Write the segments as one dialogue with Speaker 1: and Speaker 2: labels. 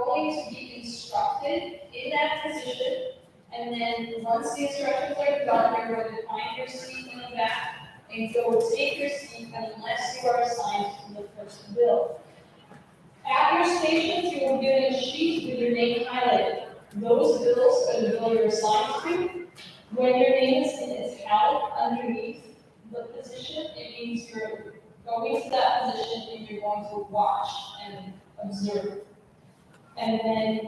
Speaker 1: going to be instructed in that position. And then once the instructions are done, you're going to find your seat in the back and go take your seat unless you are assigned to the first bill. At your stations, you will get a sheet with your name highlighted. Those bills are the bill you're assigned to. When your name is in italic underneath the position, it means you're going to that position and you're going to watch and observe. And then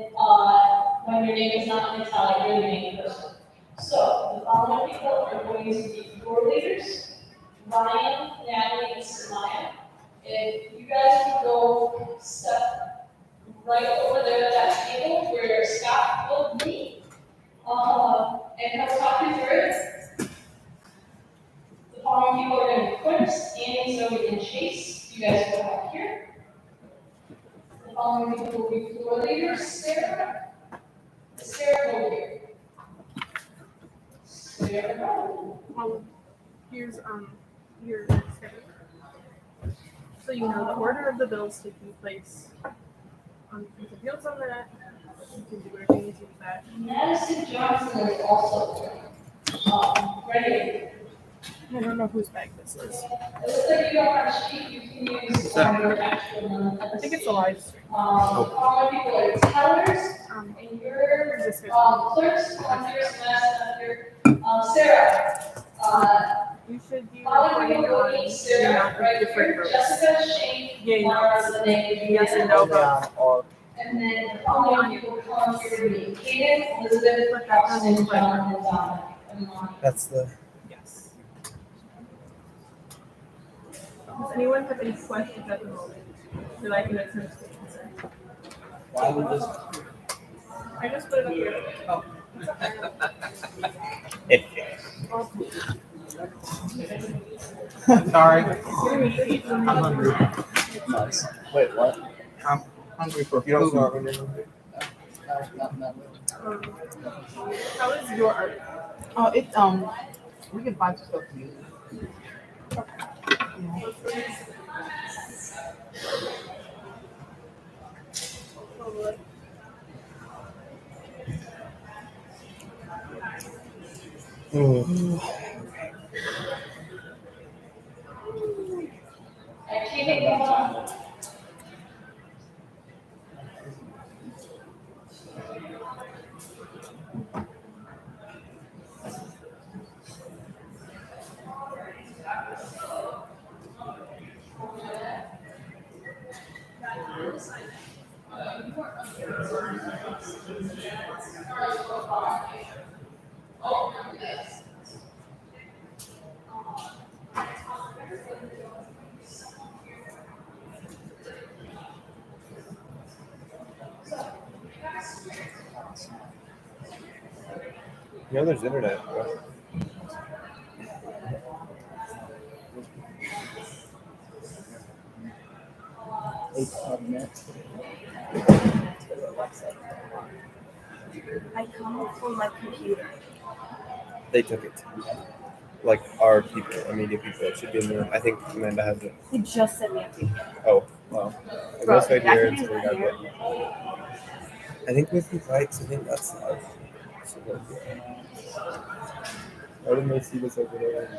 Speaker 1: when your name is not in italic, you're the main person. So the following people are going to be floor leaders: Ryan, Natalie, and Samaya. If you guys would go step right over there at that table where Scott will be, and he'll talk you through it. The following people are going to be clerks: Annie, Zoe, and Chase. You guys go back here. The following people will be floor leaders: Sarah go here. Sarah.
Speaker 2: Here's your schedule. So you know the order of the bills taking place. You can take notes on that. You can do whatever you need to with that.
Speaker 1: Madison Johnson is also ready.
Speaker 2: I don't know whose bag this is.
Speaker 1: It looks like you don't have a sheet, you can use your actual one.
Speaker 2: I think it's a live stream.
Speaker 1: All the people are tellers, and your clerks, volunteers, master, Sarah.
Speaker 2: You should be
Speaker 1: Following
Speaker 2: recording
Speaker 1: people will
Speaker 2: on
Speaker 1: be
Speaker 2: the
Speaker 1: Sarah,
Speaker 2: amount of
Speaker 1: right
Speaker 2: different
Speaker 1: here,
Speaker 2: votes.
Speaker 1: Jessica, Shane,
Speaker 2: Yeah,
Speaker 1: Mara, Lene,
Speaker 2: yes and no votes.
Speaker 1: and then following people come here to be Kaden, Elizabeth, Carson, John, and Donna.
Speaker 3: That's the.
Speaker 2: Yes. Does anyone have any questions at the moment that I can attempt to answer?
Speaker 3: Why would this?
Speaker 2: I just put it up here.
Speaker 3: Oh. Sorry. I'm hungry. Nice. Wait, what? I'm hungry for food.
Speaker 2: How is your art?
Speaker 3: Oh, it's we can find stuff to use.
Speaker 1: I can't come on.
Speaker 4: You know there's internet, bro.
Speaker 5: I come from my computer.
Speaker 4: They took it. Like our people, immediate people. It should be in the room. I think Amanda has it.
Speaker 5: He just sent me a video.
Speaker 4: Oh, well. It
Speaker 5: Bro,
Speaker 4: goes right
Speaker 5: that
Speaker 4: here.
Speaker 5: could be
Speaker 4: So we
Speaker 5: right
Speaker 4: got
Speaker 5: here.
Speaker 4: it. I think with the lights, I think that's live. So why didn't they see this over there?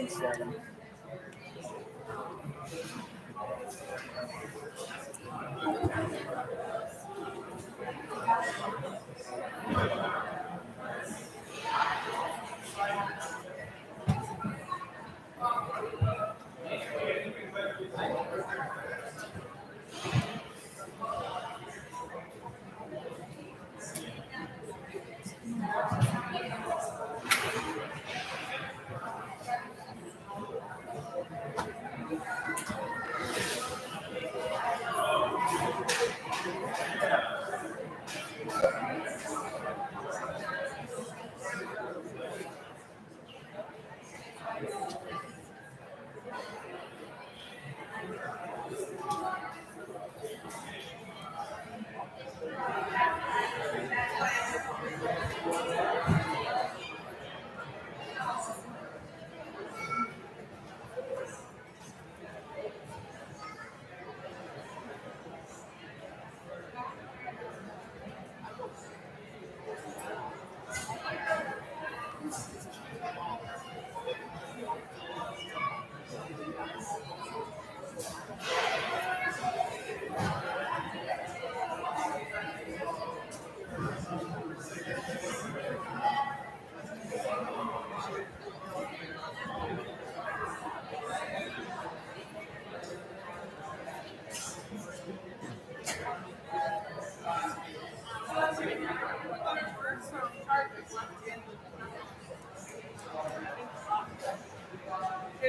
Speaker 5: 7.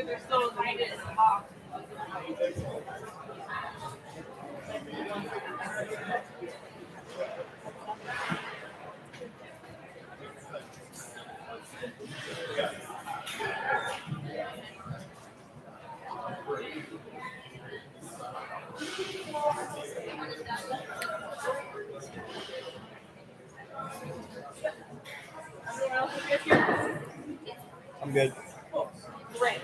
Speaker 2: They're still invited to talk. Everyone else is good here?
Speaker 4: I'm good.
Speaker 2: Cool. Great.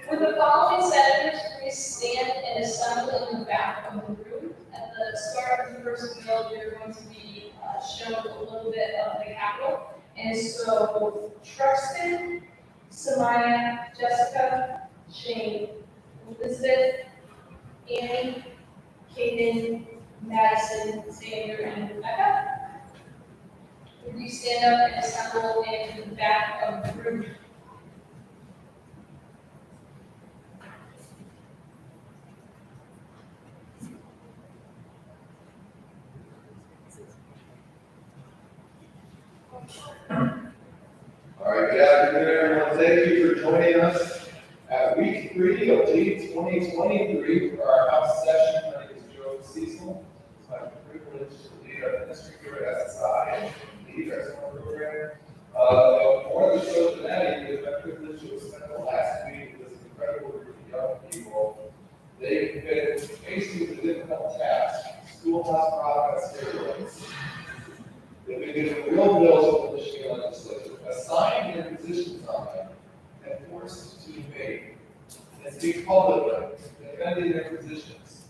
Speaker 1: For the following senators, please stand and assemble in the back of the room. At the start of the first bill, you're going to be shown a little bit of the Capitol. And so Truxton, Samaya, Jessica, Shane, Elizabeth, Annie, Kaden, Madison, Xander, and Rebecca. Would you stand up and assemble in the back of the room?
Speaker 6: All right, good afternoon, everyone. Thank you for joining us at week 3 of LEAD 2023 for our house session. My name is Joe Cecil. It's my privilege to lead our ministry here at SSI and lead our summer program. More than so than that, it is my privilege to spend the last week with this incredible group of young people. They've been faced with a difficult task, schoolhouse progress steroids. They've been given real bills from the Michigan legislature, assigned their positions on them, and forced to debate and speak publicly, defending their positions.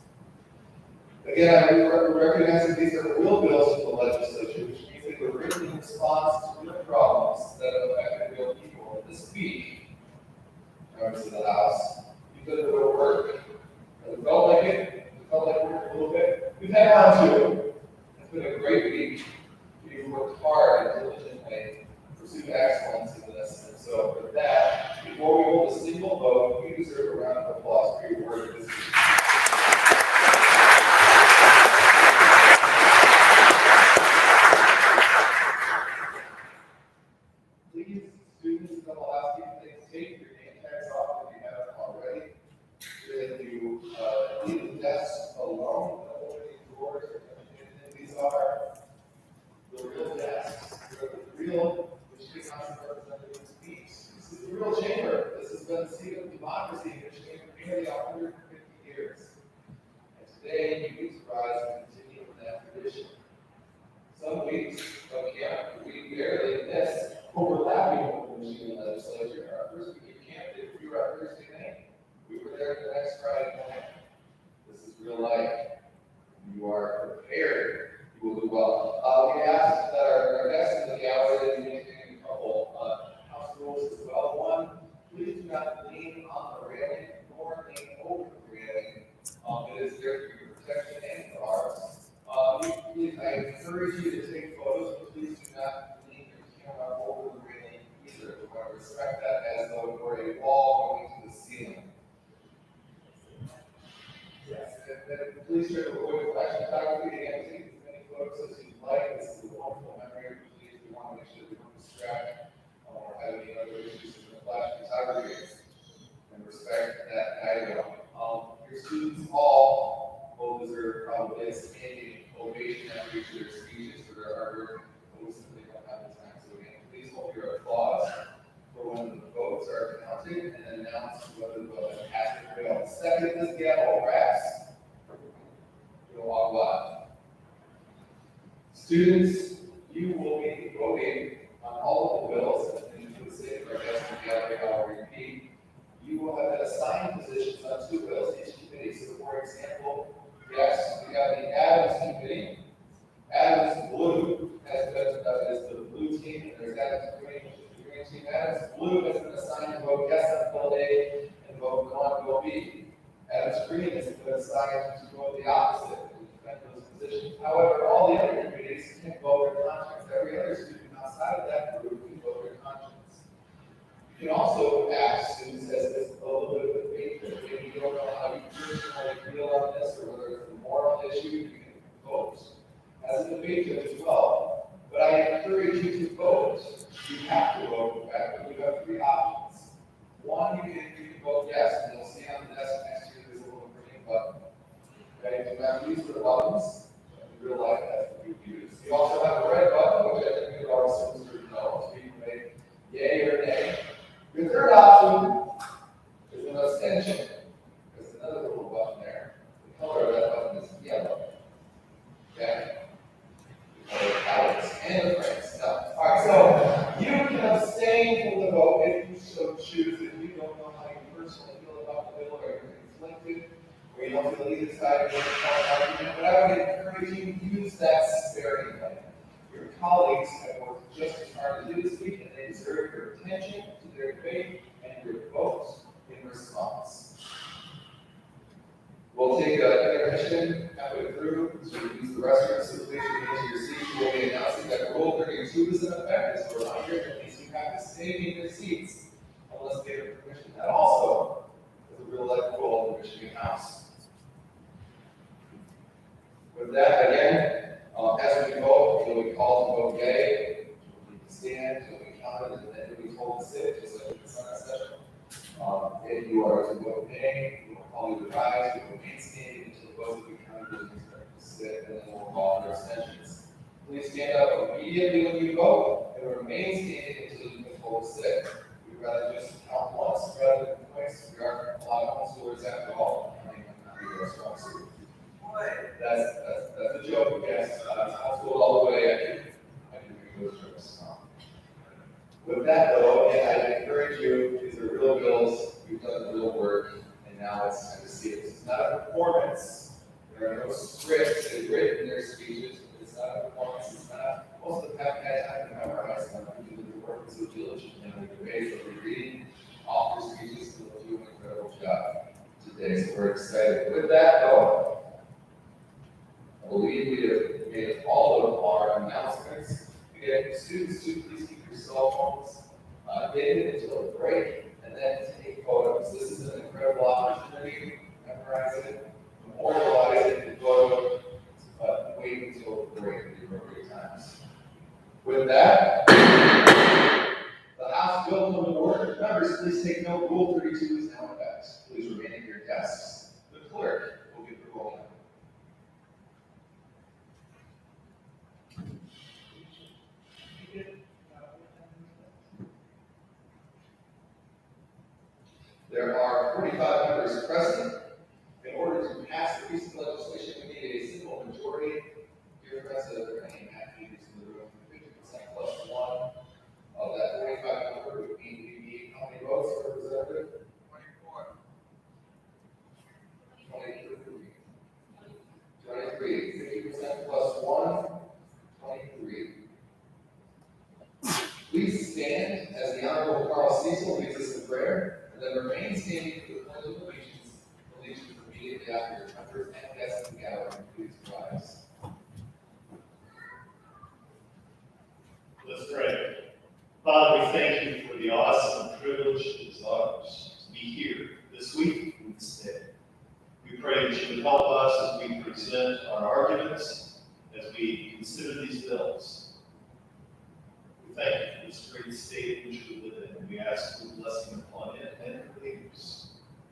Speaker 6: Again, I recognize that these are real bills from the legislature, which means they were written in response to real problems that have affected real people. This week, members of the House, because of their work, it felt like work a little bit. We've had round 2. It's been a great week. We worked hard and diligently to pursue excellence in this. And so with that, before we hold a single vote, you deserve a round of applause for your work this week. Please, students, I'm asking you to take your name tags off if you haven't already. If you leave the desks alone, the opening doors, and these are the real desks. real Michigan House of Representatives speech. This is the real chamber. This has been the seat of democracy in Michigan for nearly 150 years. And today, you need to rise and continue in that tradition. Some weeks, but yeah, we barely miss overlapping with the Michigan legislature. Our first week of camp, we were at Thursday night. We were there the next Friday morning. This is real life. You are prepared. You will do well. We asked that our guests in the gallery to maintain a couple house rules as well. One, please do not lean on the railing nor lean over the railing. It is there for your protection and for ours. Please, I encourage you to take photos, but please do not lean your camera over the railing either. We want to respect that as though it were a wall going to the ceiling. Yes, and please try to avoid flash photography. Again, take as many photos as you like. This is a wonderful memory. Please, we want to make sure we don't distract or have any other issues with the flash photography and respect that item. Your students all will deserve probably a standing ovation after each of their speeches for their hard work. Most of them don't have the time. So again, please hold your applause for when the votes are counted and announce whether the vote has passed or failed. Second, this gavel wraps. You'll walk by. Students, you will be voting on all of the bills, and for the sake of our guests in the gallery, I will repeat. You will have assigned positions on 2 bills each committee. So, for example, yes, we have the Adams committee. Adams Blue is the blue team, and there's Adams Green, which is the green team. Adams Blue has been assigned to vote yes on Bill A and vote no on Bill B. Adams Green has been assigned to vote the opposite and defend those positions. However, all the other committees can vote their conscience. Every other student outside of that group can vote their conscience. You can also ask students as a little bit of a debate that maybe you don't know how you personally feel on this or whether it's a moral issue, you can vote as a debate judge as well. But I encourage you to vote. You have to vote, in fact, but you have 3 options. One, you can vote yes, and you'll see on the desk next to you there's a little green button. Okay, so now these are the buttons. In real life, that's what you use. You also have a red button, which I think you all students are know, so you can make yay or nay. Your third option is an abstention. There's another little button there. The color of that button is yellow. Okay? The color of Alex and the friends. All right, so you can abstain from the vote if you so choose. If you don't know how you personally feel about the bill, or you're conflicted, or you don't feel either side of the argument, but I would encourage you to use that sparingly. Your colleagues have worked just as hard to do this week, and they deserve your attention to their debate and your vote in response. We'll take an intermission halfway through to use the restroom, so please remain to your seats. We'll be announcing that Rule 32 is in effect. So around here, that means you have to stay in your seats unless given permission. That also is a real life rule in the Michigan House. With that, again, as we vote, you'll be called to vote yay, you'll need to stand, you'll be counted, and then you'll be told to sit, just like in the Senate session. If you are to vote nay, we will call you to rise, you will remain standing until the vote will be counted, and you to sit, and then we'll call for abstentions. Please stand up immediately when you vote, and remain standing until you can told to sit. We'd rather just count once rather than twice. We are a lot of homeschoolers after all, and we are strong suit. That's a joke, yes. I'll school all the way. I can make those jokes. With that, though, again, I encourage you. These are real bills. We've done the real work, and now it's time to see it. It's not a performance. There are no scripts. They've written their speeches. It's not a performance. It's not. Most of them haven't had time to memorize them. We do the work so diligently in the debate. So we're reading off their speeches, and they'll do an incredible job today. So we're excited. With that, though, I believe we have made all of our announcements. Again, students, please keep your cell phones hidden until the break, and then take photos. This is an incredible opportunity. Memorize it, memorialize it in photo, but wait until the break at the appropriate times. With that, the House will come to order. Members, please take note. Rule 32 is now in effect. Please remain at your desks. The clerk will give the roll call. Mr. President, in order to pass the piece of legislation, we need a simple majority. Dear friends that are remaining active in the room, 50% plus one of that 4,500 would need how many votes, Representative? 23, 50% plus one, 23. Please stand as the Honorable Carl Cecil leads us in prayer, and then remain standing for the pledge of allegiance immediately after your members and guests in the gallery. Please rise.
Speaker 7: Let's pray. Father, we thank you for the awesome privilege it is ours to be here this week and this day. We pray that you would help us as we present our arguments, as we consider these bills. We thank you for this great state in which we live in, and we ask for blessing upon it and its leaders.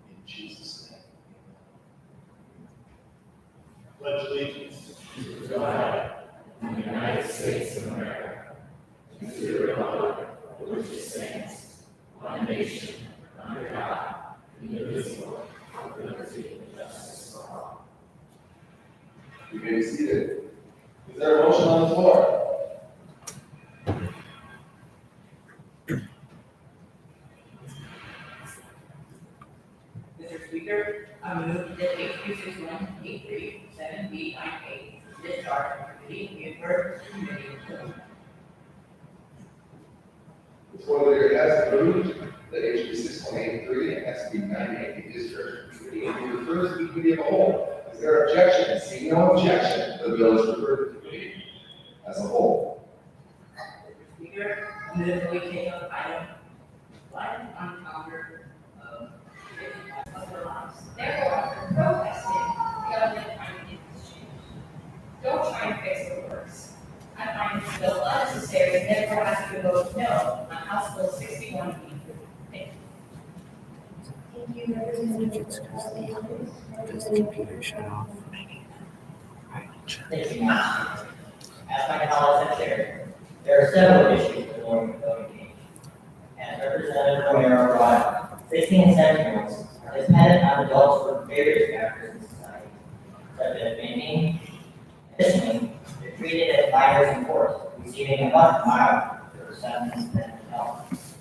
Speaker 7: In Jesus' name, amen. Pledge allegiance to the flag of the United States of America, and to the republic for which it stands, one nation, under God, indivisible, with liberty and justice for all.
Speaker 6: You may be seated. Is there a motion on the floor?
Speaker 8: Mr. Speaker, I move that HB 6183 7B98 discharge from committee be referred to committee of the whole.
Speaker 6: The total leader has moved that HB 6183 and SB 980 be discharged from committee and be referred to the committee of the whole. Is there objection? Seeing no objection, the bill is referred to the committee as a whole.
Speaker 8: Mr. Speaker, I move that we take up item 1 on the calendar of the lines.
Speaker 1: Therefore, protesting the government trying to get this change. Don't try and fix what works. I find this bill unnecessary and therefore ask you to vote no on House Bill 61B. Thank you.
Speaker 5: Thank you, Representative.
Speaker 3: Does the computer shut off?
Speaker 8: Thank you, Madam. As my colleagues have shared, there are several issues with voting change. As Representative Romero brought up, 16 and 17-year-olds are dependent on adults for various factors in society, such as drinking. Additionally, they're treated as minors in court, receiving a much milder sentence than adults.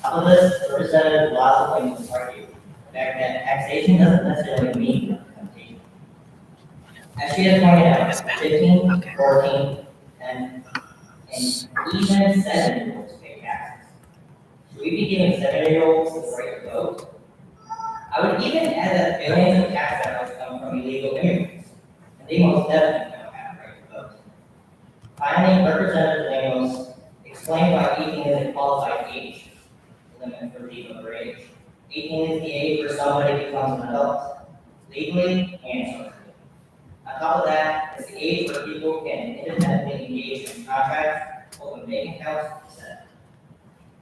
Speaker 8: On top of this, Representative Lazo Williams argued the fact that taxation doesn't necessarily mean temptation. As she has pointed out, 15, 14, and even 7-year-olds pay taxes. Should we be giving 7-year-olds the right to vote? I would even add that billions of tax dollars come from illegal immigrants, and they most definitely don't have the right to vote. Finally, Representative Lemos explained why 18 is a qualified age limit for legal for age. 18 is the age where somebody becomes an adult, legally and socially. On top of that, it's the age where people can independently engage in contracts, open bank accounts, etc.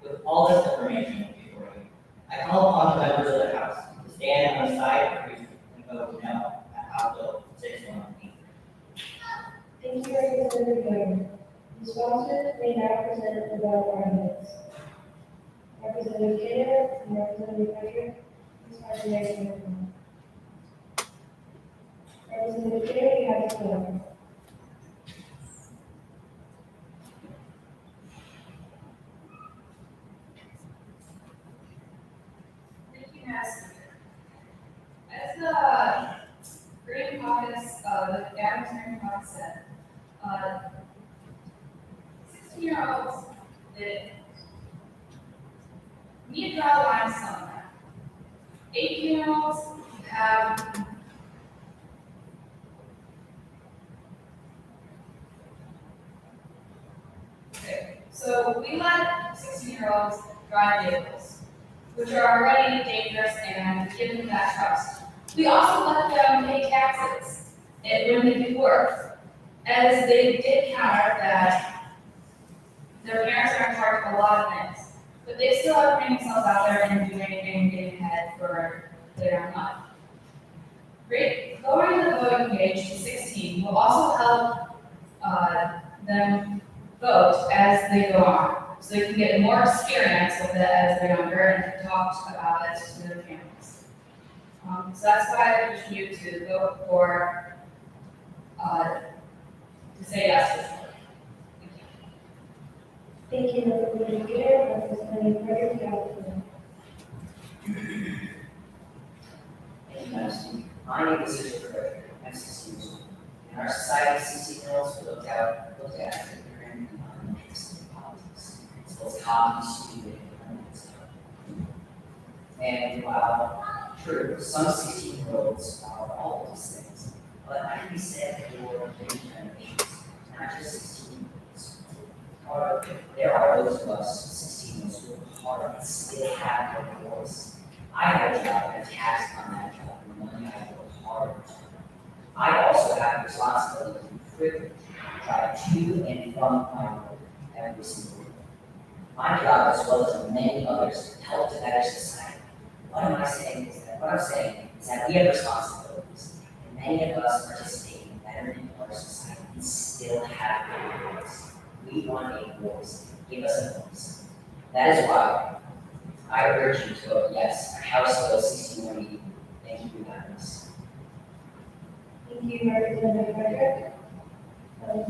Speaker 8: With all this information before you, I call upon the members of the House to stand on the side of freedom and vote no at House Bill 6183.
Speaker 5: Thank you, Representative Young. Ms. Walton may now present the bill arguments. Representative Kidder and Representative Frederick, Ms. Martinez. Representative Kidder, you have the floor.
Speaker 1: Thank you, Madam Speaker. As the Green Caucus, the Adams Caucus said, 16-year-olds that need to draw the line somewhere. 18-year-olds have okay. So we let 16-year-olds drive vehicles, which are already dangerous, and give them that trust. We also let them pay taxes when they do work, as they did counter that their parents are in charge of a lot of things, but they still have to bring themselves out there and do anything and get ahead for their own life. Great. Lowering the voting age to 16 will also help them vote as they go on, so they can get more experience with it as they're younger and talk about it to their families.
Speaker 9: So that's why I urge you to vote for, to say yes this morning. Thank you.
Speaker 5: Thank you, Representative Gator, Representative Frederick, you have the floor.
Speaker 10: Thank you, Madam Speaker. My name is Richard Frederick, I'm 60 years old. In our society, 60-year-olds are looked at as ignorant and uninterested in politics. It's both common, stupid, and uninterested. And while true, some 16-year-olds are all of these things, but I can be said for many generations, not just 16-year-olds. There are those of us, 16-year-olds, who are hard and still have no voice. I have a job and a tax on that job, and money I work hard to. I also have the responsibility and privilege to drive to and from my work every single week. My job, as well as many others, help to better society. What I'm saying is that we have responsibilities, and many of us participate in betterment of our society and still have no voice. We want a voice. Give us a voice. That is why I urge you to vote yes for House Bill 6180. Thank you, unanimous.
Speaker 5: Thank you, Representative Frederick.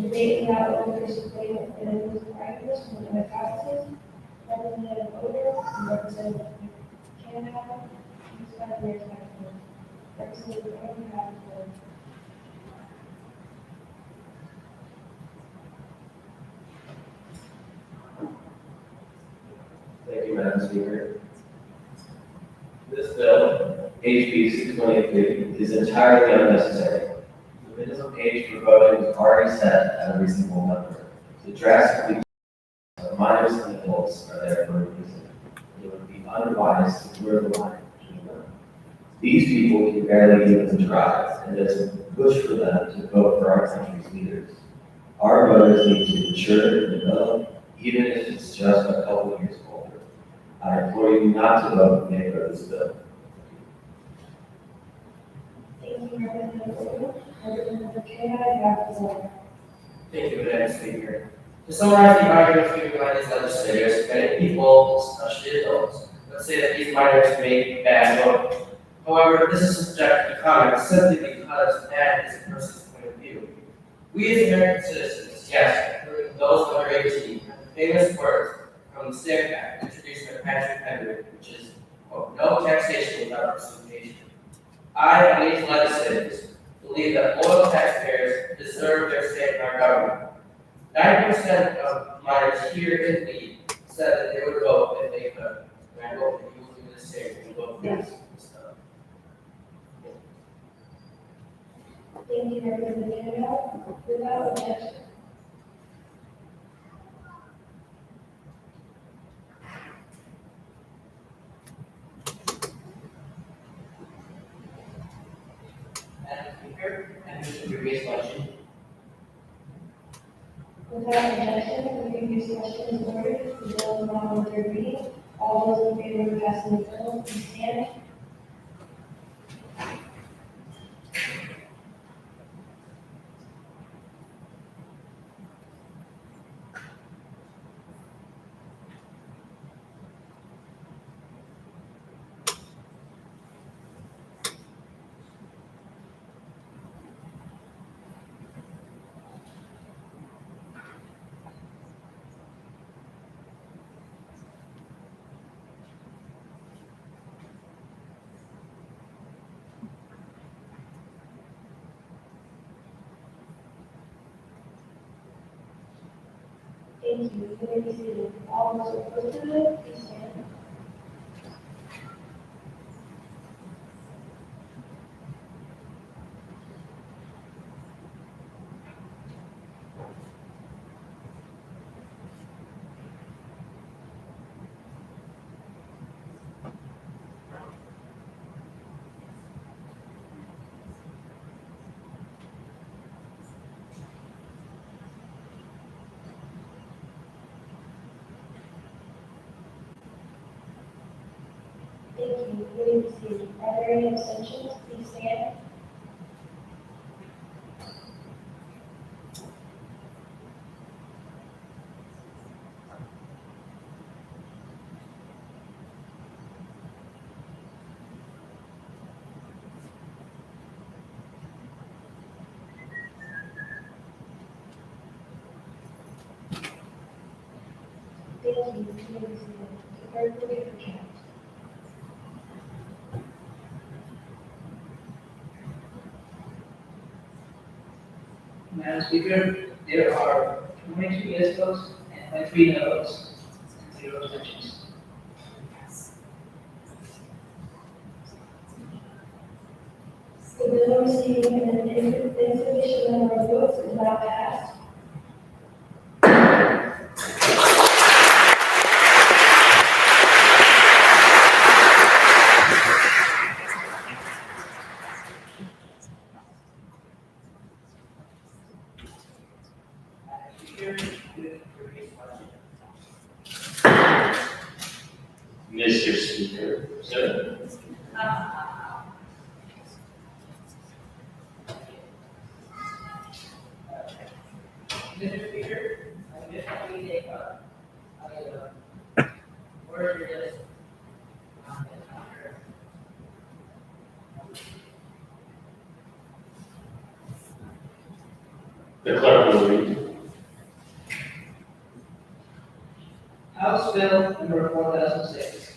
Speaker 5: Debate now over for supporting Representative Rivers from the Wisconsin, Representative Odor, and Representative Canada, Ms. Frederick, Representative Odor, you have the floor.
Speaker 11: Thank you, Madam Speaker. This bill, HB 623, is entirely unnecessary. The minimum age for voting was already set at a reasonable number. To drastically minors and adults are there for a reason. It would be unwise to blur the line between them. These people can barely even drive, and it's a push for them to vote for our country's leaders. Our voters need to mature and develop, even if it's just a couple years older. I implore you not to vote in favor of this bill.
Speaker 5: Thank you, Representative Odor. Representative Canada, you have the floor.
Speaker 10: Thank you, Madam Speaker. To summarize the arguments given by these legislators, many people, especially adults, would say that these minors make bad voting. However, this is subjective to comment simply because that is a person's point of view. We as American citizens, yes, including those under 18, have the famous words from the STAMP Act introduced by Patrick Henry, which is, quote, no taxation without representation. I and these legislators believe that loyal taxpayers deserve their say in our government. 90% of minors here in Lee said that they would vote if they could. And I hope that you will do the same and vote for this.
Speaker 5: Thank you, Representative Canada. Without objection.
Speaker 10: Madam Speaker, and the previous question.
Speaker 5: Without objection, the previous question is ordered. The bill is now on third reading. All those in favor of passing the bill, please stand. Thank you. You may be seated. All those opposed to it, please stand. Thank you. You may be seated. Are there any abstentions? Please stand. 2018, 2019. The clerk will give the count.
Speaker 12: Madam Speaker, there are 22 yes votes and 23 no votes, and 0 abstentions.
Speaker 5: The bill receiving an insufficient number of votes is now passed.
Speaker 12: Madam Speaker, with previous question.
Speaker 7: Mr. Speaker, sir.
Speaker 12: Mr. Speaker, I just want to take order this.
Speaker 7: The clerk will read.
Speaker 12: House Bill number 4006.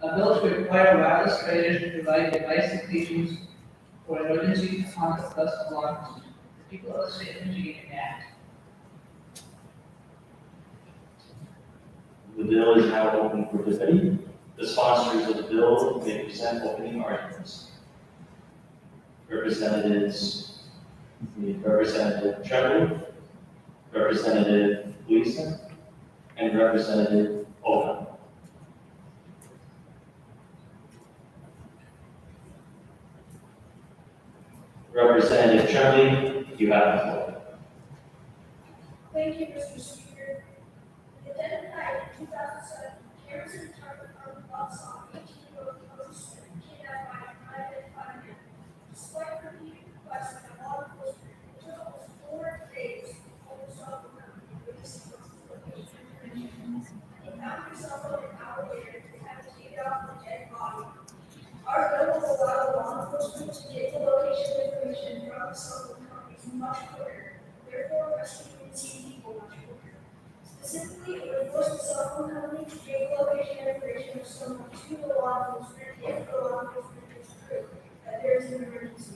Speaker 12: A bill to require wireless operators to provide device locations for emergency contact bus law enforcement. The people of the state of Michigan enact.
Speaker 7: The bill is now open for debate. The sponsors of the bill may present opening arguments. Representative Tremblay, Representative Gleason, and Representative Odom. Representative Tremblay, you have the floor.
Speaker 5: Thank you, Mr. Speaker. The identified 2007 Harrison Target Army bus on 18 Road Coast kidnapped by a private fireman. Despite repeated requests by law enforcement, it took almost 4 days for the cell phone company to release the location. They found the cell phone an hour later and had to take it off the dead body. Our bill will allow law enforcement to get the location information from the cell phone companies much quicker, therefore rescuing missing people much quicker. Specifically, it would force the cell phone company to give location information of someone to the law enforcement if the law enforcement is true that there is an emergency.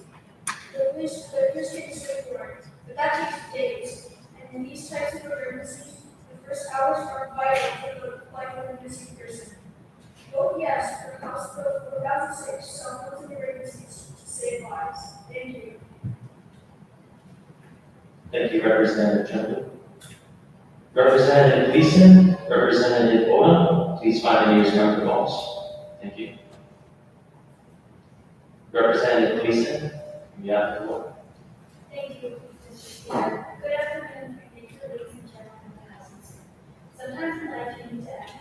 Speaker 5: The police can say warrants, but that takes days. And in these types of emergencies, the first hours are vital for the life of a missing person. Vote yes for House Bill 4006, cell phones and emergencies to save lives. Thank you.
Speaker 7: Thank you, Representative Tremblay. Representative Gleason, Representative Odom, please find and use microphones. Thank you. Representative Gleason, you have the floor.
Speaker 5: Thank you, Mr. Speaker. Good afternoon, ladies and gentlemen of the House. Sometimes in life you need to act.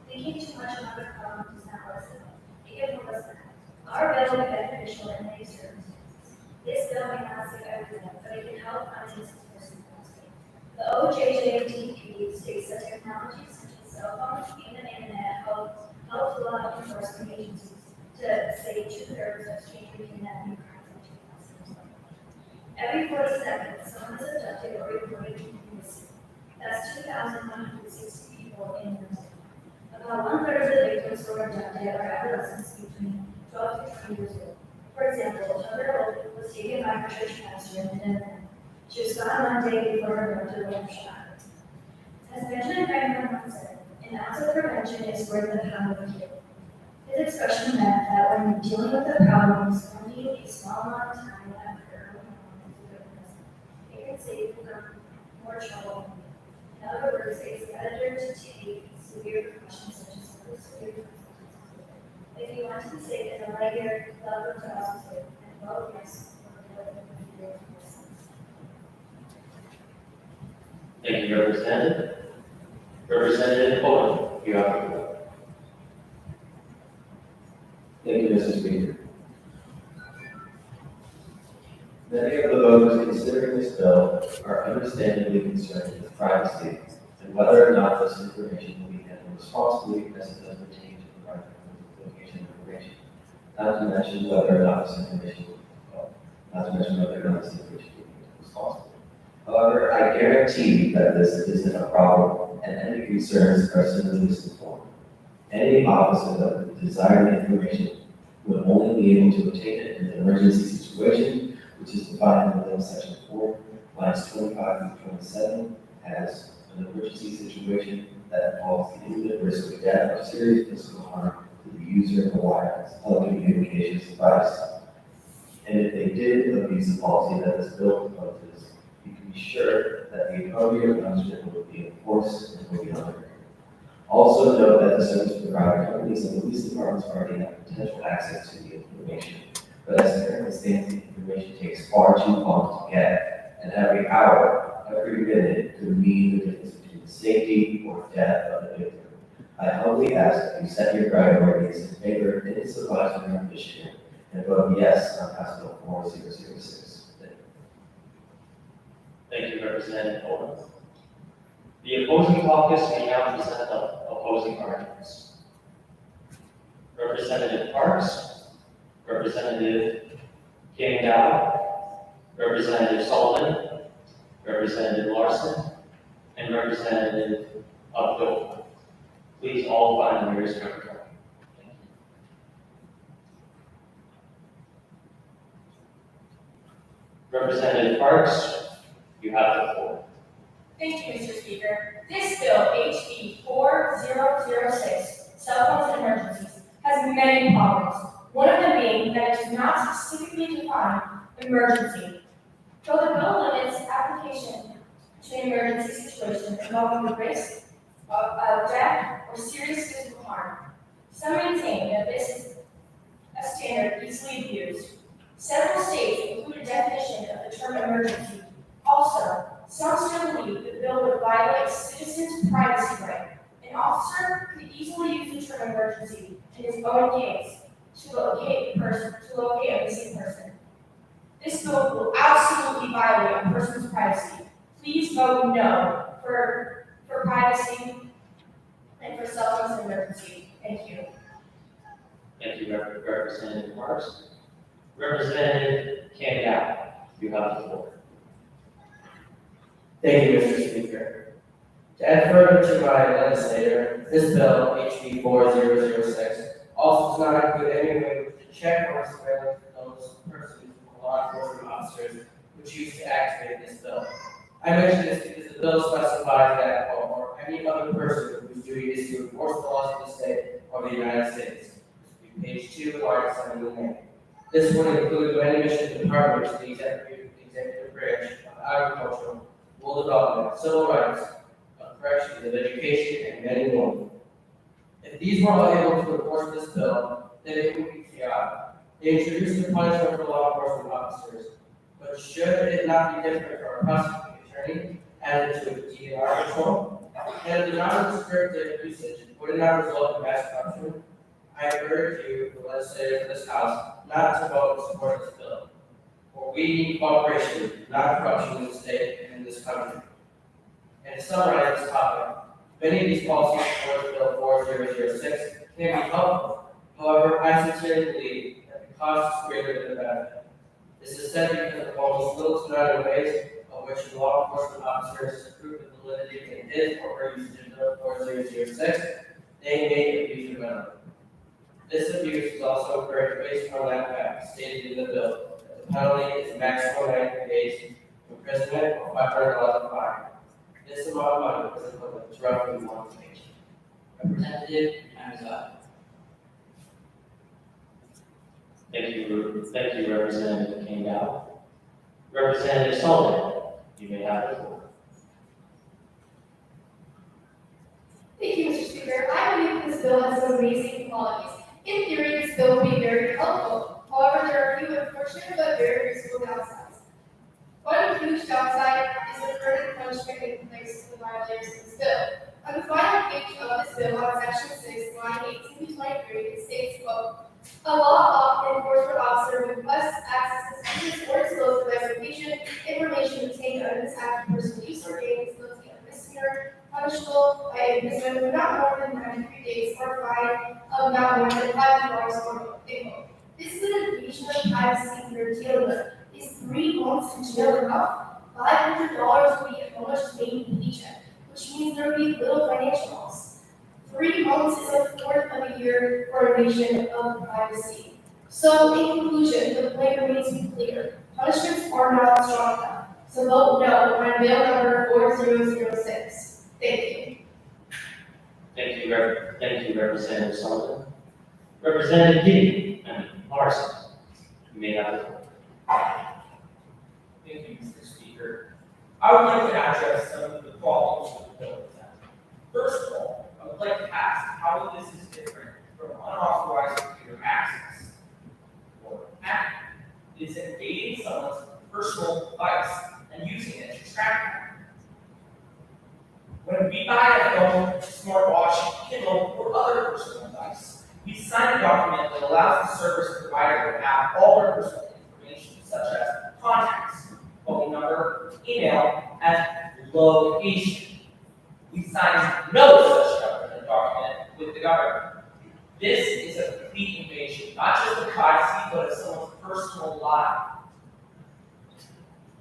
Speaker 5: Thinking too much about a problem does not listen. It can hold us back. Our bill will be beneficial in many circumstances. This bill may not save everyone, but it can help unassisted persons. The OJJDP states that technologies such as cell phones and the internet help law enforcement agencies to say 2/3 of stranger kidnapping crimes in 2007. Every 40 seconds, someone is abducted or reported to be missing. That's 2,160 people in the country. About 1/3 of the victims who were abducted are adolescents between 12 to 20 years old. For example, a 12-year-old was taken by her church pastor in Denver. She was gone one day before her abductor was shot. As Benjamin Franklin once said, an ounce of prevention is worth a pound of cure. His expression meant that when dealing with a problem, spending a small amount of time at her it can save them more trouble. In other words, it's better to take severe precautions such as severe consequences. If you want to be safe in a regular level of officer and vote yes for the bill.
Speaker 7: Thank you, Representative. Representative Odom, you have the floor.
Speaker 11: Thank you, Mr. Speaker. Many of the voters considering this bill are understandably concerned with privacy and whether or not this information will be handled responsibly as it does pertain to the private location information. Not to mention whether or not this information will be handled responsibly. However, I guarantee that this isn't a problem and any concerns are simply misinformed. Any officer that would desire the information would only be able to obtain it in an emergency situation, which is defined within section 4, lines 25 through 27, as an emergency situation that involves the imminent risk of death or serious physical harm to the user of the wireless telecommunications device. And if they did abuse the policy that this bill proposes, you can be sure that the appropriate punishment will be enforced and will be honored. Also note that the service provider companies and police departments already have potential access to the information, but as it currently stands, the information takes far too long to get, and every hour, every minute could mean the difference between the safety or death of the victim. I humbly ask that you set your priorities in favor of innocent lives of our Michigan and vote yes on House Bill 4006.
Speaker 13: Thank you, Representative Owens. The opposing caucus may now present the opposing arguments. Representative Parks, Representative King Dow, Representative Sullivan, Representative Larson, and Representative Abdul. Please all find the nearest microphone. Representative Parks, you have the floor.
Speaker 14: Thank you, Mr. Speaker. This bill, HB 4006, cell phones and emergencies, has many problems. One of them being that it does not specifically define emergency. Though the bill limits application to an emergency situation involving the risk of death or serious physical harm, some maintain that this is a standard easily abused. Several states include a definition of the term emergency. Also, some still believe that the bill would violate citizens' privacy right. An officer could easily use the term emergency in his own case to locate a missing person. This bill will absolutely violate a person's privacy. Please vote no for privacy and for cell phones and emergency. Thank you.
Speaker 13: Thank you, Representative Parks. Representative Kandal, you have the floor.
Speaker 15: Thank you, Mr. Speaker. To add further to my legislator, this bill, HB 4006, also does not include any way to check or surveil those persons or law enforcement officers who choose to activate this bill. I mention this because the bill specifies that, or any other person whose duty is to enforce the laws of the state or the United States. This would be page 2, line 79. This would include many mission departments, the executive branch of agriculture, rural development, civil rights, of corrections, of education, and many more. If these were all able to enforce this bill, then it would be chaotic. They introduced the punishment for law enforcement officers, but should it not be different for a prosecuting attorney added to a DNR control? And if the non-restricted usage would not result in mass corruption, I urge you, the legislators of this House, not to vote in support of this bill. For we need cooperation, not corruption in the state and in this country. And to summarize this topic, many of these policies towards Bill 4006 can be helpful. However, I sincerely believe that the cost is greater than the benefit. This is said because of almost little to none ways of which law enforcement officers prove the validity in his or her usage of Bill 4006, they may abuse the benefit. This abuse is also encouraged based on that fact stated in the bill. The penalty is maximum 90 days imprisonment or $500 fine. This amount of money is equivalent to roughly one page. Representative, time is up.
Speaker 13: Thank you, Representative Kandal. Representative Sullivan, you may have the floor.
Speaker 14: Thank you, Mr. Speaker. I believe this bill has some amazing qualities. In theory, this bill will be very helpful. However, there are a few unfortunate but very useful downsides. One huge downside is the current punishment in place for the violators of this bill. On the final page of this bill, on section 6, line 18 to 23, it states, quote, a law enforcement officer who requests access to suspicious or disclosed classification information obtained under this act of personal use or gain is guilty of misdemeanor, punishable by imprisonment for not more than 93 days or fine of not more than $500 or both. This is an invasion of privacy we're dealing with. Is 3 months in jail enough? $500 would be how much paying paycheck, which means there will be little financial loss. 3 months is a fourth of a year for a invasion of privacy. So in conclusion, the plan remains clear. Punishments are not strong enough. So vote no on bill number 4006. Thank you.
Speaker 13: Thank you, Representative Sullivan. Representative Giddy, Larson, you may have the floor.
Speaker 15: Thank you, Mr. Speaker. I would like to address some of the problems with the bill. First of all, I would like to ask how this is different from unauthorized computer access or hacking. It is invading someone's personal device and using it to track them. When we buy a phone, smartwatch, Kindle, or other personal device, we sign a document that allows the service provider to have all our personal information, such as contacts, phone number, email, and location. We sign no such government document with the government. This is a complete invasion, not just of privacy, but of someone's personal life.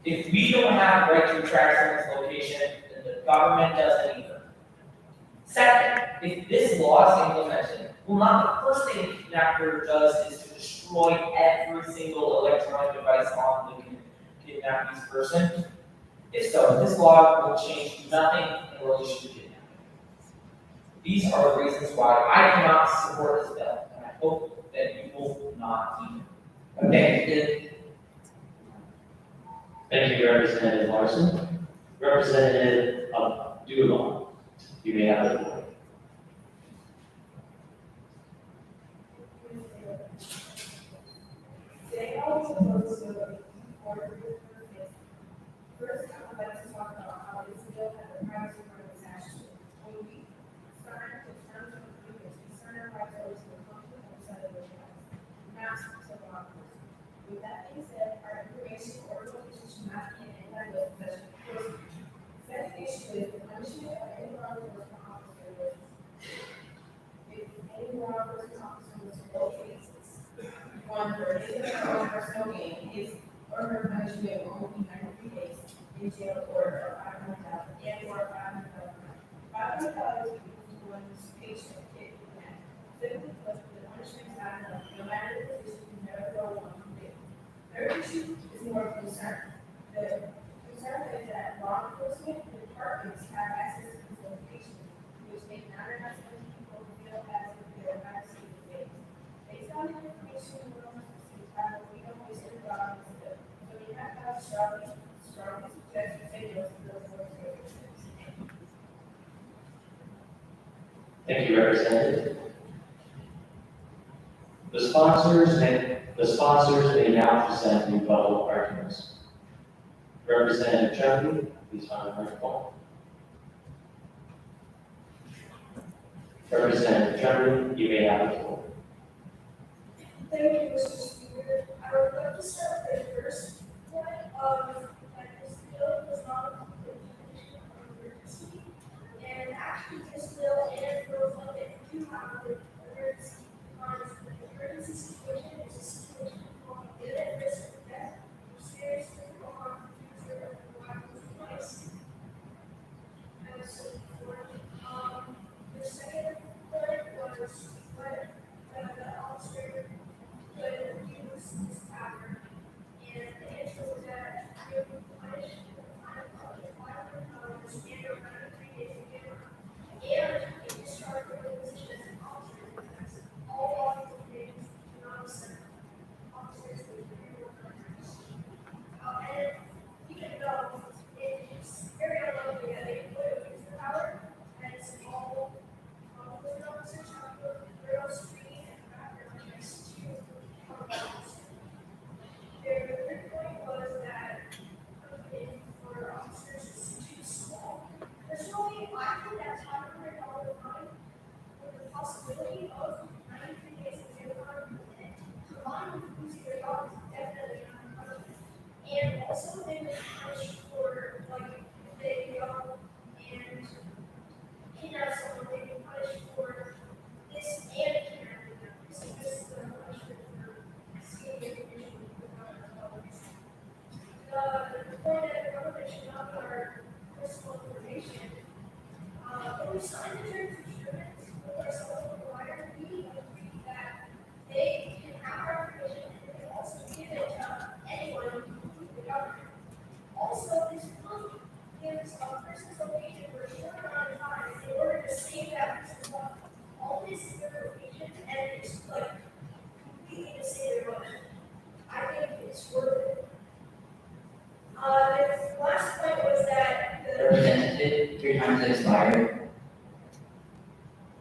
Speaker 15: If we don't have the right to track someone's location, then the government doesn't either. Second, if this law is implemented, well, not the first thing the kidnapper does is to destroy every single electronic device on the kidnappee's person. If so, this law will change nothing in relation to kidnapping. These are the reasons why I cannot support this bill, and I hope that you will not either. Okay.
Speaker 13: Thank you, Representative Larson. Representative Dulon, you may have the floor.
Speaker 5: Today, I will propose to order first, I would like to talk about how this bill has a privacy right attached to it. When we sign the terms of agreement, we sign our rights over to the company and send it to us, not to the law enforcement. With that being said, our information or location should not be in any kind of possession. Second issue is the punishment of any law enforcement officer with any law enforcement officer with no cases. One, for any personal gain, his or her punishment will only be 93 days in jail or $500 and or $500. $500 is one's patient if kidnapped. Simply put, the punishment is not enough, no matter the position, you never go on to do. Third issue is more concern. The concern is that law enforcement departments have access to this location, which may not have some people feel as if their privacy is based. Based on the information we don't waste any dollars. So we have to have strongly suggest videos of those services.
Speaker 13: Thank you, Representative. The sponsors may now present rebuttal arguments. Representative Chunky, please find the microphone. Representative Chunky, you may have the floor.
Speaker 5: Thank you, Mr. Speaker. I would like to start with the first point of that this bill was not a condition of emergency. And actually, this bill and for one that do have an emergency, the emergency situation is a situation of imminent risk of death or serious physical harm to the user of the liable device. And so, the second point was whether the officer could use this power, and the answer was that you would punish the fine of $500 and or 93 days in jail, and a discharge from the position as an officer, because all lawful things do not accept officers with criminal records. And even though it's very unlikely that they would use the power, and it's all police officers have to thorough screening and background checks to their third point was that for officers is too small. Personally, I think that's $500 fine with the possibility of 93 days of jail time combined with losing their job is definitely not enough. And also they were punished for like if they go and kidnap someone, they were punished for this and kidnapping them. This is just the punishment for stealing information without a public. The point that the government should not guard personal information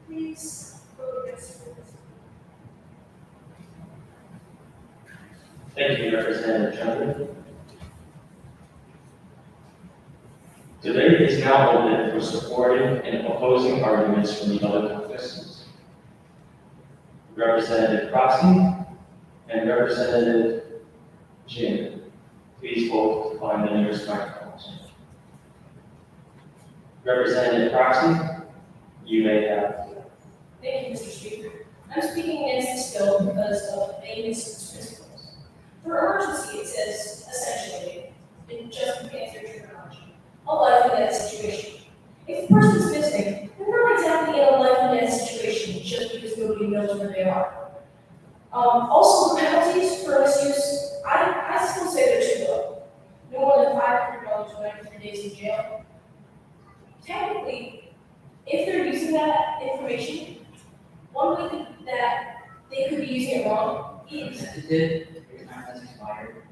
Speaker 14: please vote yes for this.
Speaker 13: Thank you, Representative Chapman. Debate is now open for supporting and opposing arguments from the other contestants. Representative Crossy and Representative Jim, please vote on the nearest microphones. Representative Croxy, you may have.
Speaker 14: Thank you, Mr. Speaker. I'm speaking against this bill because of famous principles. For emergency, it says, essentially, in just enhance your terminology, a life and death situation. If a person's missing, they're not exactly in a life and death situation just because nobody knows where they are. Also, the penalties for misuse, I still say they're too low. No more than $500 for 93 days in jail. Technically, if they're using that information, one way that they could be using it wrong is.
Speaker 10: Your time has expired.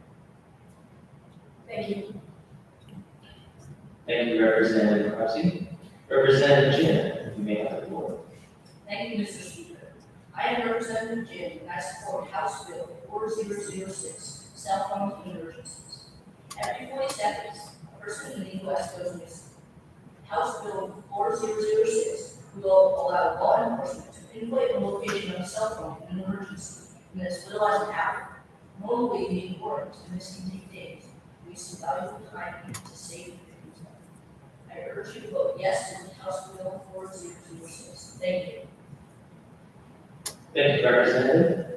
Speaker 14: Thank you.
Speaker 13: Thank you, Representative Crossy. Representative Jim, you may have the floor.
Speaker 9: Thank you, Mr. Speaker. I am Representative Jim, and I support House Bill 4006, cell phone emergencies. Every 40 seconds, a person in the U.S. goes missing. House Bill 4006 will allow law enforcement to pinpoint the location of a cell phone in an emergency in as little as an hour. Normally, the importance of this can take days. We some valuable time to save victims' life. I urge you to vote yes to House Bill 4006. Thank you.
Speaker 13: Thank you, Representative.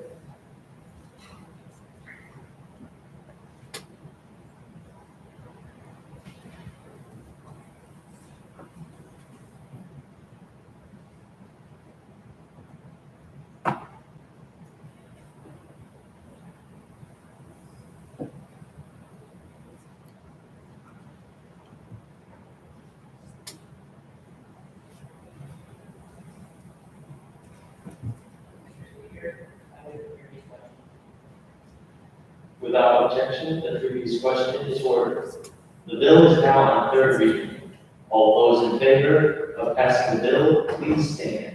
Speaker 13: Without objection, the previous question is ordered. The bill is now on third reading. All those in favor of passing the bill, please stand.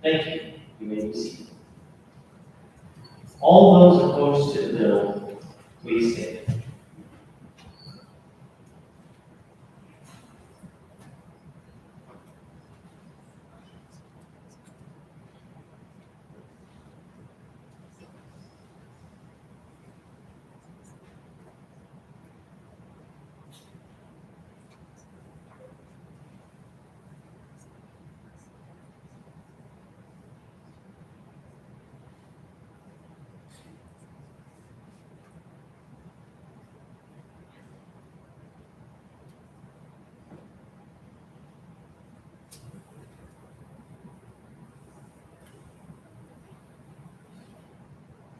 Speaker 13: Thank you. You may be seated. All those opposed to the bill, please stand.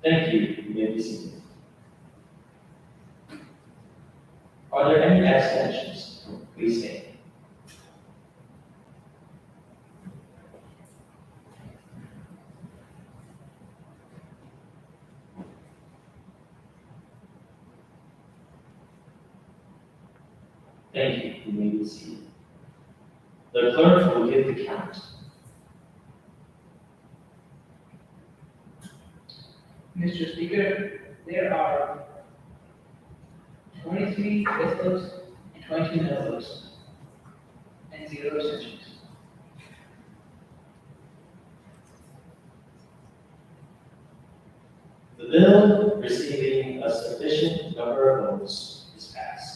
Speaker 13: Thank you. You may be seated. Are there any abstentions? Please stand. Thank you. You may be seated. The clerk will give the count.
Speaker 12: Mr. Speaker, there are 23 yes votes and 22 no votes, and 0 abstentions.
Speaker 13: The bill receiving a sufficient number of votes is passed.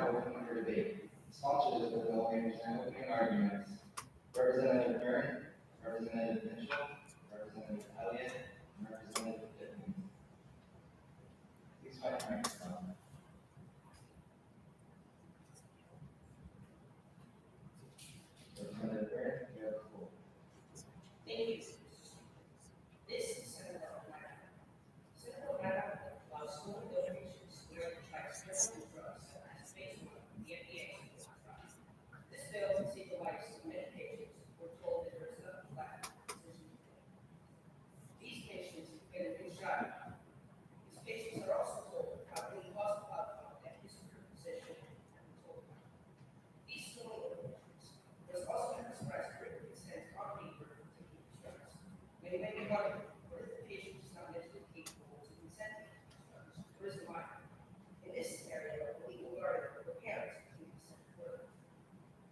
Speaker 16: open for debate. Sponsors of the bill may present opening arguments. Representative Byrne, Representative Mitchell, Representative Elliott, and Representative Pittman. Please find your microphone. Representative Byrne, you have the floor.
Speaker 9: Thank you. This is Senator O'Mara. Senator O'Mara allows school donations where the tricycle drugs as phase one of the FDA. This bill can save the lives of many patients who are told that there is no lack of physician care. These patients get a good shot. These patients are also told how many cost outcome that is per physician and told. These school donations, there's also an express script that says property for taking these drugs. Many may be wondering, what if the patient is not mentally capable to consent to these drugs? What is the line? In this scenario, the legal guardian or the parents can consent to further.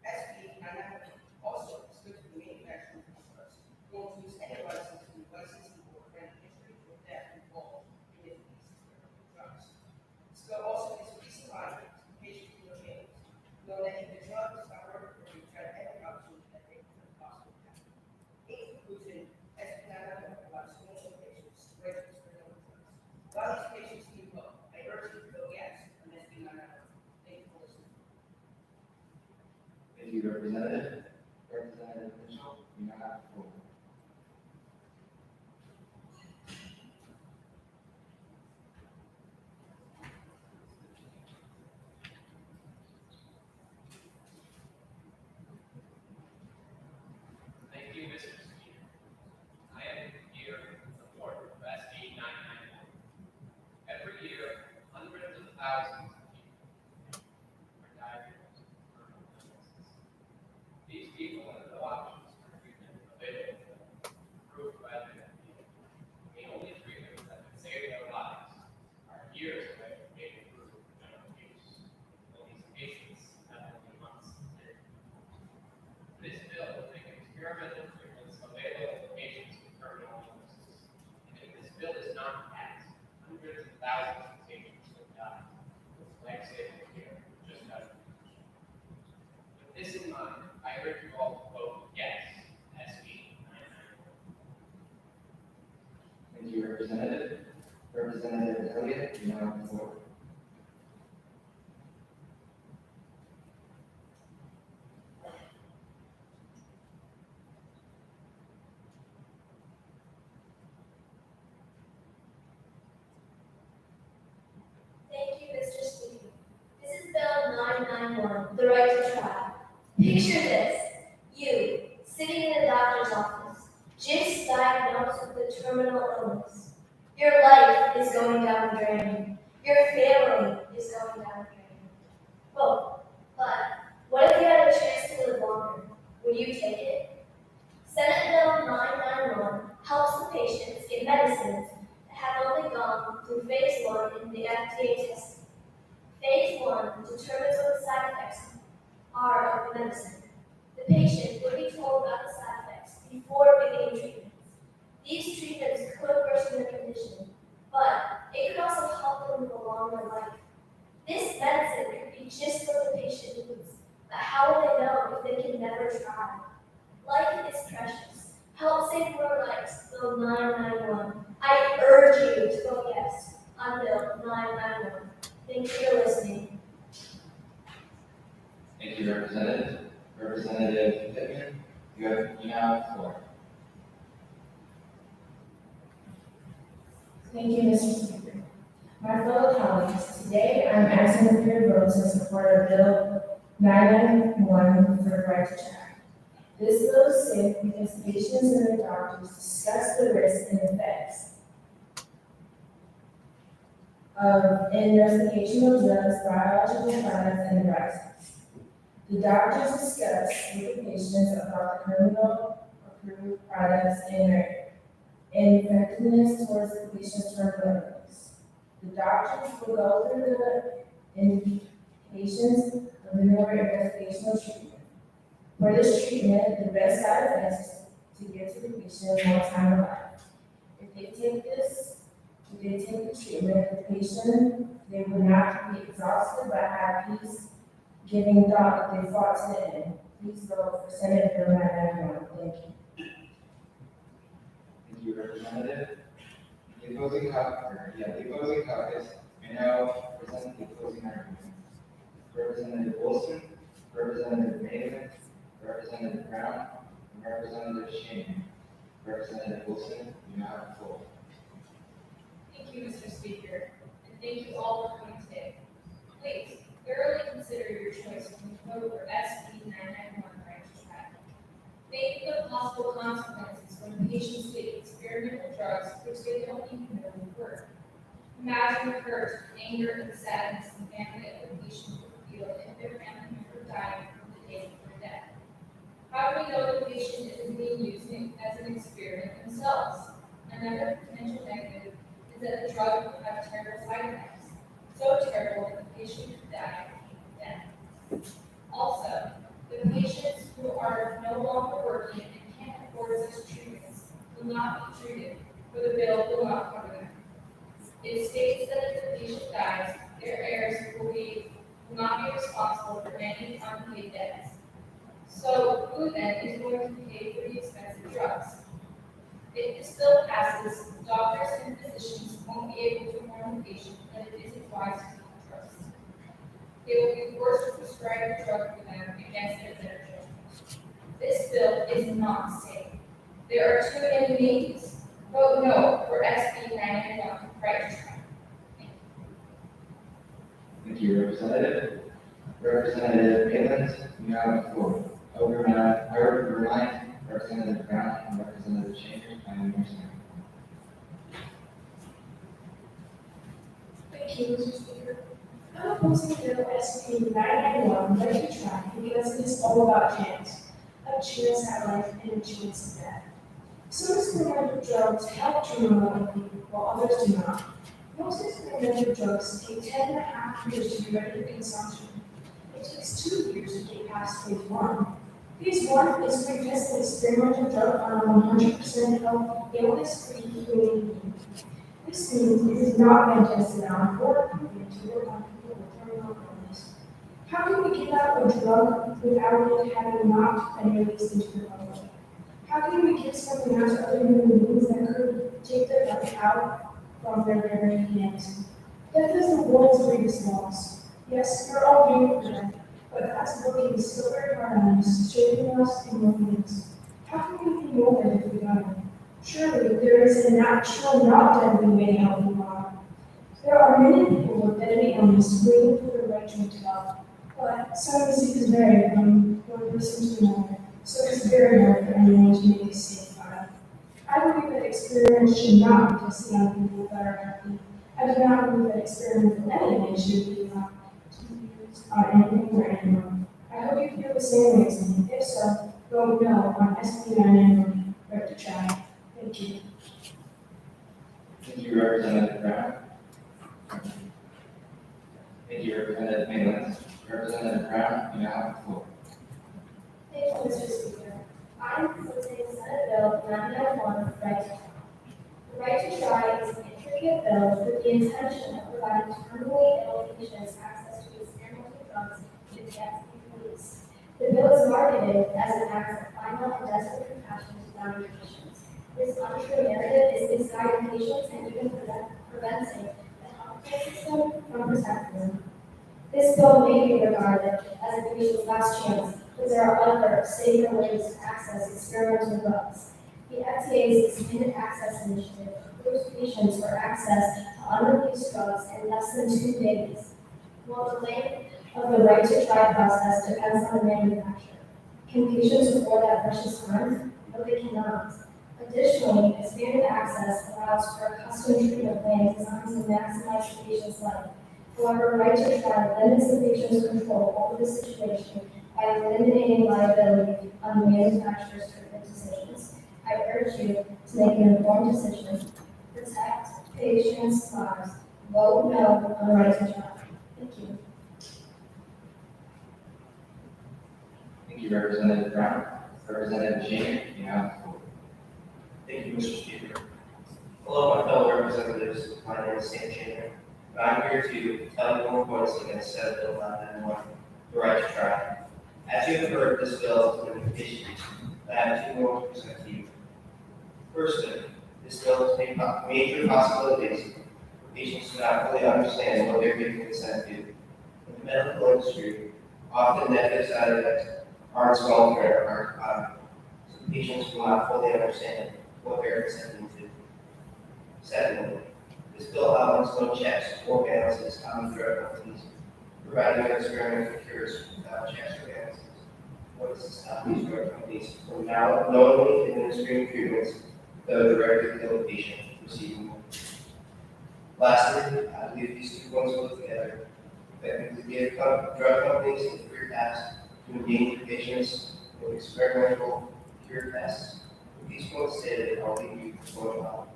Speaker 9: SB 990 also excludes the manufacturing of drugs. Won't use any license to licensing or grant history or death involved in these drugs. This bill also gives peace of mind to patients and their families, know that if the drug does not work for you, try every option that they can possibly have. In conclusion, SB 990 allows school patients to register for no drugs. While these patients need help, I urge you to vote yes on SB 990. Thank you for listening.
Speaker 16: Thank you, Representative. Representative Mitchell, you now have the floor.
Speaker 17: Thank you, Mr. Speaker. I am here in support of SB 991. Every year, hundreds of thousands of people are diagnosed with terminal illnesses. These people have no options for treatment available to them, approved by the FDA. The only treatments that can save their lives are years away from being approved for general use. While these patients have only months to live. This bill will make experimental treatments available to patients with terminal illnesses. And if this bill is not passed, hundreds of thousands of patients will die with life-saving care just out of reach. With this in mind, I urge you all to vote yes, SB 991.
Speaker 16: Thank you, Representative. Representative Elliott, you now have the floor.
Speaker 5: Thank you, Mr. Speaker. This is Bill 991, the right to try. Picture this. You, sitting in a doctor's office, just diagnosed with a terminal illness. Your life is going down the drain. Your family is going down the drain. Oh, but what if you had a chance to live longer? Would you take it? Senate Bill 991 helps the patients get medicines that have only gone through phase 1 in the FDA testing. Phase 1 determines what the side effects are of the medicine. The patient would be told about the side effects before beginning treatments. These treatments could worsen their condition, but it could also help them live a longer life. This medicine could be just what the patient needs, but how will they know if they can never try? Life is precious. Help save more lives, Bill 991. I urge you to vote yes on Bill 991. Thank you for listening.
Speaker 16: Thank you, Representative. Representative Pittman, you now have the floor.
Speaker 18: Thank you, Mr. Speaker. My fellow colleagues, today I'm asking for your votes in support of Bill 991 for the right to try. This bill is safe because patients and their doctors discuss the risks and effects of investigational drugs, biological products, and devices. The doctors discuss with the patients about the criminal approved products and their effectiveness towards the patient's terminal illness. The doctors will go through the indications of the newer investigational treatment. For this treatment, the best side effect is to give to the patient more time alive. If they take the treatment, the patient, they will not be exhausted but have peace giving thought that they fought to the end. Please vote for Senate Bill 991. Thank you.
Speaker 16: Thank you, Representative. The opposing caucus may now present the opposing argument. Representative Wilson, Representative Maven, Representative Brown, and Representative Shane. Representative Wilson, you now have the floor.
Speaker 1: Thank you, Mr. Speaker, and thank you all for coming today. Please, thoroughly consider your choice when you vote for SB 991 right to try. Think of the possible consequences when patients take experimental drugs which they don't even know work. Imagine the hurt, anger, and sadness the family of the patient would feel if their family member died from the day before death. How do we know the patient isn't being used as an experiment themselves? Another potential negative is that the drug will have terrible side effects, so terrible that the patient could die from death. Also, the patients who are no longer working and can't afford such treatments will not be treated, for the bill will not cover them. It states that if the patient dies, their heirs will not be responsible for any unpaid debts. So who then is going to pay for the expensive drugs? If this bill passes, doctors and physicians won't be able to warn the patient that it isn't wise to take drugs. They will be forced to prescribe the drug for them against their better judgment. This bill is not safe. There are too many names. Vote no for SB 991 right to try.
Speaker 16: Thank you, Representative. Representative Palins, you now have the floor. I will remind Representative Brown and Representative Chambers, I am your second.
Speaker 18: Thank you, Mr. Speaker. I'm opposing Bill SB 991 right to try because it is all about chance. A chance at life and a chance at death. Some experimental drugs help to remove people, while others do not. Most experimental drugs take 10.5 years to be ready for consumption. It takes 2 years to get past phase 1. Phase 1 is to test the experimental drug on a 100% healthy, illness-free human being. This means it has not been tested on or proven to work on people with terminal illness. How can we give out a drug without it having not been released into the public? How can we give something out to other human beings that could take their life out from their very hands? Death is the world's greatest loss. Yes, we're all doomed for death, but God's working so very hard on us, shaping us and molding us. How can we be molded if we don't? Surely there is a natural, not deadly way to help the body. There are many people with deadly illness waiting for the right to help, but some diseases vary from one person to another. So it's very hard for anyone to make a safe body. I believe that experiments should not be tested on people that are healthy. I do not believe that experimental anything should be used on anything or anyone. I hope you feel the same way as me. If so, vote no on SB 991 right to try. Thank you.
Speaker 16: Thank you, Representative Brown. Thank you, Representative Palins. Representative Brown, you now have the floor.
Speaker 18: Thank you, Mr. Speaker. I am presenting Senate Bill 991, right to try. The right to try is an intricate bill with the intention of providing terminally ill patients access to experimental drugs with the FDA police. The bill is marketed as an act of final and desperate compassion to dying patients. This untrue narrative is misguiding patients and even preventing the healthcare system from protecting them. This bill may be regarded as a patient's last chance, but there are other, safer ways to access experimental drugs. The FDA's Expanded Access Initiative approves patients for access to unreleased drugs in less than 2 days. While the length of the right to try process depends on the manufacturer. Can patients afford that precious time? No, they cannot. Additionally, expanded access allows for a custom treatment plan designed to maximize the patient's life. However, right to try limits the patient's control over the situation by eliminating liability on the manufacturer's treatment decisions. I urge you to make an informed decision. Protect patients' lives. Vote no on the right to try. Thank you.
Speaker 16: Thank you, Representative Brown. Representative Shane, you now have the floor.
Speaker 15: Thank you, Mr. Speaker. Hello, my fellow representatives. My name is Sam Chamber, and I'm here to tell you more points against Senate Bill 991, the
Speaker 8: right to try. As you have heard, this bill is an issue that I have two more to present to you. Firstly, this bill has major possibilities for patients who not fully understand what they're giving consent to. In the medical industry, often negative side effects aren't welfare, aren't so patients will not fully understand what they're consenting to. Secondly, this bill outlines no checks or balances on the drug companies providing their experimental cures without checks or balances. What does this stop these drug companies from now knowingly administering treatments that are directly kill the patient receiving them? Lastly, I believe these two points go together. Effectively give drug companies a free pass to endanger patients with experimental cure tests. With these points stated, I'll leave you with one thought.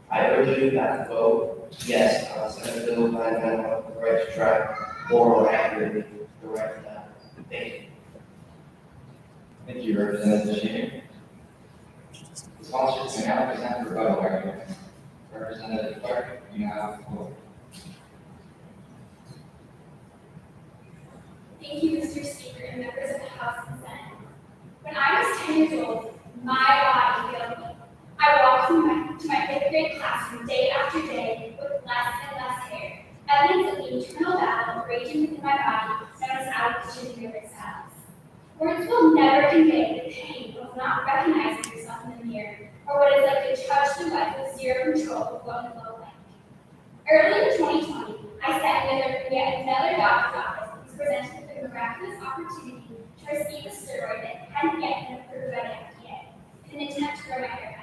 Speaker 8: I urge you not to vote yes on Senate Bill 991, the right to try, or accurately, the right to die. Thank you.
Speaker 16: Thank you, Representative Shaver. The sponsors may now present rebuttal arguments. Representative Clark, you now have the floor.
Speaker 14: Thank you, Mr. Speaker, and members of the House and Senate. When I was 10 years old, my body failed me. I walked to my fifth grade classroom day after day with less and less hair, evidence of the internal battle raging within my body known as alopecia universalis. Words will never convey the pain of not recognizing yourself in the mirror, or what it's like to trudge through life with zero control of what you look like. Early in 2020, I sat in yet another doctor's office and was presented with the miraculous opportunity to receive a steroid that hadn't yet been approved by the FDA in an attempt to grow my hair back.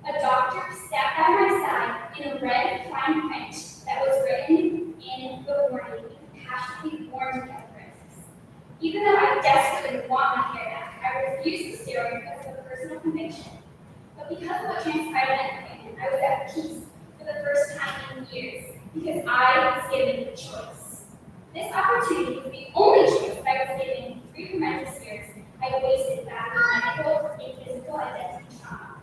Speaker 14: A doctor sat by my side in a red fine print that was written in the warning, passionately warned me of the risks. Even though I desperately want my hair back, I refused the steroid because of a personal conviction. But because of what transpired at the appointment, I was at peace for the first time in years because I was given the choice. This opportunity was the only choice I was given in 3 tremendous years I wasted battling medical and physical identity trauma.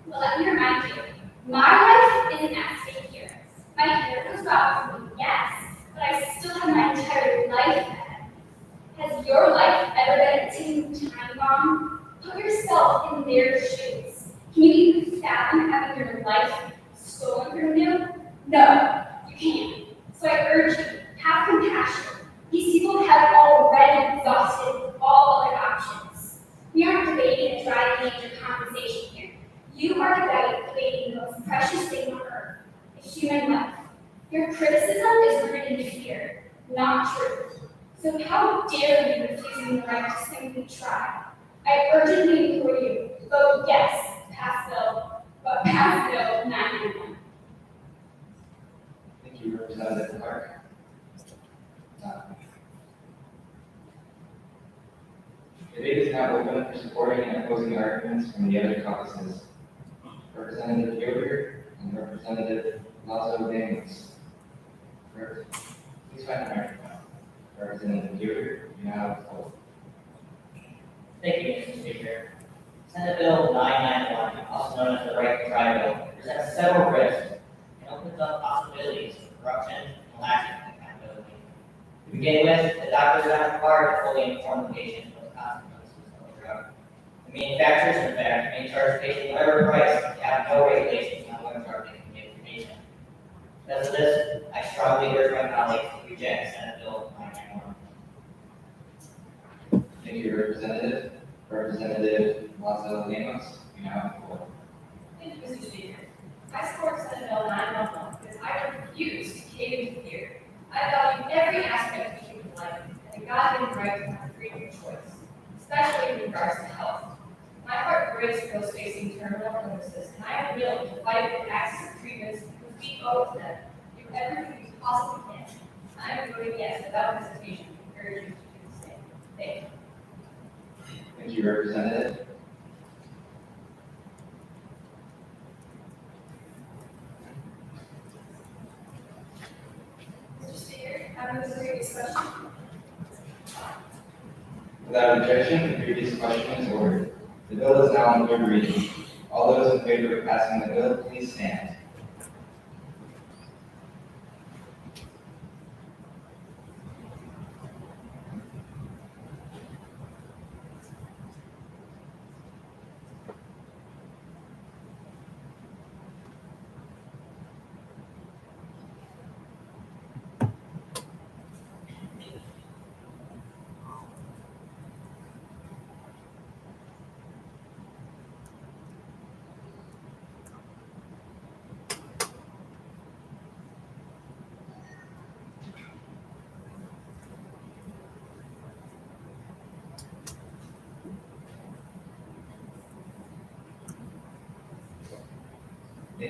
Speaker 14: Well, let me remind you, my life isn't at stake here. My hair was robbed from me, yes, but I still have my entire life ahead. Has your life ever been a ticking time bomb? Put yourself in their shoes. Can you even fathom having your life stolen from you? No, you can't. So I urge you, have compassion. These people have already exhausted all other options. We aren't debating a dry danger compensation here. You are debating the most precious thing on earth, a human life. Your criticism is rooted in fear, not truth. So how dare you refuse me the right to simply try? I urgently implore you to vote yes, pass Bill 991.
Speaker 16: Thank you, Representative Clark. Debate is now open for supporting and opposing arguments from the other caucuses. Representative Gilbert and Representative Lazo Daniels. Please find the microphone. Representative Gilbert, you now have the floor.
Speaker 8: Thank you, Mr. Speaker. Senate Bill 991, also known as the Right to Try Bill, presents several risks and opens up possibilities for corruption and lack of accountability. To begin with, the doctor is not required to fully inform the patient of the consequences of the drug. The manufacturers, in fact, may charge the patient whatever price to have no regulations on what drug they can give the patient. Because of this, I strongly urge my colleagues to reject Senate Bill 991.
Speaker 16: Thank you, Representative. Representative Lazo Daniels, you now have the floor.
Speaker 1: Thank you, Mr. Speaker. I support Senate Bill 911 because I refuse to cave into fear. I value every aspect of human life and the God-given right to have freedom of choice, especially in regards to health. My heart breaks for those facing terminal illnesses, and I am willing to fight for access to treatments because we owe it to them. Do everything we possibly can. I am voting yes without hesitation and urge you to do the same. Thank you.
Speaker 16: Thank you, Representative.
Speaker 1: Mr. Speaker, having this previous question.
Speaker 16: Without objection, the previous question is ordered. The bill is now on 3rd reading. All those in favor of passing the bill, please stand.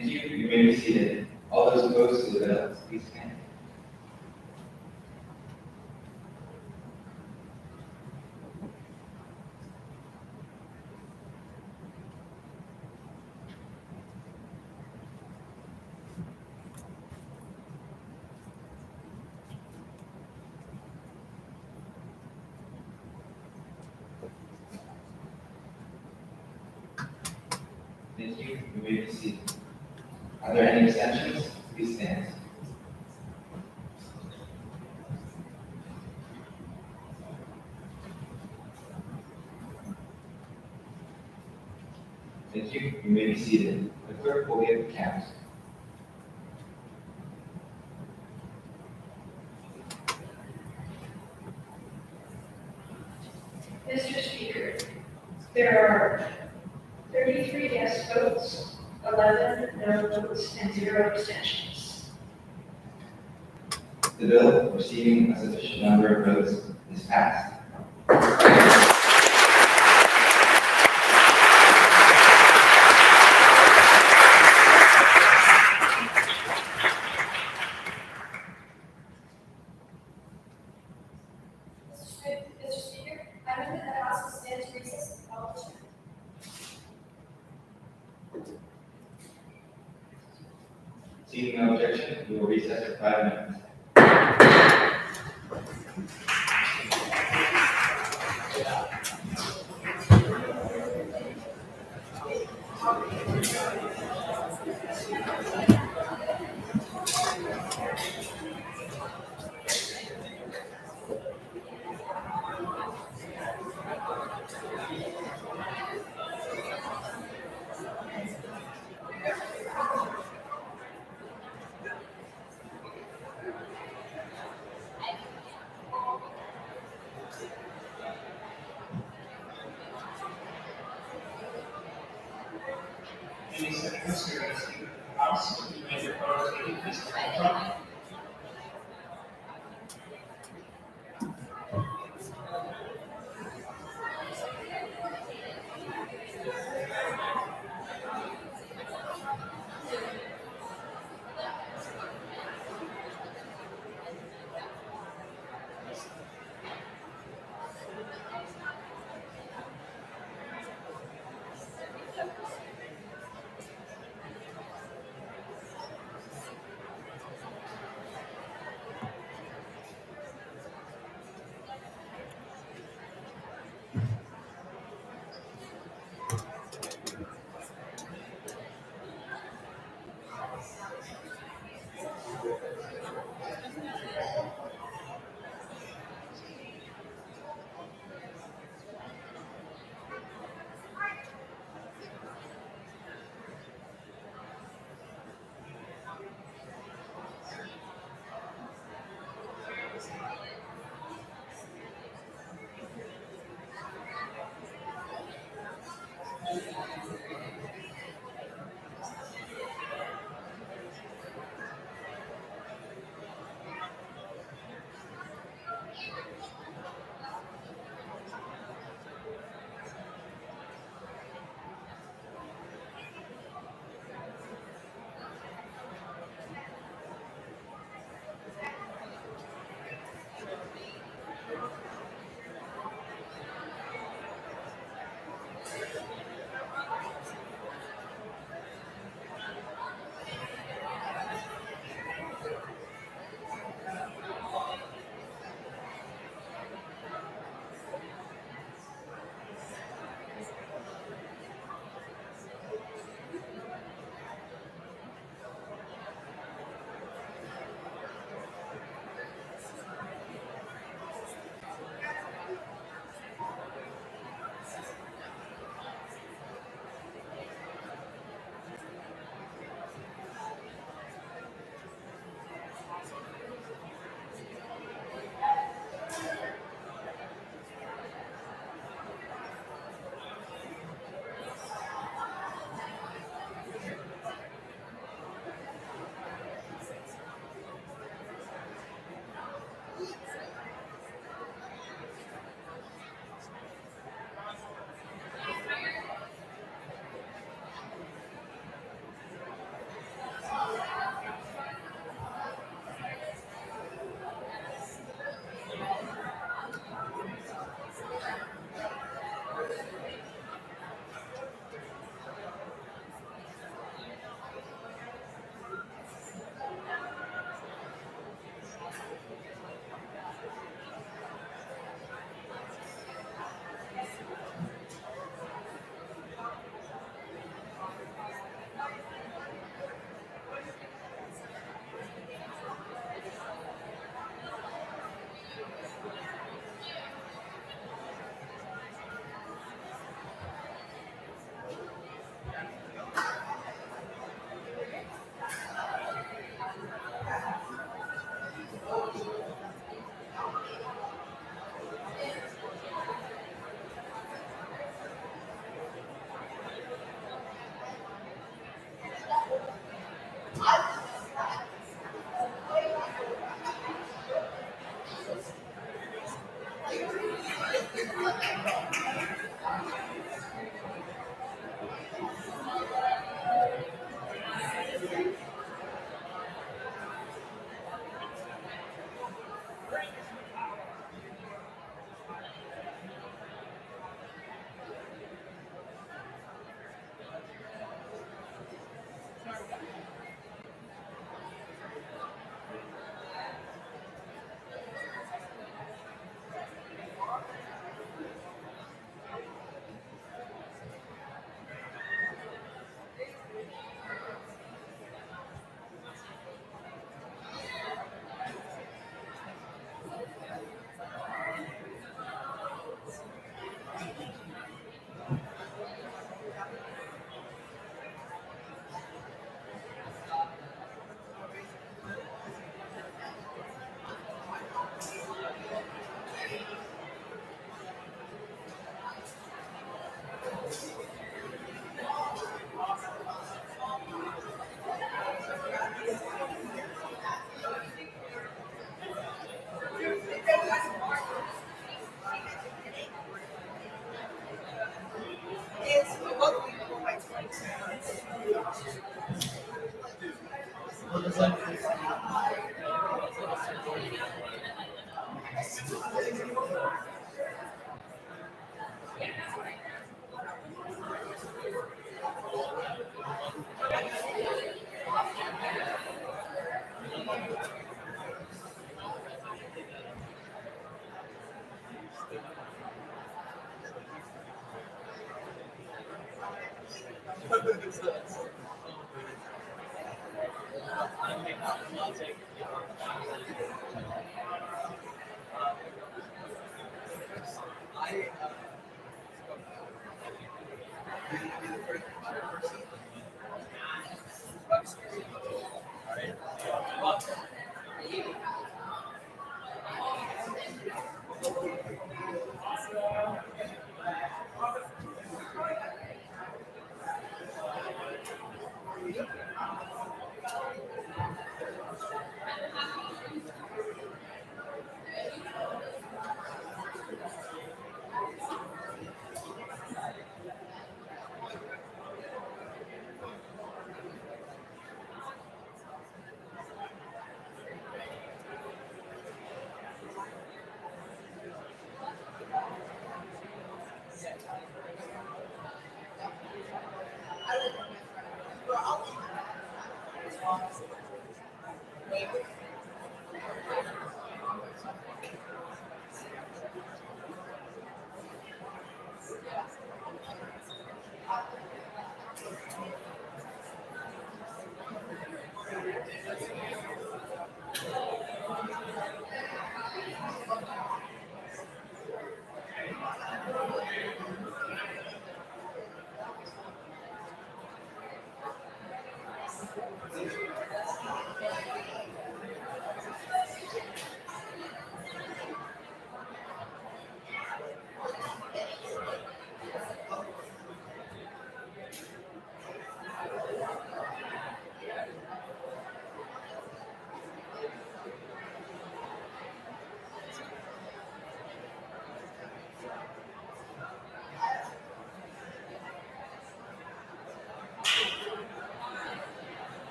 Speaker 16: Thank you. You may be seated. All those opposed to the bill, please stand. Thank you. You may be seated. Are there any abstentions? Please stand. Thank you. You may be seated. The clerk will give the count.
Speaker 1: Mr. Speaker, there are 33 yes votes, 11 no votes, and 0 abstentions.
Speaker 16: The bill, receiving a sufficient number of votes, is passed.
Speaker 14: Mr. Speaker, I move that the House will stand to recess and call the
Speaker 16: Seeing no objection, we will recess for 5 minutes.
Speaker 6: Any senators who are speaking to the House, who may propose taking this to the front?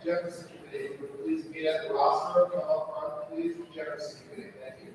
Speaker 6: Jefferson Committee, would you please meet at the rostrum, come up front, please, Jefferson Committee, thank you.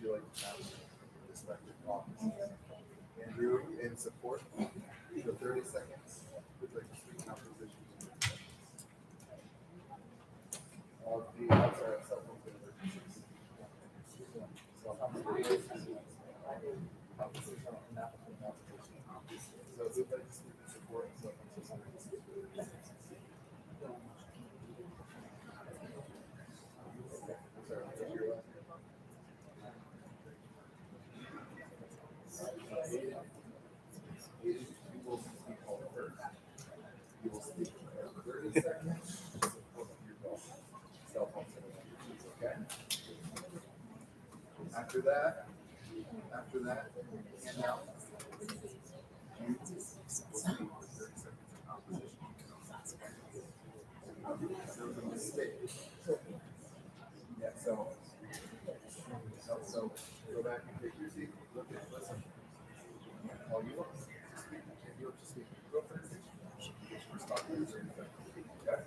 Speaker 3: you like to have respective offices? Andrew, in support, so 30 seconds, with like speaking opposition. Of the, I'm sorry, cell phone emergencies. So who'd like to speak in support of cell phone emergencies? I'm sorry, what's your last name? You will speak all first. You will speak for 30 seconds in support of your goal. Cell phone emergencies, okay? After that, hand out. You will speak for 30 seconds in opposition. There was a mistake. Yeah, so go back and take your seat. Look at, listen. All you want to speak. If you want to speak, go for it. Just talk for 30 seconds. Okay?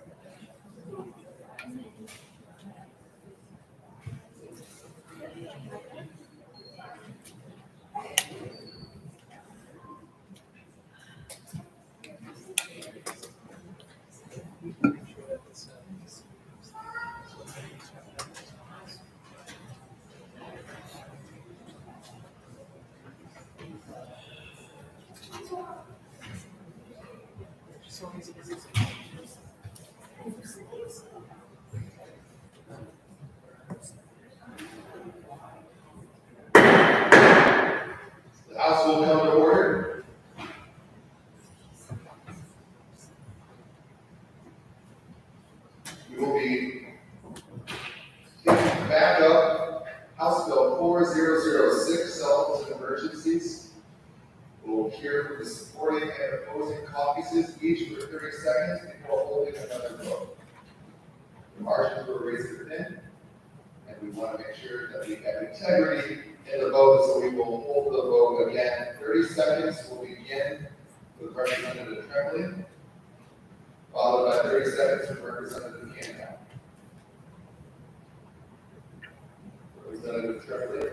Speaker 6: The House will come to order. We will be taking back up House Bill 4006, cell phones and emergencies. We'll hear from the supporting and opposing caucuses, each for 30 seconds before holding another vote. The margins were razor thin, and we want to make sure that we have integrity in the vote, so we will hold the vote again. 30 seconds will begin with Representative Tremblay, followed by 30 seconds from Representative Candow. Representative Tremblay.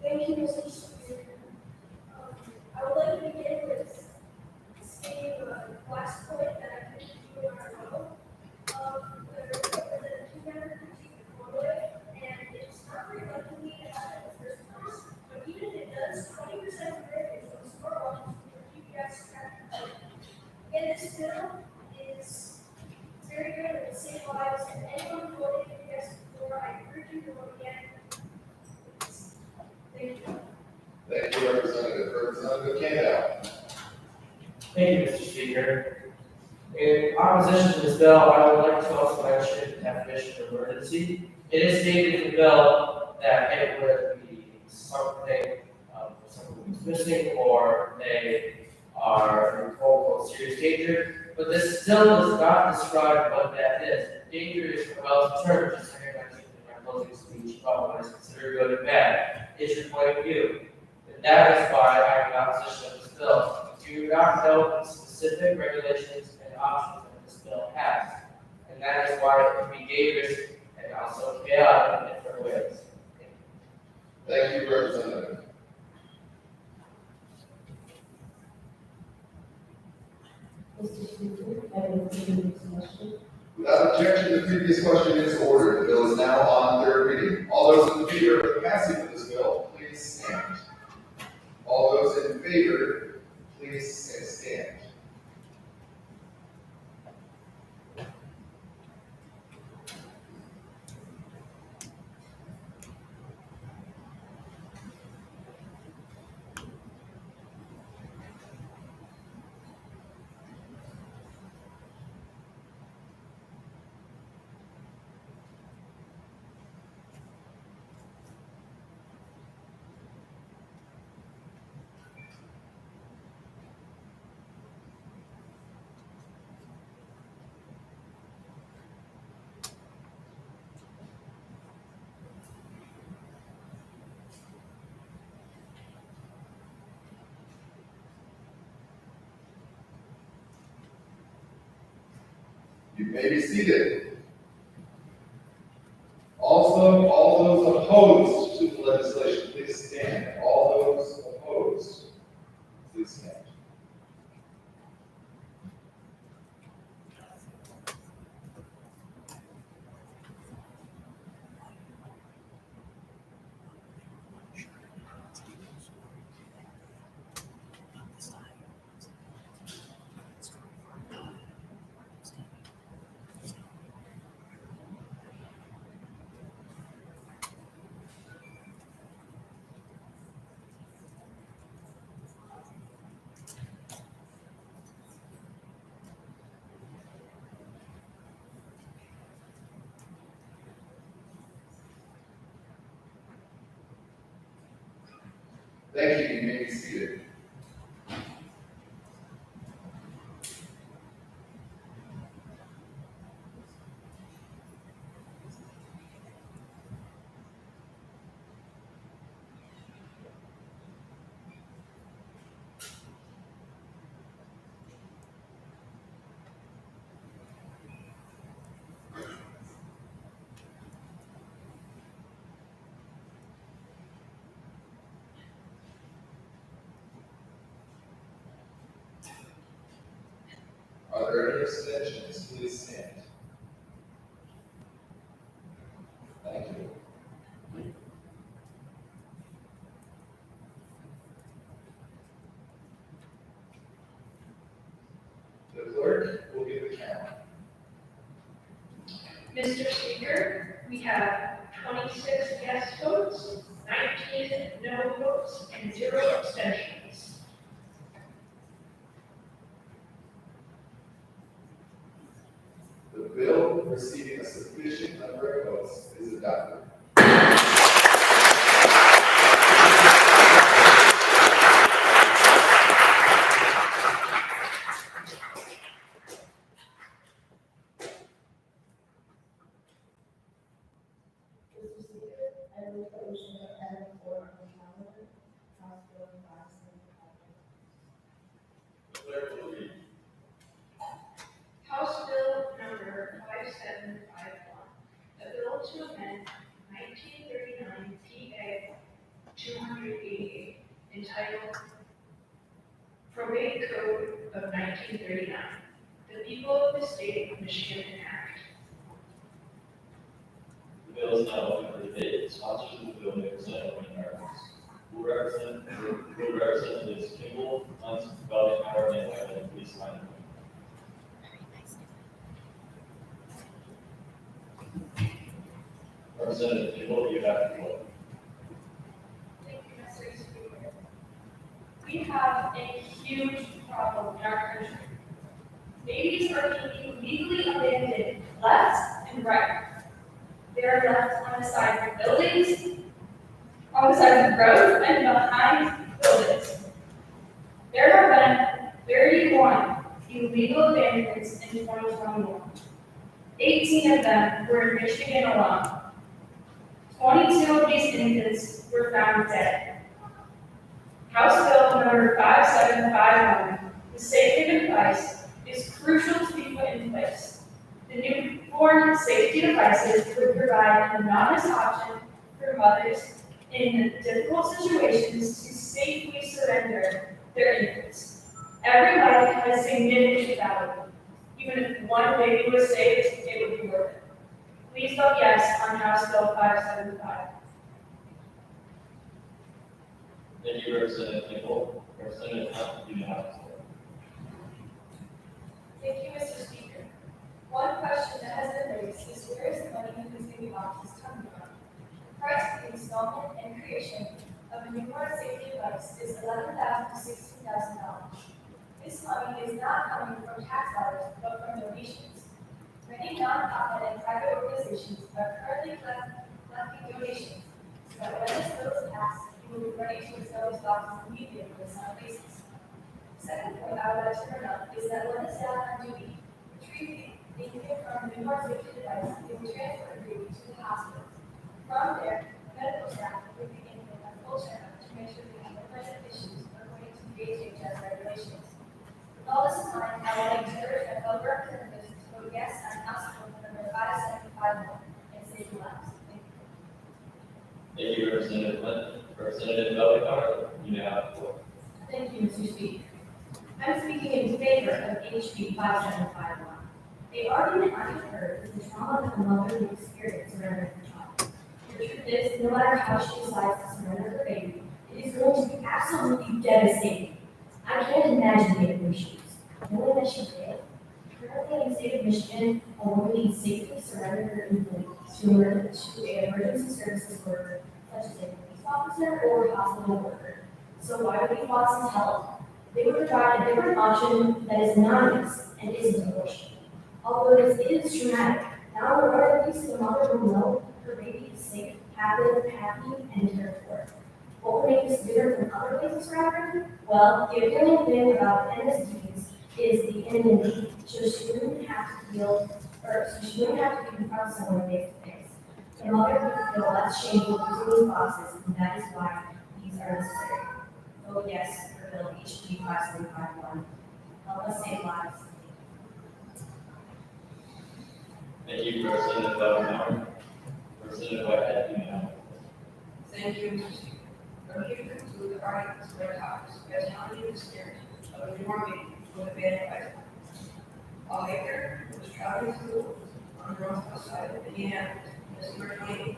Speaker 5: Thank you, Mr. Speaker. I would like to begin with stating the last point that I think you and I know. The two-member critique of Norway, and it's not very lucky to have it in the first place, but even if it does, 20% of Americans on smartphones for GPS tracking. And this bill is very good and will save lives, and anyone who voted yes before, I encourage you to vote again. Thank you.
Speaker 6: Thank you, Representative. Representative Candow.
Speaker 15: Thank you, Mr. Speaker. In opposition to this bill, I would like to also mention the definition of emergency. It is stated in the bill that it would be something, someone who's missing or they are in total serious danger, but this still does not describe what that is. Danger is a relative term, just like I mentioned in my closing speech about what is considered good and bad. It's your point of view. And that is why I'm in opposition to this bill. We do not know the specific regulations and options that this bill has. And that is why it can be dangerous and also chaotic in different ways.
Speaker 6: Thank you, Representative.
Speaker 18: Mr. Speaker, I will continue this motion.
Speaker 6: Without objection, the previous question is ordered. The bill is now on third reading. All those in favor of the passage of this bill, please stand. All those in favor, please stand. You may be seated. opposed to the legislation, please stand. All those opposed, please stand. Thank you. You may be seated. Are there any abstentions? Please stand. Thank you. The clerk will give the count.
Speaker 1: Mr. Speaker, we have 26 yes votes, 19 no votes, and 0 abstentions.
Speaker 6: The bill receiving a sufficient number of votes is adopted.
Speaker 5: Mr. Speaker, I move the motion of item 4 on the calendar, House Bill 575.
Speaker 7: Clerk will read.
Speaker 1: House Bill number 5751, a bill to amend 1939 PA 288, entitled Probate Code of 1939, the People of the State of Michigan Act.
Speaker 13: The bill is now open for debate. Sponsors of the bill may present opening arguments. Who Representatives Kimball, Hunt, Valley, Howard, and Whitehead, please sign the bill. Representative Kimball, you have the floor.
Speaker 1: Thank you, Mr. Speaker. We have a huge problem in our country. Babies are being illegally abandoned left and right. They are left on the side of buildings, on the side of roads, and behind buildings. There have been 31 illegal abandonments in 2021. 18 of them were in Michigan alone. 22 of these infants were found dead. House Bill number 5751, the safety device, is crucial to be put in place. The newborn safety devices would provide an anonymous option for mothers in difficult situations to safely surrender their infants. Every life has significant value. Even if one baby was saved, it would be worth it. Please vote yes on House Bill 575.
Speaker 13: Thank you, Representative Kimball. Representative Hunt, you have the floor.
Speaker 14: Thank you, Mr. Speaker. One question that has been raised is where is the money in these baby boxes coming from? The price for the installment and creation of a newborn safety device is $11,000 to $16,000. This money is not coming from tax dollars, but from donations. Many nonprofit and private organizations are currently collecting donations so that when this bill is passed, we will be ready to install these boxes immediately on a sound basis. Second point I would like to bring up is that when the staff on duty retrieve the infant from the newborn safety device, they will transfer the baby to the hospital. From there, medical staff will be the infant at full checkup to make sure they have no present issues according to DHHS regulations. With all this in mind, I would like to urge my fellow representatives to vote yes on House Bill number 5751 and save lives. Thank you.
Speaker 13: Thank you, Representative Clinton. Representative Bellamy, you may have the floor.
Speaker 14: Thank you, Mr. Speaker. I'm speaking in favor of HB 5751. The argument I have heard is the trauma that the mother will experience surrendering her child. The truth is, no matter how she decides to surrender her baby, it is going to be absolutely devastating. I can't imagine being in her shoes, knowing that she did. Currently in the state of Michigan, a woman can safely surrender her infant to an emergency services worker, such as a police officer or hospital worker. So why would these boxes help? They would provide a different option that is anonymous and isn't abortion. Although this is traumatic, now regarding at least the mother will know her baby is safe, happy, and cared for. What would make this different from other ways of surrendering? Well, the appealing thing about MSDs is the anonymity, so she wouldn't have to feel, or so she wouldn't have to confront someone face to face. The mother would feel less shameful using these boxes, and that is why these are necessary. Vote yes for Bill HB 5751. Help us save lives.
Speaker 13: Thank you, Representative Bellamy. Representative Whitehead, you may have the floor.
Speaker 9: Thank you, Mr. Speaker. I'm here to conclude the arguments for the topics as how you experience of a newborn baby with a bad life. Lawmaker was traveling through on the northwest side of Indiana, December 20,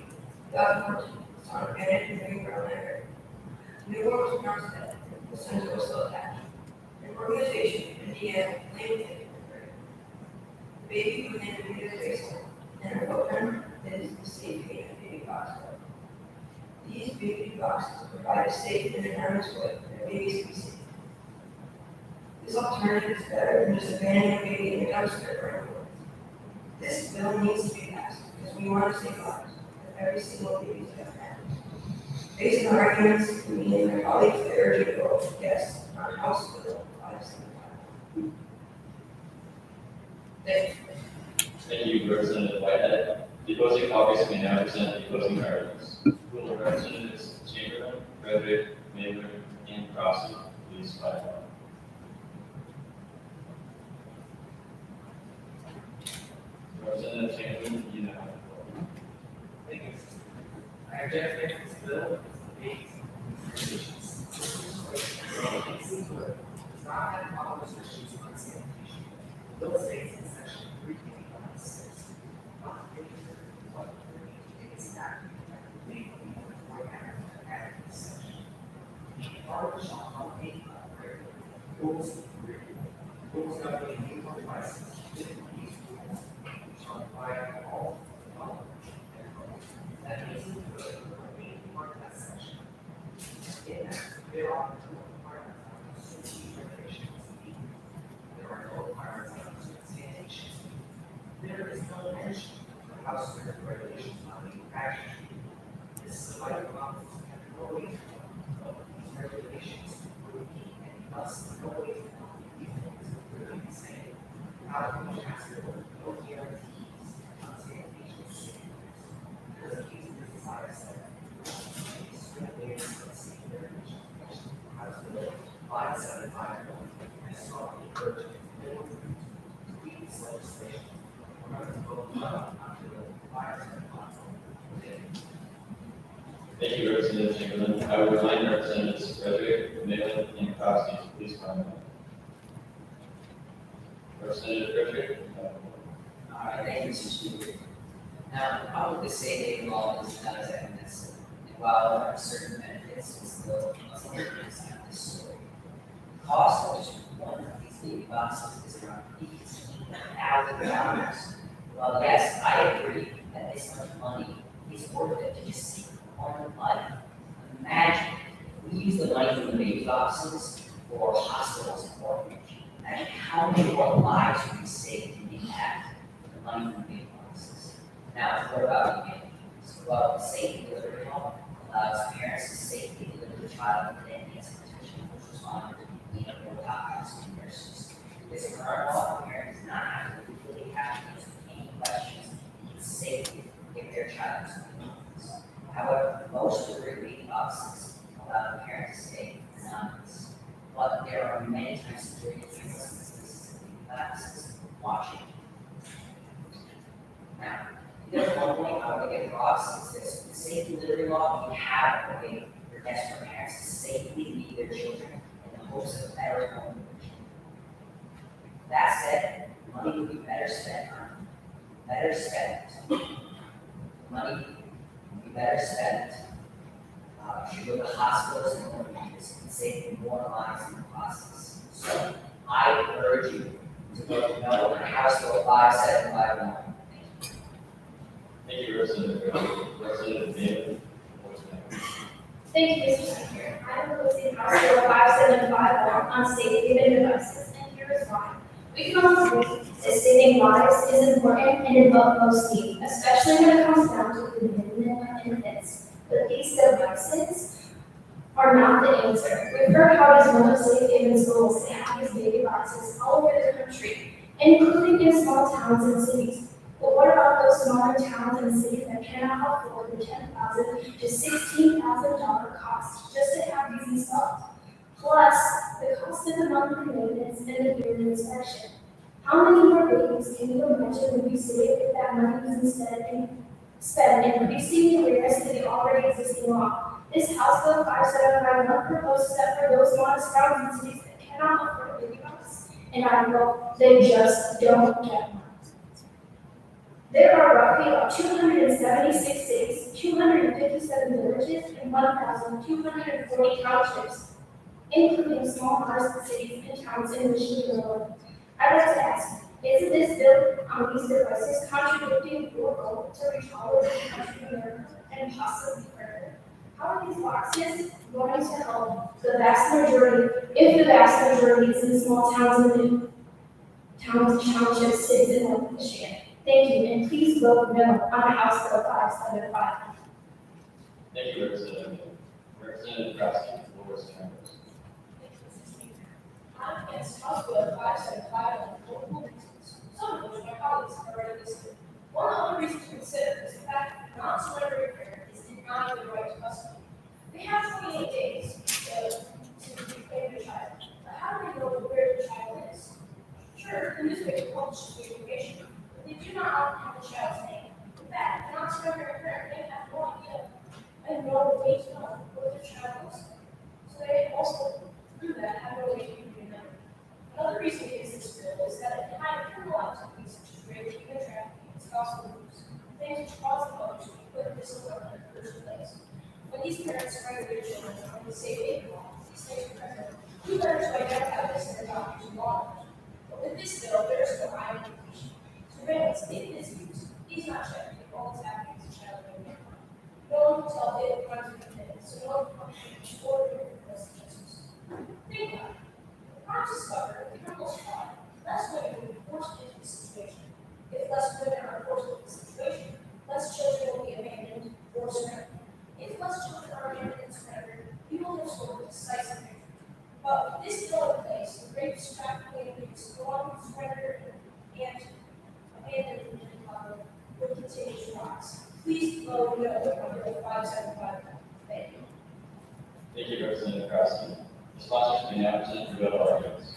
Speaker 9: 2014, on a abandoned living ground area. The newborn was pronounced dead, the sensor was still attached. The organization, Indiana, claimed it. The baby was named Rita's Baseline, and her program is the Safe Haven Baby Box. These baby boxes provide a safe and anonymous way that babies can be safe. This alternative is better than just abandoning a baby in a dumpster or anywhere. This bill needs to be passed because we want to save lives of every single baby that matters. Based on arguments, me and my colleagues urge you to vote yes on House Bill 575. Thank you.
Speaker 13: Thank you, Representative Whitehead. The opposing caucus may now present the opposing arguments. Will the representatives Chamberlain, Frederick, Miller, and Crosby please file? Representative Chamberlain, you now have the floor.
Speaker 10: Thank you. I object to this bill. Does not have following restrictions on sanitation. Bill states in section 3.16. It's not made for this section. The article shall contain rules governing newborn devices. Shall apply to all development. That means part of that section. There are no requirements on regulations. There are no requirements on sanitation. There is no mention of house regulations on manufacturing. This is a vital problem and no way of these regulations would be and thus no way to be saying how much has to no guarantees on sanitation standards. Because the case is decided House Bill 575 and sought the urge to defeat this legislation. We're going to vote no on Bill 575.
Speaker 13: Thank you, Representative Chamberlain. I will remind Representatives Frederick, Miller, and Crosby to please comment. Representative Frederick, you have the floor.
Speaker 10: All right, thank you, Mr. Speaker. Now, the problem with the safe haven law is not as evidence, and while there are certain benefits, it's still a little bit inside this story. The cost of just one of these baby boxes is around $18,000. Well, yes, I agree that this much money is worth it to just save one life. Imagine if we use the money from the baby boxes for hospitals and orphanage. Imagine how many more lives we can save if we had the money from the baby boxes. Now, what about the baby? Well, the safe delivery home allows parents to safely deliver the child with enhanced protection of first responders and or doctors and nurses. This current law, parents do not have to really have to answer any questions and can safely give their child to the homes. However, most delivery boxes allow the parent to stay anonymous, but there are many times security cameras in classes watching. Now, there's one point I want to get across is this: safe delivery law, we have a way for desperate parents to safely leave their children in the hopes of a better home. That said, money would be better spent on, money would be better spent, should go to hospitals and orphanages and save more lives in the process. So I urge you to vote no on House Bill 5751.
Speaker 13: Thank you, Representative David.
Speaker 14: Thank you, Mr. Speaker. I am proposing House Bill 5751 on safe haven devices, and here is why. We can all agree that saving lives is important and of utmost need, especially when it comes down to the commitment of infants. But these devices are not the answer. We've heard how it is one of Safe Haven's goals to have these baby boxes all over the country, including in small towns and cities. But what about those smaller towns and cities that cannot afford the $10,000 to $16,000 cost just to have these installed? Plus, the cost of the monthly maintenance and the yearly inspection. How many more babies can you imagine would be saved if that money was instead spent increasing the awareness to the already existing law? This House Bill 5751 proposes that for those modest towns and cities that cannot afford a baby box, and I know they just don't get one. There are roughly about 276 cities, 257 villages, and 1,240 townships, including small modest cities and towns in Michigan alone. I'd like to ask, isn't this bill on these devices contradicting your goal to reach all over the country of America and possibly further? How are these boxes going to help the vast majority, if the vast majority is in small towns and townships, cities in North Michigan? Thank you, and please vote no on House Bill 5751.
Speaker 13: Thank you, Representative. Representative Kraske, the floor is yours.
Speaker 1: I'm against House Bill 5751 for multiple reasons, some of which my colleagues have already listed. One other reason to consider is the fact that non-surrendering parent is denying the right to custody. They have 28 days to reclaim their child, but how do they know where the child is? Sure, the newspaper publishes the information, but they do not often have the child's name. In fact, the non-surrendering parent may have no idea and no way to know where their child is. So they also, through that, have no way to communicate them. Another reason against this bill is that it kind of criminalizes things such as rape, human trafficking, and spousal abuse, things which cause the mother to be put in discipline in the first place. When these parents surrender their children under the safe haven law, these things are present. Who better to identify this than doctors and law enforcement? But with this bill, there is no identification. Surveillance, if it is used, is not checked if all that's happening is a child being made. No one will tell if crimes are committed, so no one can function or investigations. Think about it. If crimes discovered, the criminals tried, less women will be forced into the situation. If less women are forced into the situation, less children will be abandoned or surrendered. If less children are abandoned and surrendered, we will have scored a decisive victory. But with this bill in place, the rapists, trafficking, abuse, the one who surrendered and abandoned in the public will continue to rise. Please vote no on Bill 5751. Thank you.
Speaker 13: Thank you, Representative Kraske. Responses may now present for bill arguments.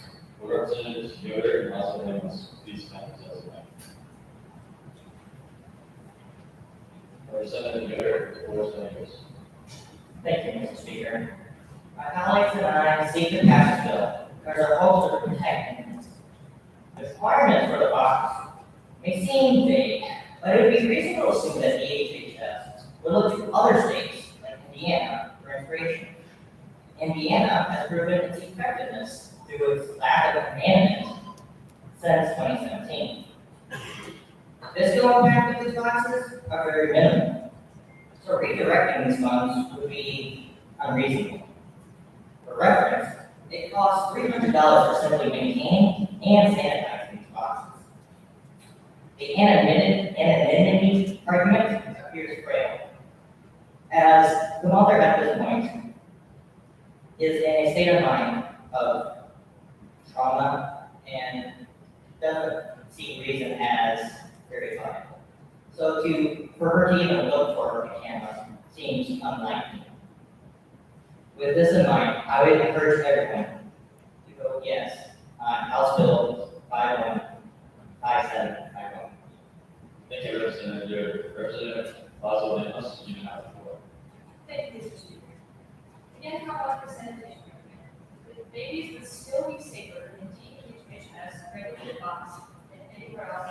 Speaker 13: Will Representatives Yoder and Russell Ramos please come to testify? Representative Yoder, the floor is yours.
Speaker 8: Thank you, Mr. Speaker. My colleagues and I seek to pass this bill because our hopes are to protect infants. The requirements for the box may seem vague, but it would be reasonable to assume that the HHS will look to other states like Indiana for inspiration. Indiana has proven its effectiveness through its lack of abandonment since 2017. Fiscal impact of these boxes are very minimal, so redirecting these funds would be unreasonable. For reference, it costs $300 for simply maintaining and sanitizing these boxes. The anonymity argument appears frail, as the mother at this point is in a state of mind of trauma and doesn't see reason as very viable. So for her to even look for her camera seems unlikely. With this in mind, I would encourage everyone to vote yes on House Bill 5751.
Speaker 13: Thank you, Representative Yoder. Representative Basil Ramos, you have the floor.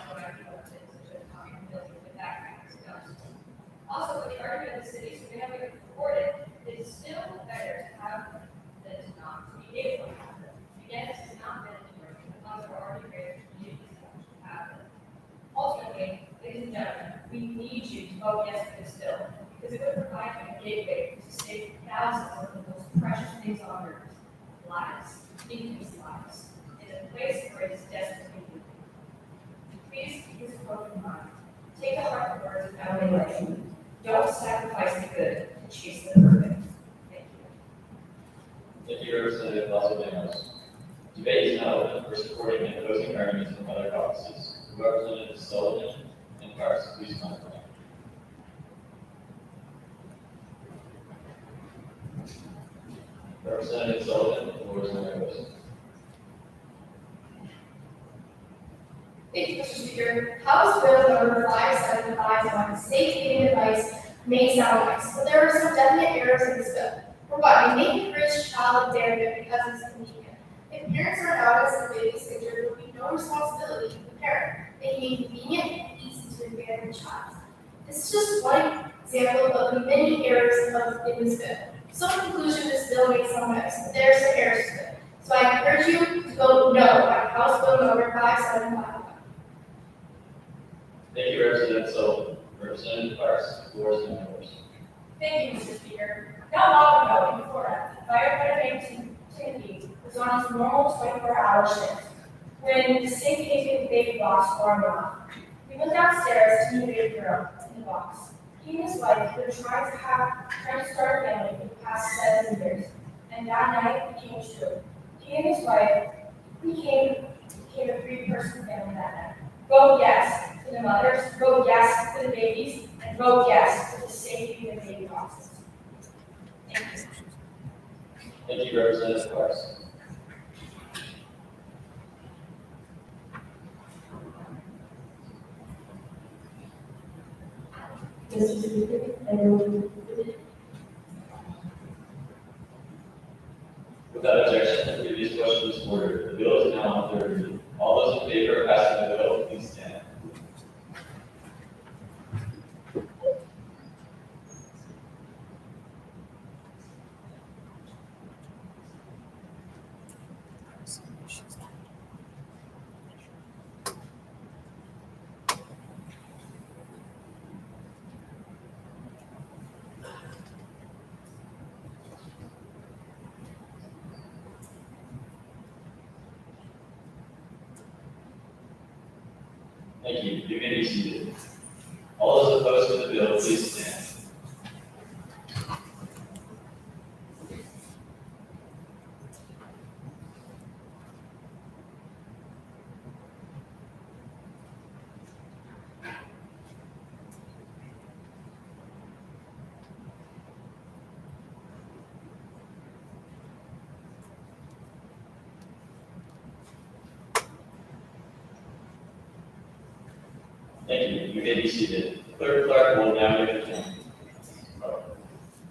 Speaker 14: what I feel is such a common ability with that kind of stuff. Also, with the argument of the city, so we have it recorded, it's still better to have than to not to be able to have it. Again, this is not mandatory, the funds are already raised, communities have it. Ultimately, ladies and gentlemen, we need you to vote yes to this bill, because it would provide a gateway to save thousands of the most precious things on earth, lives, infants' lives, in a place where it is desperately needed. Please keep this quote in mind. Take to heart the words of our election. Don't sacrifice the good to chase the perfect. Thank you.
Speaker 13: Thank you, Representative Lazo-Demos. Debate is now open for supporting and opposing arguments from other caucuses. Representative Sullivan and Parks, please come forward. Representative Sullivan, the floor is now yours.
Speaker 14: Thank you, Mr. Speaker. House Bill number 575 on safe haven device may sound nice, but there are some definite errors in this bill. For one, we make encourage child abandonment because it's convenient. If parents are out as a babysitter, there will be no responsibility for the parent, making it convenient and easy to abandon a child. This is just one example of the many errors in this bill. So in conclusion, this bill may sound nice, but there are some errors to it. So I encourage you to vote no on House Bill number 575.
Speaker 13: Thank you, Representative Sullivan. Representative Parks, the floor is now yours.
Speaker 14: Thank you, Mr. Speaker. Not long ago in Florida, firefighter named Timothy was on his normal 24-hour shift when the safe haven baby box alarmed off. He went downstairs to meet a baby girl in the box. He and his wife had been trying to start a family for the past 7 years, and that night became true. He and his wife became a 3-person family that night. Vote yes to the mothers, vote yes to the babies, and vote yes to the safety of the baby boxes. Thank you.
Speaker 13: Thank you, Representative Parks.
Speaker 18: Mr. Speaker, I move
Speaker 13: Without objection, the previous question is ordered. The bill is now on third reading. All those in favor of passing the bill, please stand. Thank you. You may be seated. All those opposed to the bill, please stand. Thank you. You may be seated. Clerk Clark will now give the count.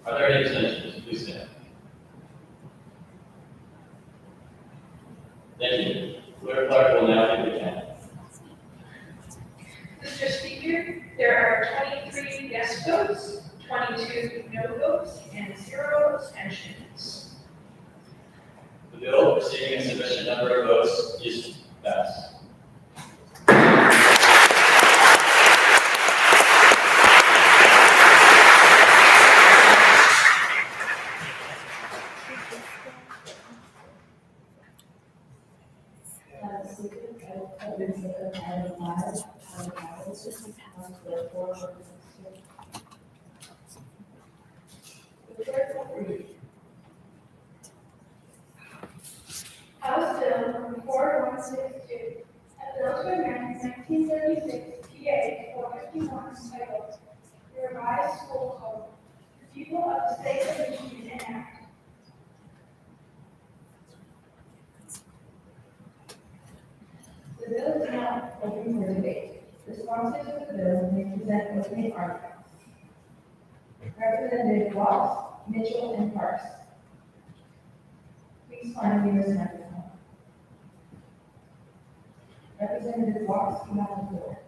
Speaker 13: Are there any abstentions? Please stand. Thank you. Clerk Clark will now give the count.
Speaker 1: Mr. Speaker, there are 23 yes votes, 22 no votes, and 0 abstentions.
Speaker 13: The bill, receiving a sufficient number of votes, is passed.
Speaker 14: House Bill number 4162, a bill to amend 1936 PA 451 entitled the Revised School Code, the people of the state of Michigan enact.
Speaker 18: The bill is now open for debate. The sponsors of the bill may present opening arguments. Representative Watts, Mitchell, and Parks. Please find the nearest microphone.
Speaker 5: Representative Watts, you have the floor.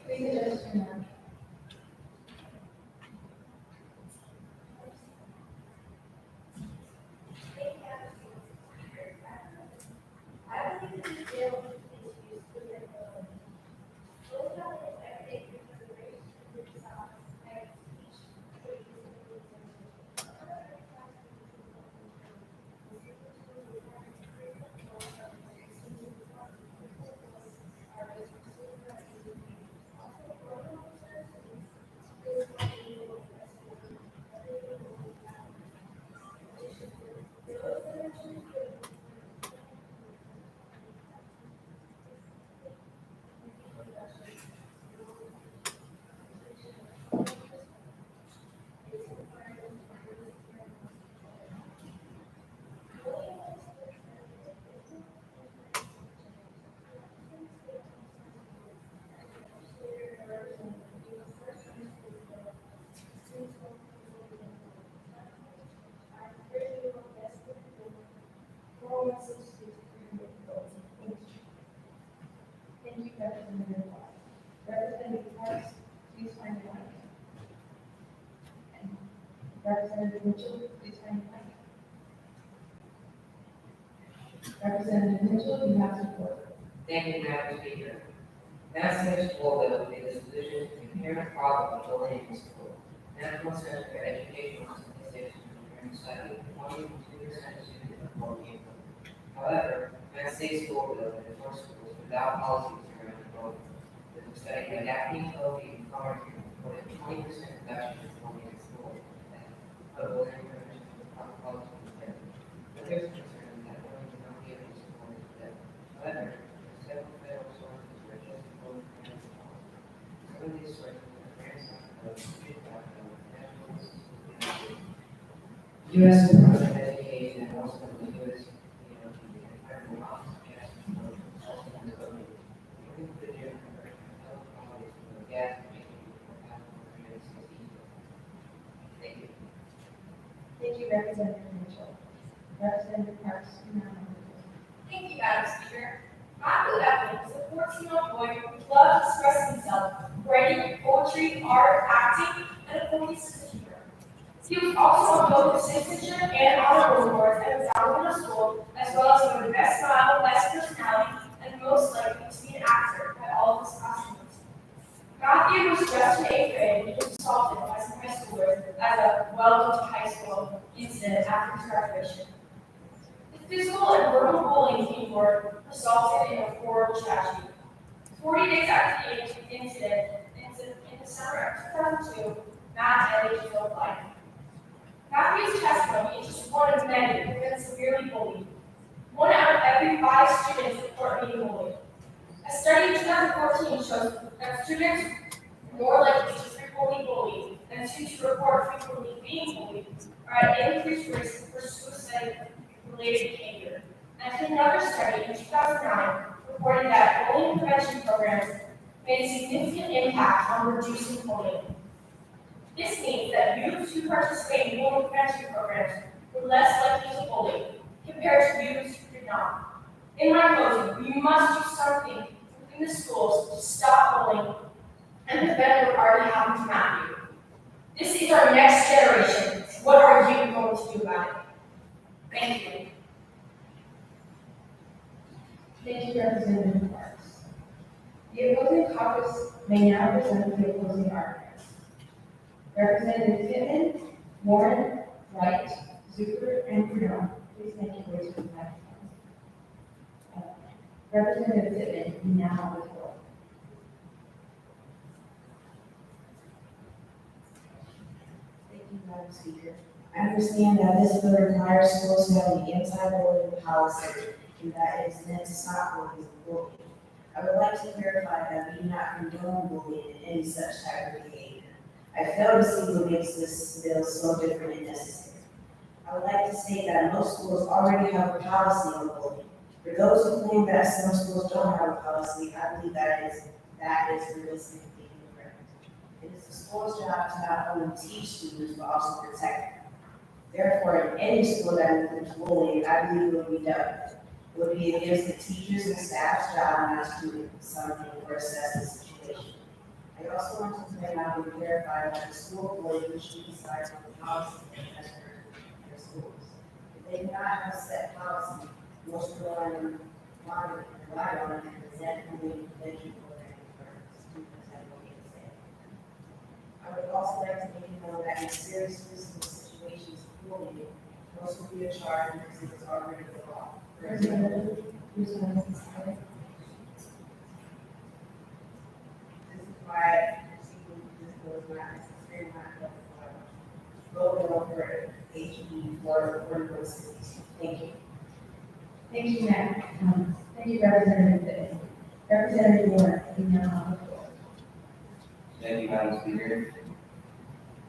Speaker 5: Please adjust your mic.
Speaker 14: I believe that this bill is used for the those are the everyday considerations for yourself and teach.
Speaker 5: Thank you, Representative Watts. Representative Parks, please find your mic. And Representative Mitchell, please find your mic. Representative Mitchell, you have the floor.
Speaker 10: Thank you, Madam Speaker. Massachusetts School Bill made this decision to inherent problem with bullying in school. National Center for Educational Statistics and study 22% of students are bullying. However, Mass State School Bill enforces schools without policies around bullying. The study by Daphne Toby and Carter reported 20% reduction in bullying in school. But bullying prevention is not policy instead. But there's concern that bullying is not given to school instead. However, several federal sources are just bullying prevention policy. Some of these sources are grants of student outcome, national institute. U.S. Department of Education and also the U.S. Federal Office of Justice and also the code. Looking for the general health qualities of the gas making for Thank you.
Speaker 5: Thank you, Representative Mitchell. Representative Parks, you have the floor.
Speaker 14: Thank you, Madam Speaker. Matthew Evelyn is a 14-year-old boy who loves to express himself, writing, poetry, art, acting, and a police assistant. He was also on both the citizenship and honor awards at Howard Middle School, as well as one of the best smile, best personality, and most likely to be an actor by all of his classmates. Matthew was just in 8th grade and he was assaulted by some high schoolers at a welcome to high school incident after his graduation. The physical and verbal bullying team were resulted in a horrible tragedy. 40 days after the incident, in December of 2002, Matt ended his own life. Matthew's testimony is just one of many who have been severely bullied. 1 out of every 5 students report being bullied. A study in 2014 shows that students are more likely to frequently bullied than students who report frequently being bullied are at increased risk for suicide-related behavior. And another study in 2009 reported that bullying prevention programs made a significant impact on reducing bullying. This means that youths who participate in bullying prevention programs were less likely to bully compared to youths who did not. In my closing, we must do something within the schools to stop bullying and prevent what already happened to Matthew. This is our next generation. What are you going to do about it? Thank you.
Speaker 5: Thank you, Representative Parks. The opposing caucus may now present the opposing arguments. Representative Pittman, Warren, Wright, Zucker, and Bruno, please make your way to the microphone. Representative Pittman, you now have the floor.
Speaker 18: Thank you, Madam Speaker. I understand that this bill requires schools to have an anti-bullying policy and that it is meant to stop bullying and bullying. I would like to clarify that we do not condone bullying and any such type of behavior. I fail to see what makes this bill so different and necessary. I would like to state that most schools already have a policy on bullying. For those who claim that some schools don't have a policy, I believe that is realistic and incorrect. It is the school's job to not only teach students but also protect them. Therefore, in any school that includes bullying, I believe it would be done. It would be against the teachers and staff's job not to do something or assess the situation. I also want to point out and verify that the school board usually decides on the policy and measures in their schools. If they do not have a set policy, most rely on it and present only intervention programs for students that will be the same. I would also like to make you know that in serious physical situations of bullying, most will be a charge because it is already the law. Representative, who's going to say? This is why this bill is not necessarily not voted over HB 4160. Thank you. Thank you, Matt. Thank you, Representative Day. Representative Warren, you now have the floor.
Speaker 15: Thank you, Madam Speaker.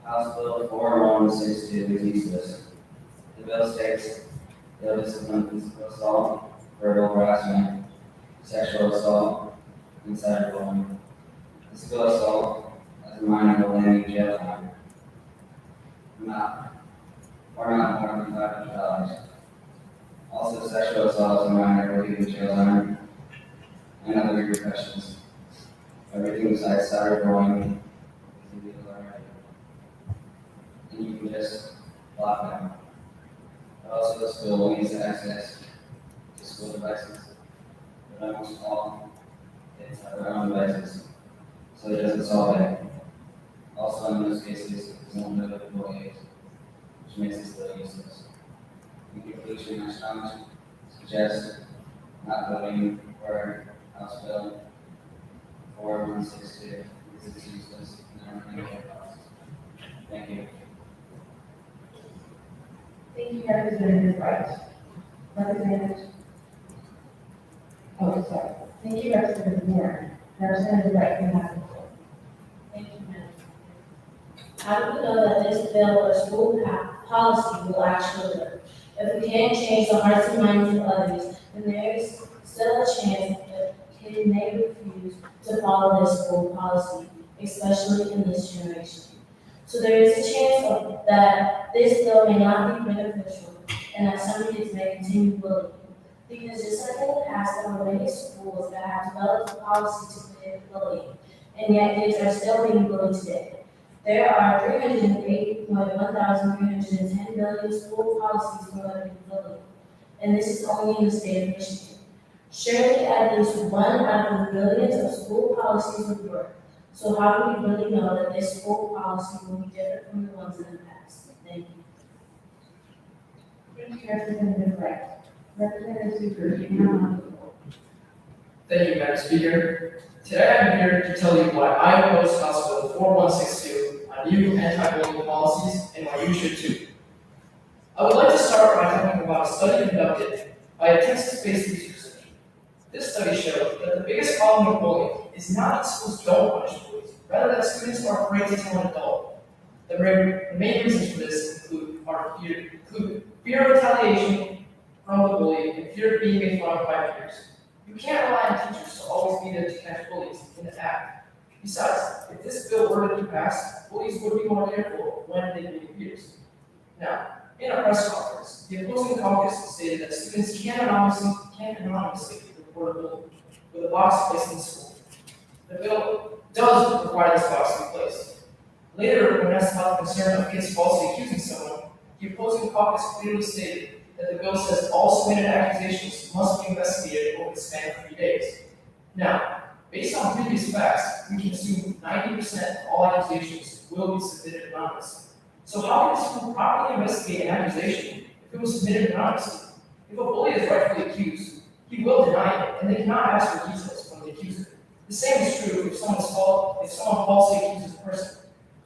Speaker 15: House Bill 4162 is useless. The bill states that discipline physical assault, verbal harassment, sexual assault, and cyberbullying. Physical assault as a minor will land you jail time. Not more than $500. Also, sexual assault as a minor will leave you jail time and other repercussions. Everything besides cyberbullying is illegal already. And you can just block them. Also, the school needs access to school devices, but almost all kids have their own devices, so it doesn't solve it. Also, in most cases, it's not limited to bullying, which makes it still useless. In conclusion, I strongly suggest not voting for House Bill 4162 because it's useless and I don't think it costs. Thank you.
Speaker 18: Thank you, Representative Wright. Representative. Oh, sorry. Thank you, Representative Warren. Representative Wright, you have the floor.
Speaker 14: Thank you, Madam Speaker. How do we know that this bill or school policy will actually work? If we can't change the hearts and minds of others, then there is still a chance that kids may refuse to follow this school policy, especially in this generation. So there is a chance that this bill may not be beneficial and that some kids may continue bullying. Because just like in the past, there were many schools that have developed a policy to prevent bullying, and yet kids are still being bullied today. There are 380,110 billion school policies promoting bullying, and this is only in the state of Michigan. Surely at least one out of the billions of school policies would work. So how do we really know that this school policy will be different from the ones in the past? Thank you.
Speaker 18: Thank you, Representative Wright. Representative Zucker, you now have the floor.
Speaker 12: Thank you, Madam Speaker. Today I'm here to tell you why I oppose House Bill 4162 on new anti-bullying policies and why you should too. I would like to start by talking about a study conducted by a Texas-based research center. This study showed that the biggest problem with bullying is not that schools don't punish bullies, rather that students are afraid to tell an adult. The main reasons for this include fear of retaliation from the bully and fear of being made fun of by peers. You can't rely on teachers to always be there to catch bullies in the act. Besides, if this bill were to be passed, bullies would be more careful when they meet peers. Now, in a press conference, the opposing caucus stated that students can anonymously report a bully with a box placed in the school. The bill does require this box to be placed. Later, when asked about the concern of kids falsely accusing someone, the opposing caucus clearly stated that the bill says all submitted accusations must be investigated over the span of 3 days. Now, based on previous facts, we can assume 90% of all accusations will be submitted anonymously. So how can a school properly investigate an accusation if it was submitted anonymously? If a bully is rightfully accused, he will deny it, and they cannot ask for details from the accuser. The same is true if someone falsely accuses a person.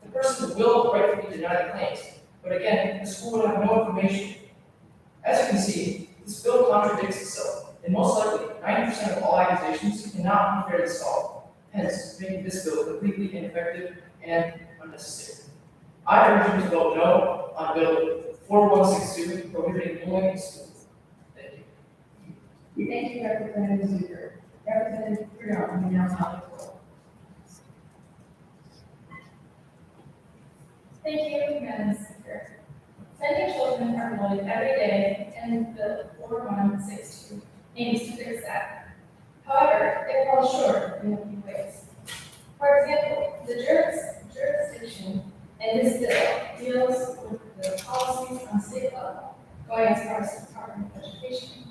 Speaker 12: The person will rightfully deny the claims, but again, the school would have no information. As you can see, this bill contradicts itself, and most likely 90% of all accusations cannot be fairly solved, hence making this bill completely ineffective and unnecessary. I urge you to vote no on Bill 4162 prohibiting bullying in schools. Thank you.
Speaker 18: Thank you, Representative Zucker. Representative Freon, you now have the floor.
Speaker 1: Thank you, Madam Speaker.
Speaker 14: Sending children are loaded every day, and the 4162 aims to fix that. However, it falls short in a few ways. For example, the jurisdiction in this bill deals with the policies on state level, going as far as the Department of Education.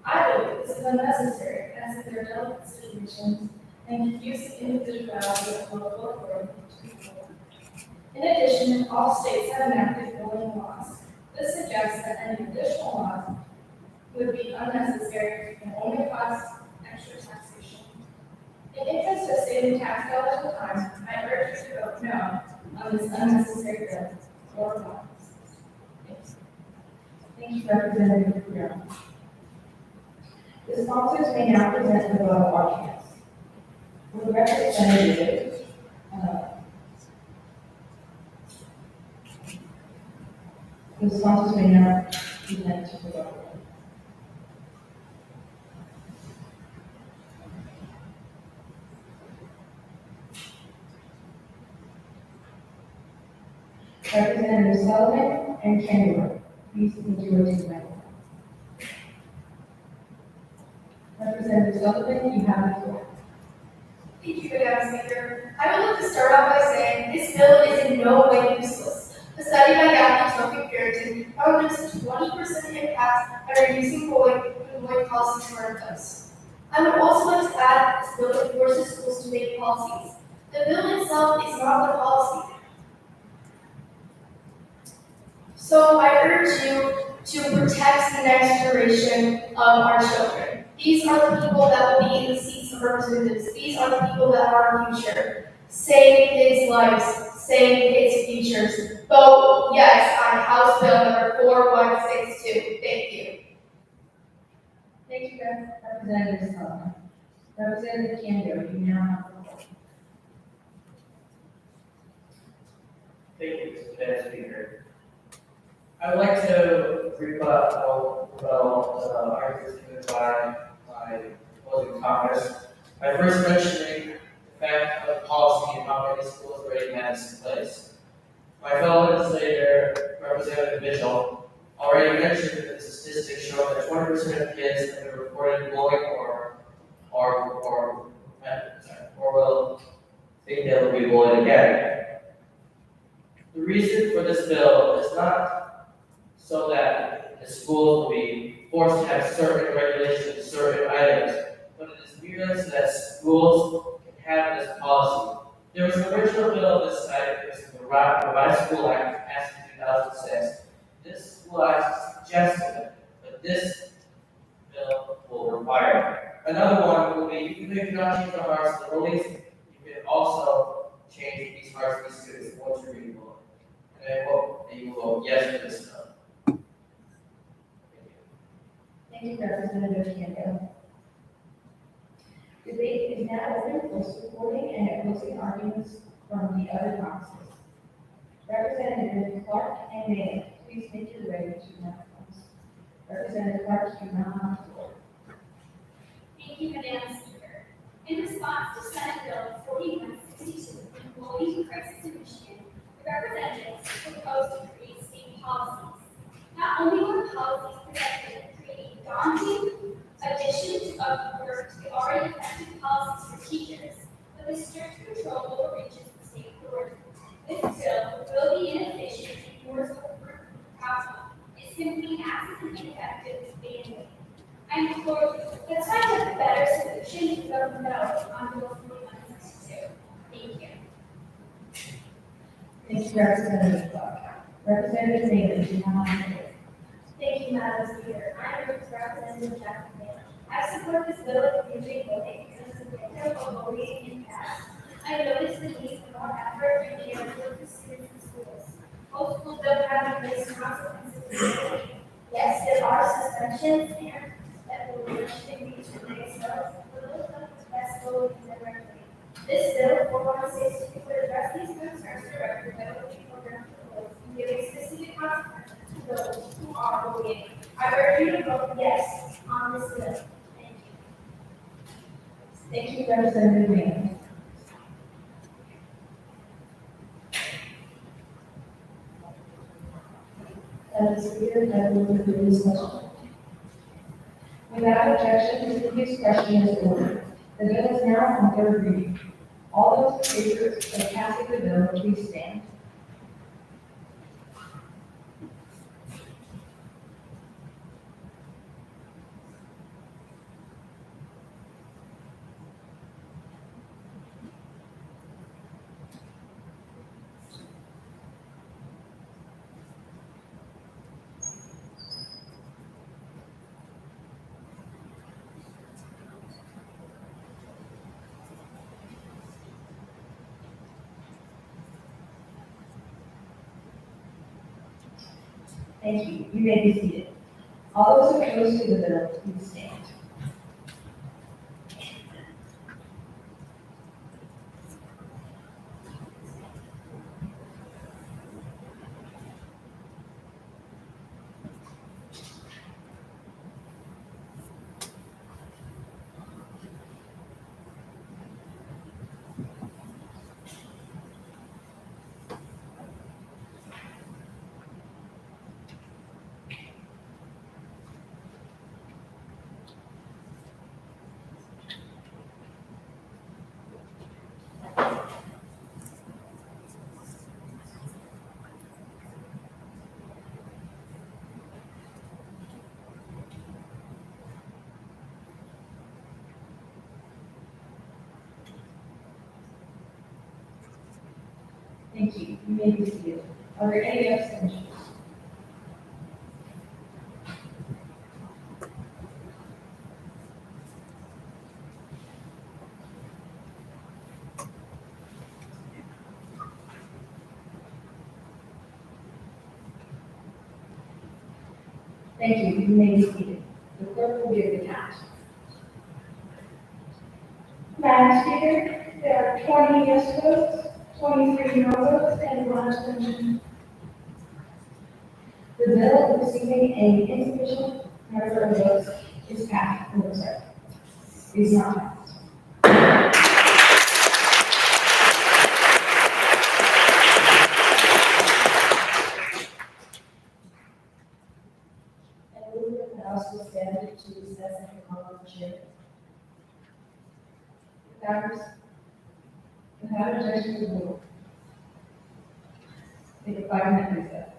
Speaker 14: I believe this is unnecessary as there are delicate situations and confuse the individuality of local authority to people. In addition, all states have enacted bullying laws. This suggests that any additional laws would be unnecessary and only cause extra taxation. In interest of saving tax dollars and time, I urge you to vote no on this unnecessary bill or law.
Speaker 18: Thank you, Representative Guerrero. The sponsors may now present the vote of audience. Will the representative, the sponsors may now present to the vote. Representative Sullivan and Kendall, please endure to the microphone. Representative Sullivan, you have the floor.
Speaker 14: Thank you, Madam Speaker. I would like to start off by saying this bill is in no way useless. A study by Gaffney Tokyo Puritan found there's a 20% impact by reducing bullying policies for adults. I would also like to add that this bill forces schools to make policies. The bill itself is not the policy. So I urge you to protect the next generation of our children. These are the people that will be in the seats of representatives. These are the people that are our future. Save kids' lives. Save kids' futures. Vote yes on House Bill number 4162. Thank you.
Speaker 18: Thank you, Representative Sullivan. Representative Kendall, you now have the floor.
Speaker 15: Thank you, Madam Speaker. I would like to rebut arguments given by my opposing comments by first mentioning the fact of policy and how many schools already have this in place. My fellow legislator, Representative Mitchell, already mentioned that the statistics show that 20% of kids have been reported bullying or will think they will be bullied again. The reason for this bill is not so that the schools will be forced to have certain regulations, certain items, but it is merely so that schools can have this policy. There was an original bill of this type, it was the Revised School Act passed in 2006. This school act suggested it, but this bill will require it. Another one will be, even if you not change the hearts of the release, you can also change these hearts of these students once you read the book. And I hope that you will vote yes for this bill.
Speaker 18: Thank you, Representative Kendall. Debate is now open for supporting and opposing arguments from the other boxes. Representative Clark and Mayor, please make your way to the microphones. Representative Clark, you now have the floor.
Speaker 19: Thank you, Madam Speaker. In response to Senate Bill 4162, Employee Crisis in Michigan, the representatives proposed to create state policies. Not only were policies presented to create a daunting addition of work to the already effective policies for teachers, but the strict control overreaches the state authority. This bill will be inefficient and ignores the work outcome. It simply acts as an ineffective band-aid. I implore you, let's find a better solution to vote no on Bill 4162. Thank you.
Speaker 18: Thank you, Representative Clark. Representative Mayor, you now have the floor.
Speaker 19: Thank you, Madam Speaker. I am Representative Jackie Miller. I support this bill of usually voting because of the victim of bullying in the past. I noticed the need for more effort and care for the students in schools. Most schools don't have in place consequences for bullying. Yes, there are suspensions and that will eventually lead to expelled, but those are the best bullying directly. This bill, 4162, would address these concerns directly by looking for them to and giving specific consequences to those who are bullying. I urge you to vote yes on this bill. Thank you.
Speaker 18: Thank you, Representative Mayor.
Speaker 5: Madam Speaker, I move to approve this motion. Without objection, the previous question is ordered. The bill is now on third reading. All those in favor of passing the bill, please stand. Thank you. You may be seated. All those opposed to the bill, please stand. Thank you. You may be seated. Are there any abstentions? Thank you. You may be seated. The clerk will give the count.
Speaker 18: Madam Speaker, there are 20 yes votes, 23 no votes, and 1 abstention.
Speaker 5: The bill receiving an insufficient number of votes is passed. Is not passed. I move that the House will stand to recess and call on the chair. Members, without objection to the rule. Take a 5-minute recess.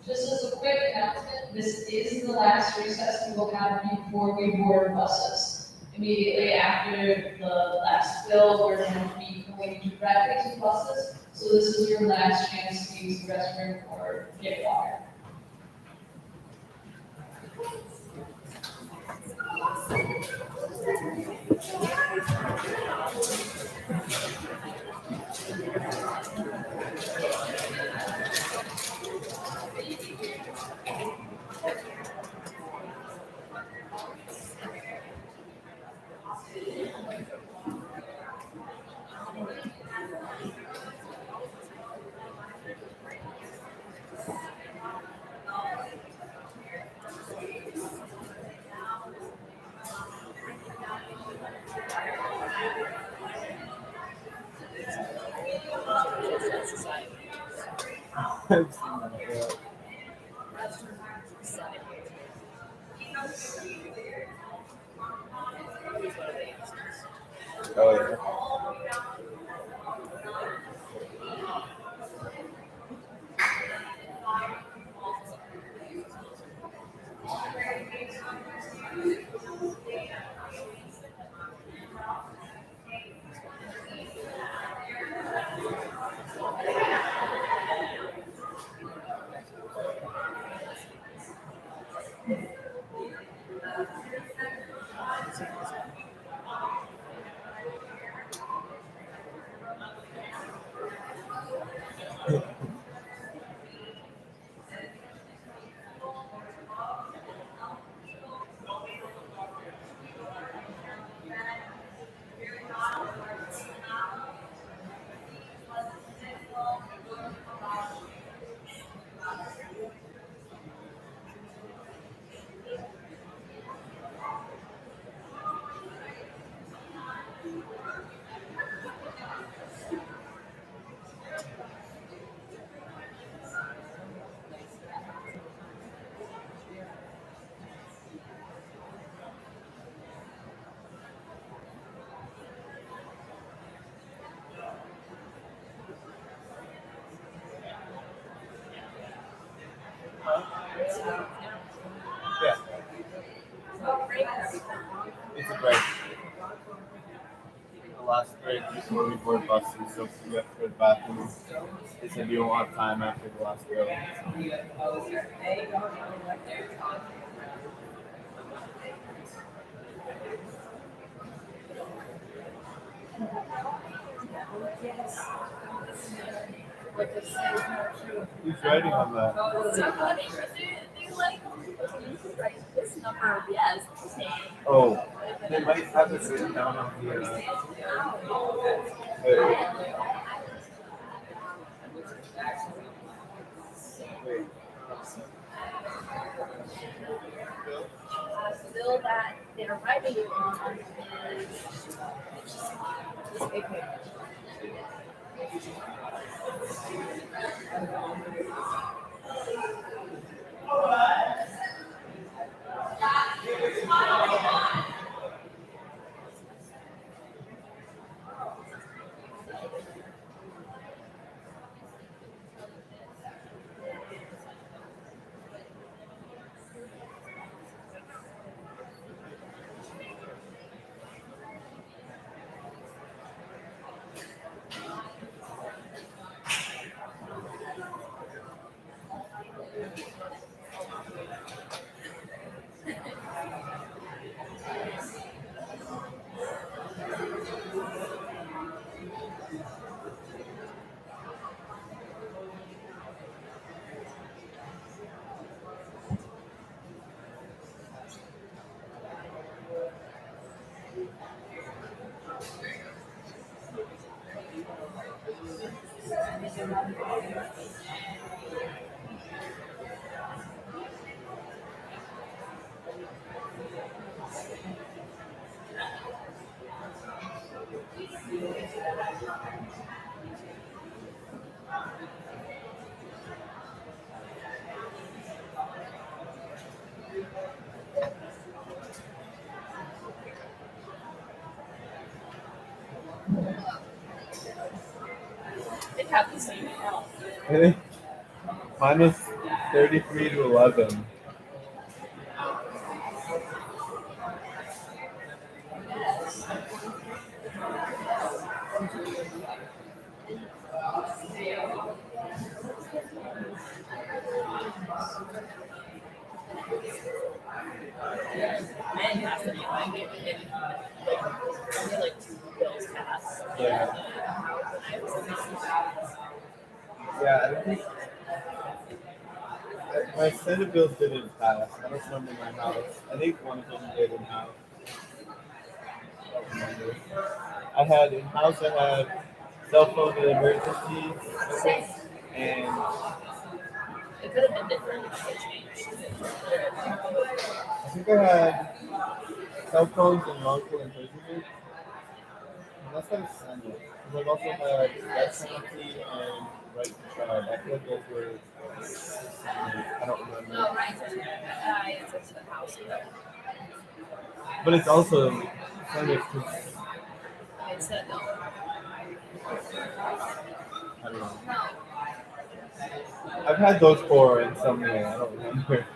Speaker 1: Just as a quick announcement, this is the last recess we will have before we board buses. Immediately after the last bill, we're going to be going directly to buses. So this is your last chance to use the restroom or get water.
Speaker 4: Oh, yeah. Yeah. It's a break. The last break before we board buses, so we have to go to the bathroom. They said you won't have time after the last bill. Who's writing on that?
Speaker 14: This number, yes.
Speaker 4: Oh, they might have it written down on the. Wait.
Speaker 14: The bill that they're writing on is this big page. They have the same account.
Speaker 4: I think mine was 33 to 11.
Speaker 14: And has to be like only like 2 bills passed.
Speaker 4: Yeah. Yeah, I think my Senate bills didn't pass. I don't remember my house. I think one of them did in house. I don't remember. I had in house. I had cell phone and emergencies, and
Speaker 14: It could have been different if they changed.
Speaker 4: I think I had cell phones and wrongful imprisonment. Unless I was Senate, because I've also had death penalty and right to trial. I feel like those were. I don't remember.
Speaker 14: No, right. It's a house bill.
Speaker 4: But it's also Senate because
Speaker 14: It's a no.
Speaker 4: I don't know.
Speaker 14: No.
Speaker 4: I've had those 4 in some way. I don't remember.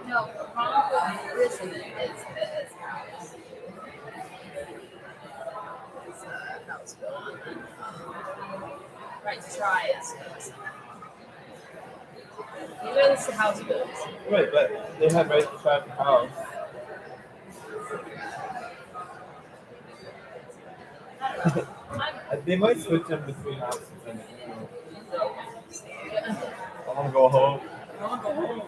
Speaker 14: No, wrongful imprisonment is house. It's a house bill. Right to try is even it's the house bills.
Speaker 4: Right, but they have right to try for house. They might switch them between house and Senate. I want to go home.
Speaker 14: I want to go home.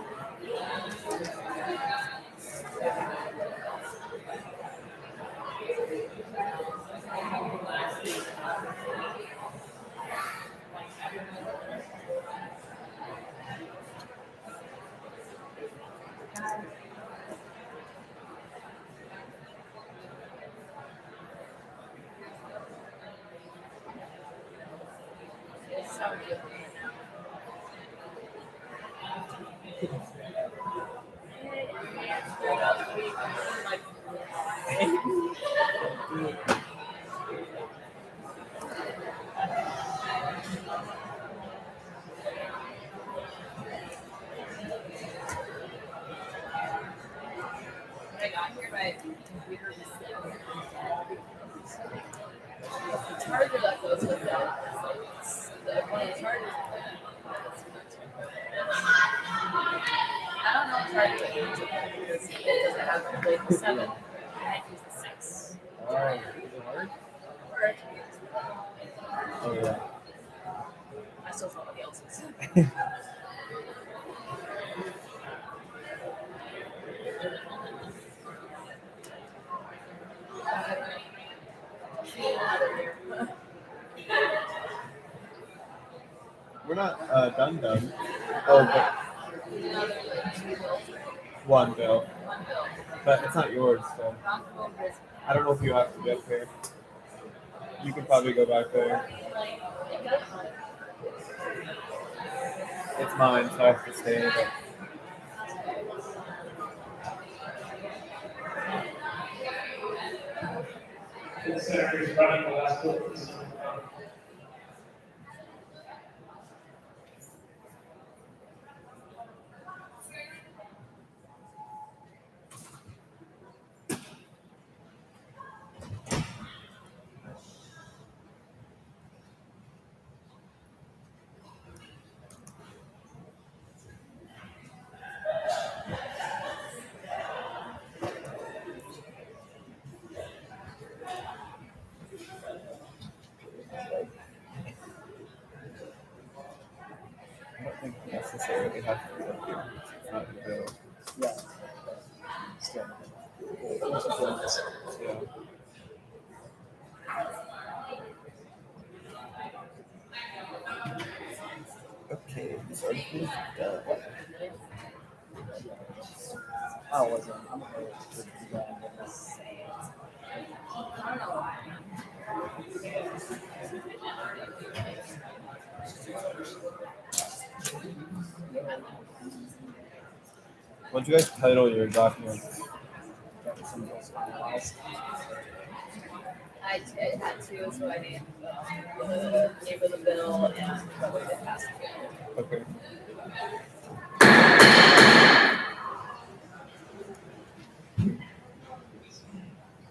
Speaker 2: the 7, and I use the 6.
Speaker 4: Alright, is it hard?
Speaker 2: Or it can be this one.
Speaker 4: Oh yeah.
Speaker 2: I still follow the else's.
Speaker 4: We're not done. Oh, but one bill. But it's not yours, so I don't know if you have to be up here. You can probably go back there. It's mine, so I have to stay.
Speaker 20: The senator is running the last bill.
Speaker 4: I don't think you necessarily have to be up here. It's not the bill.
Speaker 3: Yeah. Still.
Speaker 4: Yeah. Okay, this article is done.
Speaker 3: Oh, was it? I'm okay with the design.
Speaker 4: What'd you guys title your documents?
Speaker 2: I had to, so I named the name of the bill and what it has to be.
Speaker 4: Okay.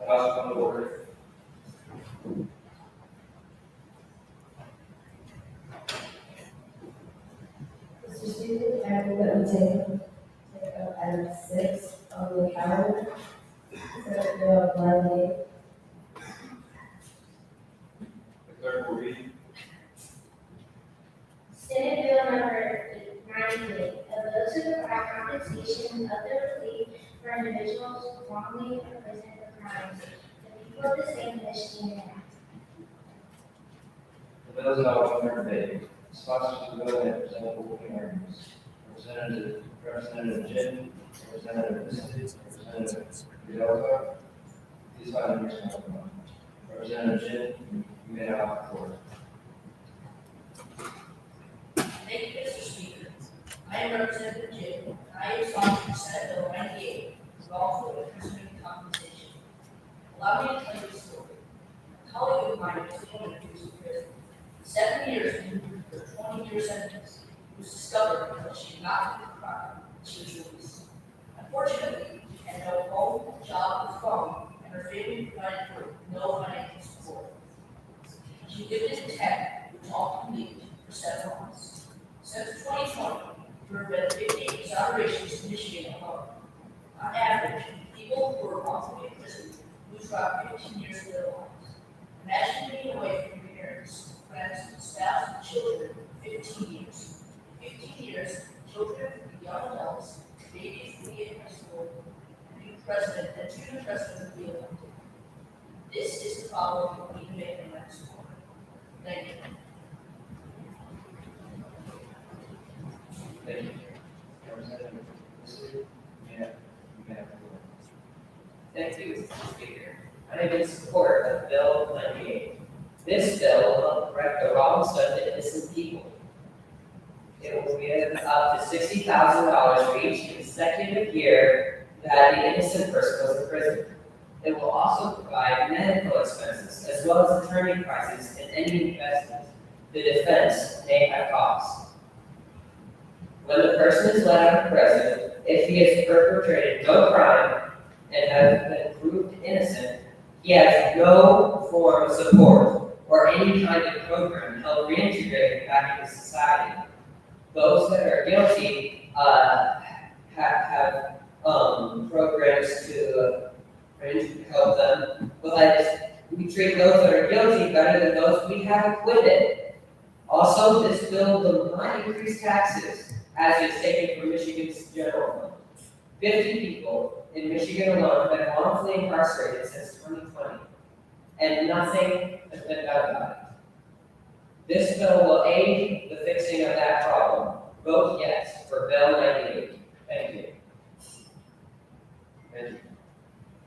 Speaker 15: House come to order.
Speaker 5: Mr. Speaker, I move that we take up item 6 on the calendar. Senate Bill 98.
Speaker 15: The clerk will read.
Speaker 19: Senate Bill number 98, a bill to provide compensation of the relief for individuals wrongly imprisoned for crimes the people of the state of Michigan enact.
Speaker 15: The bill is now open for debate. Sponsors of the bill have presented opening arguments. Representative Jin, Representative Vincent, Representative Vidal. Please find your microphone. Representative Jin, you may now have the floor.
Speaker 9: Thank you, Mr. Speaker. I am Representative Jim, and I am sponsoring Senate Bill 98, call for imprisonment compensation. Allow me to tell you a story. A colleague of mine was 20 years in prison. 7 years for a 20-year sentence. It was discovered that she had not committed a crime. She was released. Unfortunately, she had no home, job, or phone, and her family provided her no financial support. She lived in tech, which all completed for 7 months. Since 2020, there have been 58 exonerations in Michigan alone. On average, people who are wrongfully imprisoned lose about 15 years of their lives. Imagine being away from your parents, friends, spouse, and children for 15 years. 15 years, children, young adults, babies will be in high school, and new president and 2 new presidents will be elected. This is the problem we need to make in the next one. Thank you.
Speaker 15: Thank you. Representative Vincent, you may have the floor.
Speaker 10: Thank you, Mr. Speaker. I am in support of Bill 98. This bill will correct the wrongs done to innocent people. It will give up to $60,000 for each consecutive year that the innocent person was in prison. It will also provide medical expenses as well as attorney prices and any investment the defense may have cost. When the person is let out of prison, if he has perpetrated no crime and has been proved innocent, he has no form of support or any kind of program to help reintegrate him back into society. Those that are guilty have
Speaker 15: programs to help them. But like, we treat those that are guilty better than those we have acquitted. Also, this bill will not increase taxes as is taken from Michigan's general fund. 50 people in Michigan alone have been wrongfully incarcerated since 2020, and nothing has been done about it. This bill will aid the fixing of that problem. Vote yes for Bill 98. Thank you.
Speaker 16: Thank you.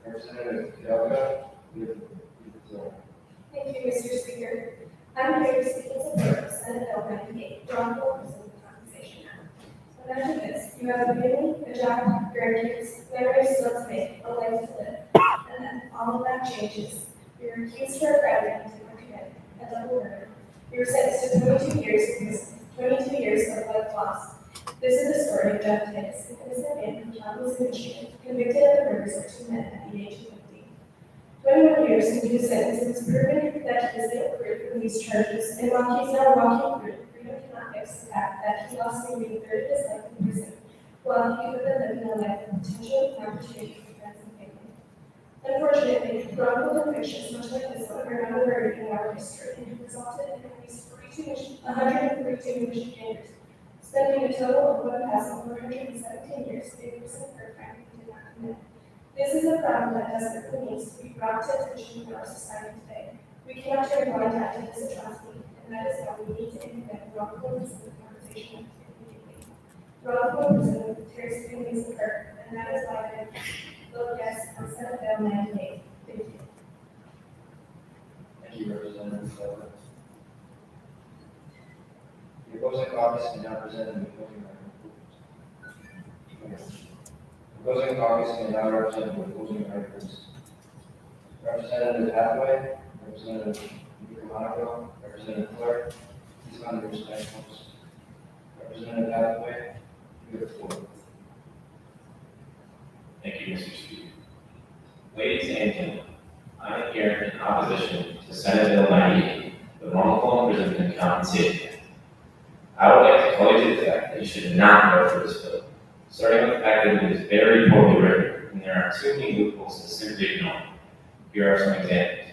Speaker 16: Representative Hidalgo, you have the floor.
Speaker 18: Thank you, Mr. Speaker. I'm here to speak in support of Senate Bill 98, wrongful person compensation act. Imagine this, you have a family, a job, grandkids, memories still to make, a life to live, and then all of that changes. You're accused for a crime that you did not commit, a double murder. You were sentenced to 22 years in prison, 22 years of life lost. This is the story of Jeff Tibbs, an innocent man from Kalamazoo, Michigan, convicted of the murders of 2 men at the age of 50. 21 years into his sentence, it was proven that he is guilt-free from these charges, and while he's now walking through, freedom cannot fix the fact that he lost nearly a third of his life in prison, while he could have been living a life of potential and opportunity for friends and family. Unfortunately, wrongful convictions, much like this one, are not a rarity in our history and have resulted in at least 142 Michiganders spending a total of 1,417 years in prison for a crime they did not commit. This is a problem that desperately needs to be brought to attention in our society today. We cannot turn a blind eye to this atrocity, and that is why we need to implement wrongful prison compensation immediately. Wrongful prison tears families apart, and that is why I vote yes on Senate Bill 98. Thank you.
Speaker 16: Thank you, Representative Hidalgo. The opposing caucus may now present the opposing articles. The opposing caucus may now represent the opposing articles. Representative Hathaway, Representative Monaco, Representative Clark, please find your respectful. Representative Hathaway, you have the floor.
Speaker 11: Thank you, Mr. Speaker. Ladies and gentlemen, I am here in opposition to Senate Bill 98, the wrongful imprisonment compensation act. I would like to call you to the fact that you should not vote for this bill, starting with the fact that it is very poorly written, and there are too many loopholes to simply ignore. Here are some examples.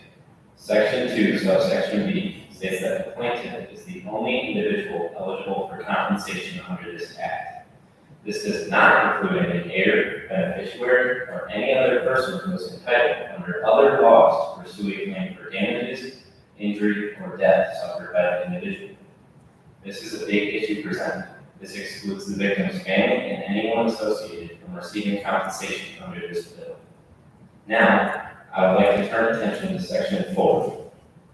Speaker 11: Section 2, subsection B, states that the plaintiff is the only individual eligible for compensation under this act. This does not include any heir, beneficiary, or any other person who is entitled under other laws to pursue a claim for damages, injury, or death suffered by the individual. This is a big issue presented. This excludes the victim's family and anyone associated from receiving compensation under this bill. Now, I would like to turn attention to section 4,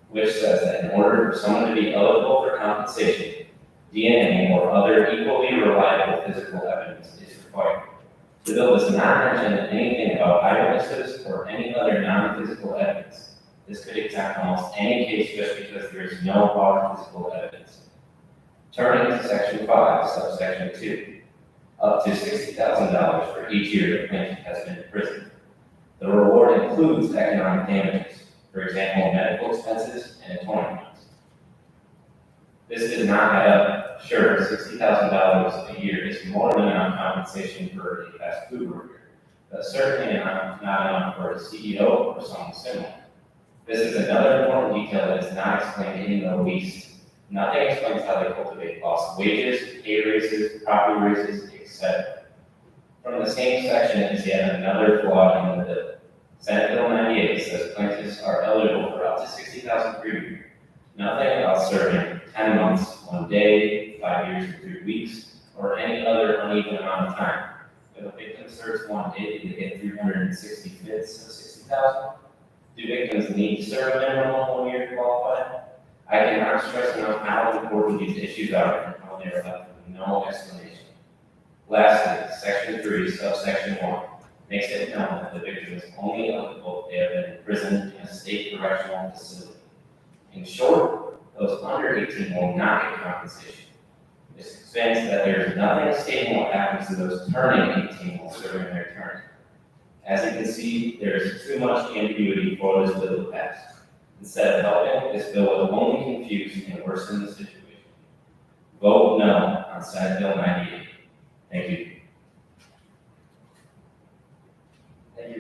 Speaker 11: which says that in order for someone to be eligible for compensation, DNA or other equally reliable physical evidence is required. The bill does not mention anything about eyewitnesses or any other non-physical evidence. This could exempt almost any case just because there is no hard physical evidence. Turning to section 5, subsection 2, up to $60,000 for each year the plaintiff has been in prison. The reward includes economic damages, for example, medical expenses and employment costs. This does not add up. Sure, $60,000 a year is more than enough compensation for a fast food worker, but certainly not enough for a CEO or someone similar. This is another important detail that is not explained in the least. Nothing explains how they cultivate lost wages, pay raises, property raises, etc. From the same section is yet another flaw in the bill. Senate Bill 98 says plaintiffs are eligible for up to $60,000 per year. Nothing about serving 10 months, 1 day, 5 years and 3 weeks, or any other uneven amount of time. If a victim serves 1 day, do they get 360 fifths of 60,000? Do victims need to serve a minimum of 1 year to qualify? I cannot stress enough how important these issues are and how they are left with no explanation. Lastly, section 3, subsection 1, makes it known that the victim is only eligible if they have been imprisoned in a state correctional facility. In short, those under 18 will not get compensation. This explains that there is nothing stating what happens to those turning 18 while serving their term. As you can see, there is too much ambiguity for this bill to pass. Instead of helping, this bill will only confuse and worsen the situation. Vote no on Senate Bill 98. Thank you.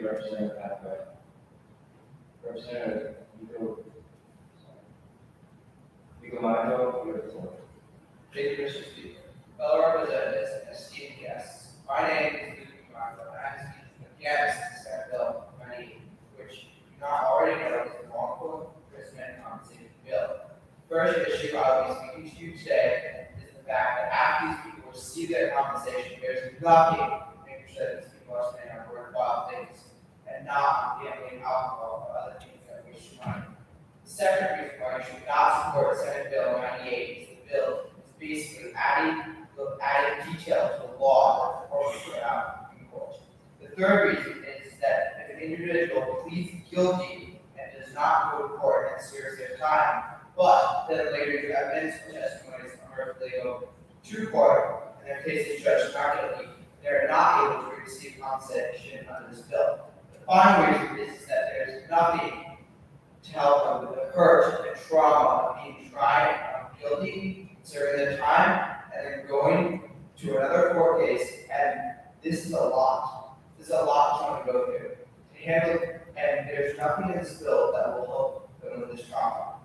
Speaker 11: you, Representative Hathaway. Representative Nico Monaco, you have the floor.
Speaker 12: Thank you, Mr. Speaker. Fellow representatives and esteemed guests, my name is Luke Marco, and I am speaking against Senate Bill 98, which you not already know is a wrongful imprisonment compensation bill. First issue I'll be speaking to you today is the fact that after these people receive their compensation, there's nothing to make sure that these people are spending on worthwhile things and not on gambling, alcohol, or other things that waste your money. The second reason why you should not support Senate Bill 98 is the bill is basically adding detail to the law that the court will put out in court. The third reason is that if an individual pleads guilty and does not go to court and serves their time, but then later you have evidence or testimonies or if they go to court and their case is judged not guilty, they're not able to receive compensation under this bill. The final reason is that there's nothing to help them with the hurt and trauma of being tried guilty, serving their time, and then going to another court case, and this is a lot. This is a lot to go through. To handle, and there's nothing in this bill that will help them with this trauma.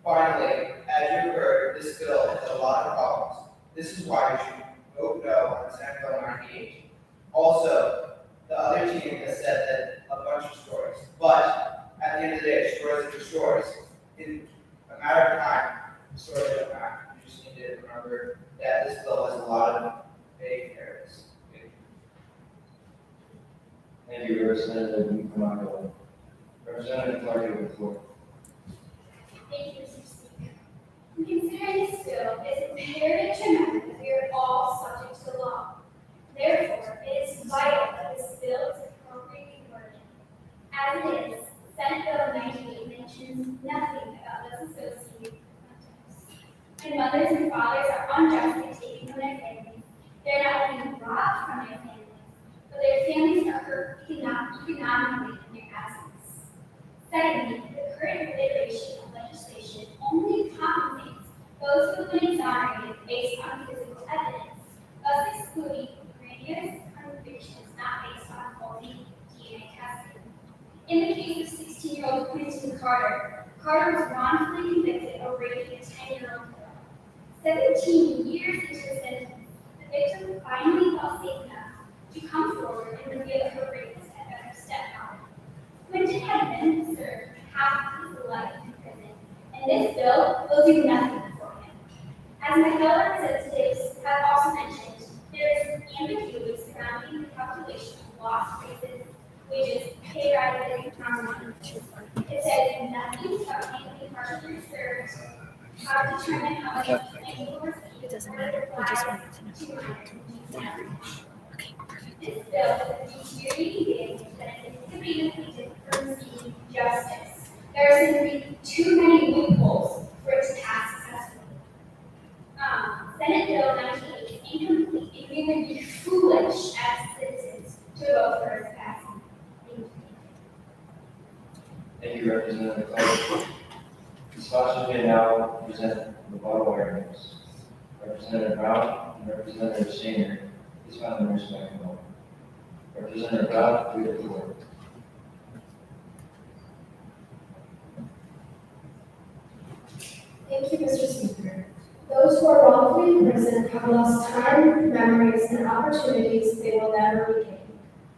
Speaker 12: Finally, as you heard, this bill has a lot of problems. This is why you should vote no on Senate Bill 98. Also, the other team has said that a bunch of stories, but at the end of the day, stories are stories. In a matter of time, stories don't matter. You just need to remember that this bill has a lot of vague areas.
Speaker 11: Thank you, Representative Nico Monaco. Representative Clark, you have the floor.
Speaker 19: Thank you, Mr. Speaker. Considering this bill, it is imperative to remember that we are all subject to the law. Therefore, it is vital that this bill is appropriately worded. As it is, Senate Bill 98 mentions nothing about those associated with contacts. When mothers and fathers are unjustly taken from their families, they are not only robbed from their families, but their families are hurt economically in their absence. Secondly, the current iteration of legislation only compensates those who have been exonerated based on physical evidence, thus excluding previous convictions not based on faulty DNA testing. In the case of 16-year-old Quinton Carter, Carter was wrongfully convicted of raping a 10-year-old girl. 17 years into the sentence, the victim finally felt safe enough to come forward and reveal that her rapist had been her stepfather. Quinton had been served half of his life in prison, and this bill will do nothing for him. As my fellow representatives have also mentioned, there is ambiguity surrounding the calculation of lost wages, pay rises, and compound. It says nothing about handling partially served, how to determine how much money will receive, or the flag to this bill is deteriorating benefits to be depleted from receiving justice. There are simply too many loopholes for it to pass successfully. Senate Bill 98 is incomplete. It would be foolish as citizens to vote for its passing. Thank you.
Speaker 11: Thank you, Representative Clark. Ms. Foster may now present the bottle items. Representative Brown and Representative Senior, please find the respectful. Representative Brown, you have the floor.
Speaker 18: Thank you, Mr. Speaker. Those who are wrongfully imprisoned have lost time, memories, and opportunities they will never regain.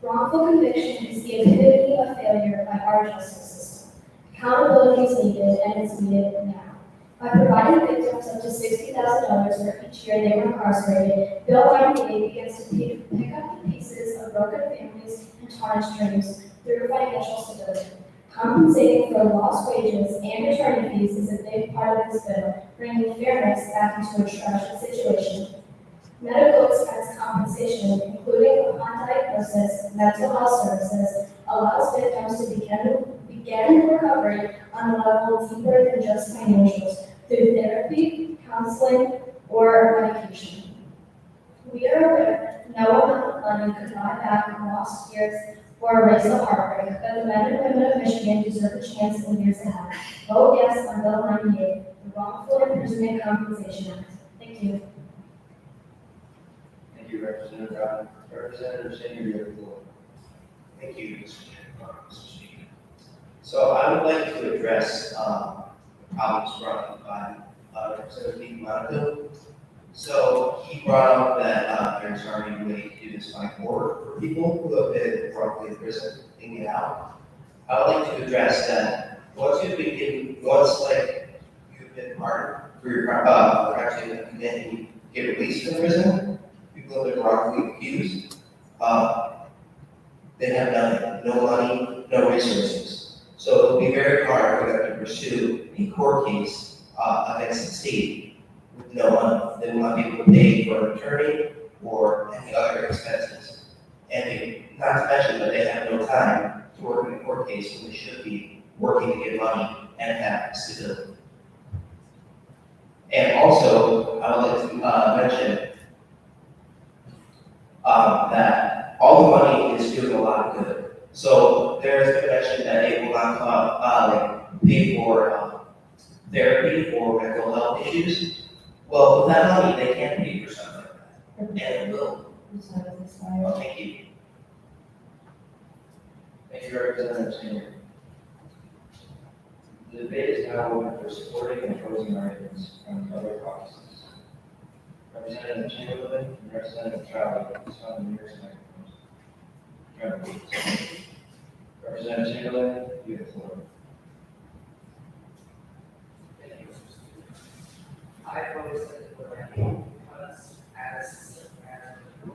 Speaker 18: Wrongful conviction is the epitome of failure by our justice system. Accountability is needed, and it's needed now. By providing victims up to $60,000 for each year they were incarcerated, Bill 98 begins to pick up the pieces of broken families and tarnished dreams through financial stability. Compensating for lost wages and attorney fees is a big part of this bill, bringing fairness back into a tragic situation. Medical expense compensation, including upon diagnosis, mental health services, allows victims to begin recovery on a level deeper than just financials through therapy, counseling, or medication. We are aware no amount of money could buy back lost years or erase the heartbreak, but the men and women of Michigan deserve a chance in the years ahead. Vote yes on Bill 98, the Wrongful Imprisonment Compensation Act. Thank you.
Speaker 11: Thank you, Representative Brown. Representative Senior, you have the floor.
Speaker 21: Thank you, Mr. Speaker. So I would like to address problems brought up by Representative Monaco. So he brought up that there's already a way to do this by court for people who have been wrongfully imprisoned and get out. I would like to address that once you've been pardoned for your crime, and then you get released from prison, people have been wrongfully accused. They have nothing, no money, no resources. So it'll be very hard for them to pursue a court case against the state with no money. They will not be able to pay for an attorney or any other expenses. And not to mention that they have no time to work in a court case when they should be working to get money and have stability. And also, I would like to mention that all the money is doing a lot of good. So there has been mention that it will not pay for therapy or mental health issues. Well, with that money, they can pay for something like that. And it will. Well, thank you.
Speaker 11: Thank you, Representative Senior. The debate is now open for supporting and opposing arguments from other caucuses. Representative Chamberlain and Representative Trout, please find the nearest microphones. Representative Chamberlain, you have the floor.
Speaker 10: I oppose it because as we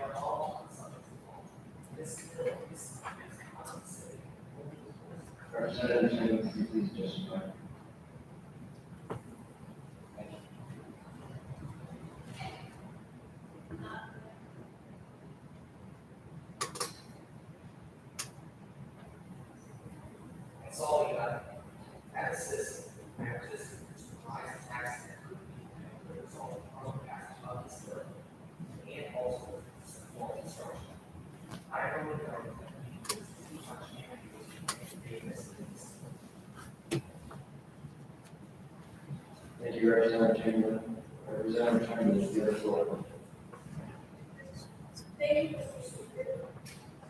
Speaker 10: are all on something. This bill is unnecessary.
Speaker 11: Representative Chamberlain, could you please justify?
Speaker 10: That's all we got. As a system, we have to rise taxes and result from the passage of this bill. And also support construction. I don't know that we can too much damage.
Speaker 11: Thank you, Representative Chamberlain. Representative Chamberlain, you have the floor.
Speaker 14: Thank you, Mr. Speaker.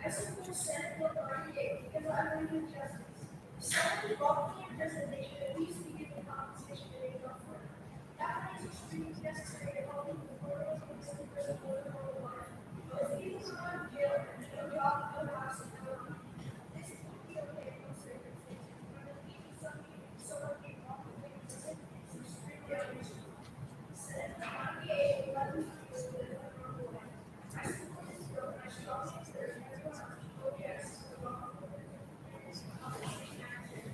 Speaker 14: I support Senate Bill 98 because I believe in justice. If someone is wrongfully imprisoned, they should at least be given compensation they make up for it. That money is extremely necessary to help people who are in prison for their whole life. Because people who are in jail and no job, no house, and no money. This is not the okay in most circumstances. When the people someone being wrongfully imprisoned is extremely unreasonable. Senate Bill 98 will let them use it in a normal way. I support this bill and I strongly encourage everyone else to vote yes to the wrongful compensation action.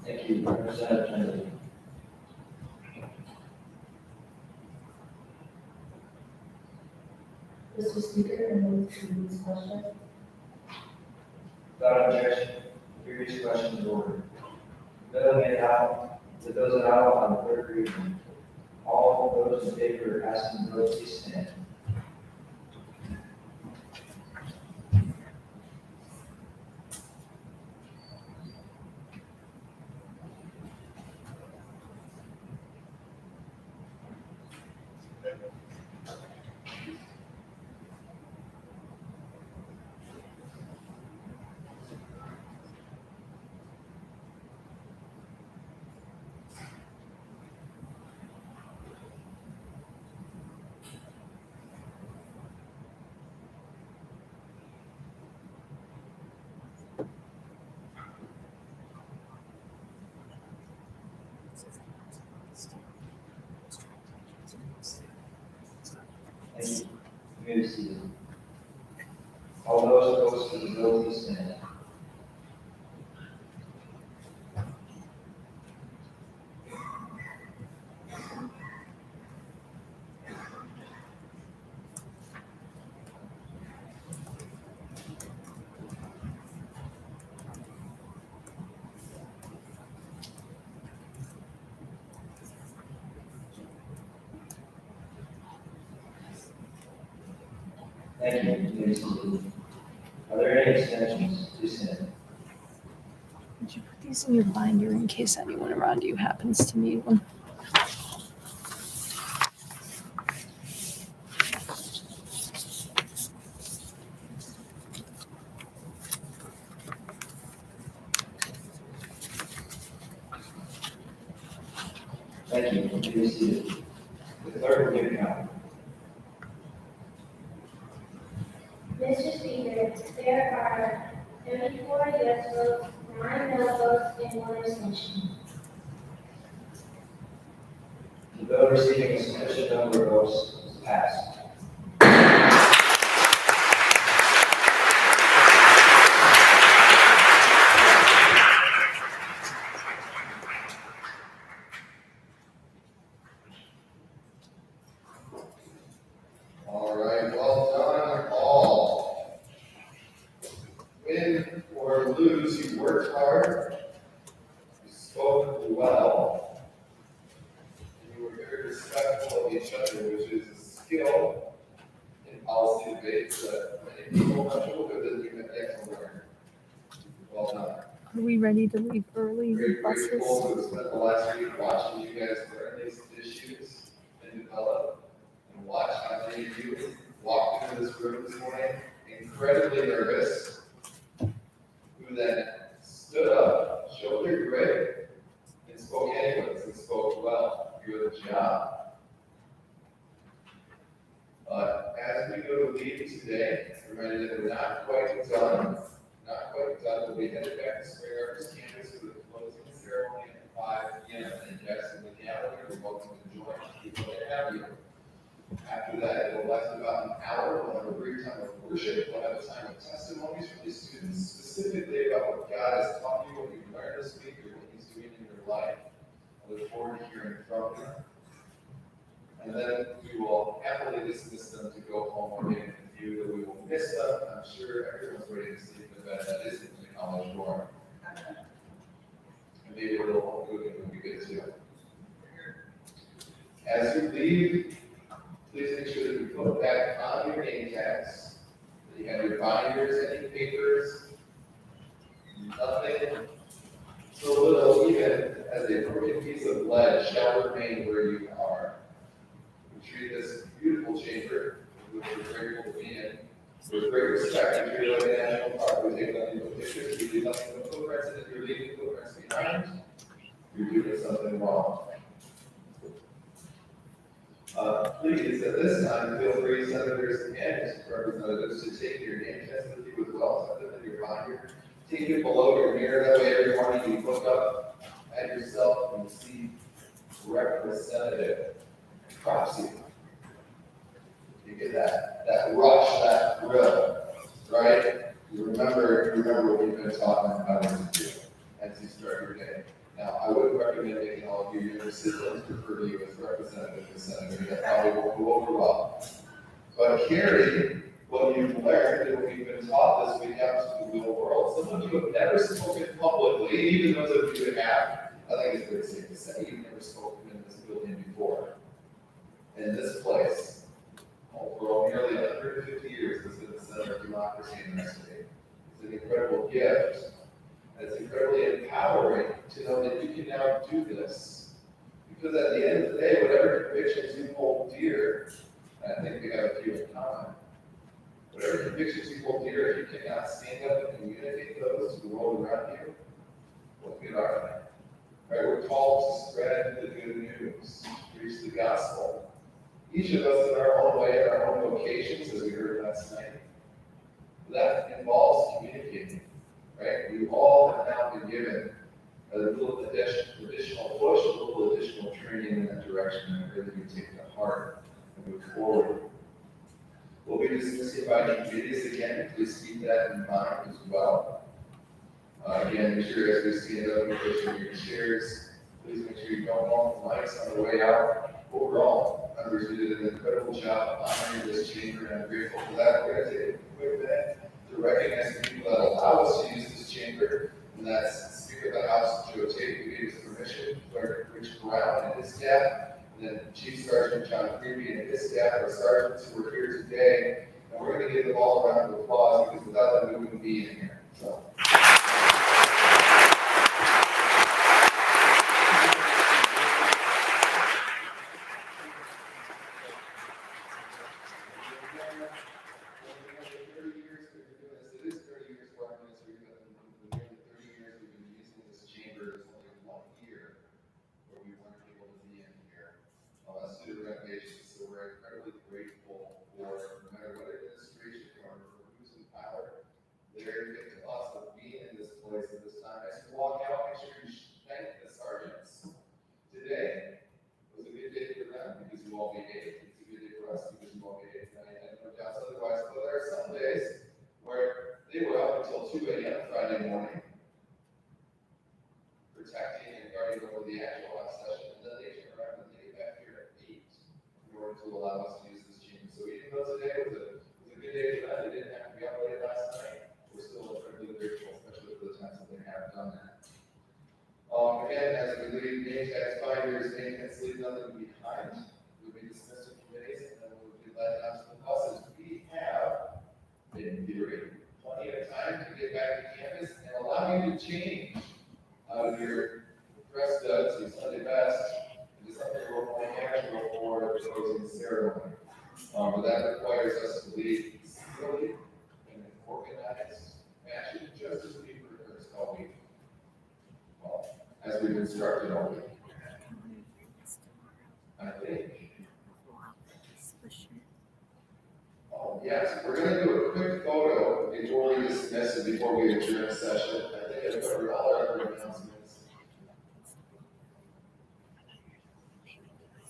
Speaker 11: Thank you, Representative Chamberlain.
Speaker 18: Mr. Speaker, I move to this question.
Speaker 11: Without objection, the previous question is ordered. The bill made out, the bills are now on the third reading. All those in favor of passing the bill, please stand. Thank you. You may be seated. All those opposed to the bill, please stand. Thank you. You may be seated. Are there any extensions? Please stand.
Speaker 22: Would you put these in your binder in case anyone around you happens to need one?
Speaker 16: Thank you. You may be seated. The clerk will give the count.
Speaker 5: Mr. Speaker, there are 34 yes votes, 9 no votes, and 1 abstention.
Speaker 16: The bill receiving a sufficient number of votes is passed.
Speaker 3: All right, well done, all. Win or lose, you worked hard, you spoke well, and you were very respectful of each other, which is a skill in policy debates that many people have trouble with and even they can learn. Well done.
Speaker 22: Are we ready to leave early
Speaker 3: Very
Speaker 22: with buses?
Speaker 3: grateful to have spent the last week watching you guys learn these issues and develop and watch how many of you walked into this room this morning incredibly nervous, who then stood up, showed their grit, and spoke anyways, and spoke well. Good job. But as we go to leave today, remember that we're not quite done. Not quite done. We'll be headed back to Spring Arts campus for the closing ceremony at 5 p.m. And Jackson McGallagher, you're welcome to join. We're going to have you. After that, it will last about an hour. We'll have a brief time of worship. We'll have a time of testimonies from the students, specifically about what God has taught you, what you've learned this week, or what He's doing in your life. I look forward to hearing from you. And then we will happily dismiss them to go home again with you, that we will miss them. I'm sure everyone's ready to sleep in bed. That is in the college dorm. And maybe a little home cooking when we get to it. As you leave, please make sure that you put back on your name tags, that you have your binders, any papers, nothing so little, even as a broken piece of lead, shall remain where you are. We treat this beautiful chamber, which we're grateful to be in, with great respect. We treat it like a national park. We take nothing but pictures, we do nothing but footprints, and if you're leaving footprints behind, you're doing something wrong. Please, at this time, feel free, senators and representatives, to take your name tags with you as well, so that your binder. Take it below your mirror, that way every morning you look up at yourself and see representative across you. You get that rush, that thrill, right? You remember what we've been talking about as you start your day. Now, I would recommend making all of your younger siblings refer to you as representative and senator. That probably won't go over well. But carry what you've learned and what you've been taught this week out to the real world. Some of you have never spoken publicly, even those of you that have. I think it's very safe to say you've never spoken in this building before. In this place, for nearly 150 years, has been the center of democracy in our state. It's an incredible gift. It's incredibly empowering to know that you can now do this. Because at the end of the day, whatever convictions you hold dear, and I think we have a few in common, whatever convictions you hold dear, if you cannot stand up and communicate those to the world around you, what good are they? Right? We're called to spread the good news, preach the gospel. Each of us in our own way, in our own vocations, as we heard last night. That involves communicating. Right? We all have now been given a little additional push, a little additional training in that direction, and really we take it to heart and move forward. We'll be discussing about committees again. Please keep that in mind as well. Again, make sure as we stand up and push in your chairs, please make sure you don't want the mics on the way out. Overall, members, you did an incredible job honoring this chamber, and I'm grateful for that. We're going to take a quick minute to recognize the people that allow us to use this chamber, and that's Speaker of the House, Joe Tate, who gave us permission, Clerk Rich Brown and his staff, and then Chief Sergeant John Creepy and his staff, our sergeants who are here today, and we're going to give them all a round of applause, because without them, we wouldn't be in here. So. Chamber is only 1 year where we weren't able to be in place at this time. As you walk out, make sure you thank the sergeants. Today was a good day for them because you all behaved. It's a good day for us because you all behaved tonight. I have no doubts otherwise, but there are some days where they were up until 2 a.m. Friday morning, protecting and guarding over the actual last session, and then they turn around and they get back here at 8 in order to allow us to use this chamber. So even though today was a good day for them, they didn't have to be up late last night, we're still incredibly grateful, especially for the times that they have done that. Again, as we leave name tags, binders, name tags, leave nothing behind. We'll be dismissed in committees and then we'll be led down to the buses. We have, in theory, plenty of time to get back to campus and allow you to change out of your dress duds, your Sunday best, into something a little more casual for the closing ceremony. But that requires us to lead civilly in an organized fashion, just as we rehearsed all week. Well, as we've instructed all week. I think. Oh, yes, we're gonna do a quick photo before we dismiss and before we adjourn the session. I think I've covered all our other announcements.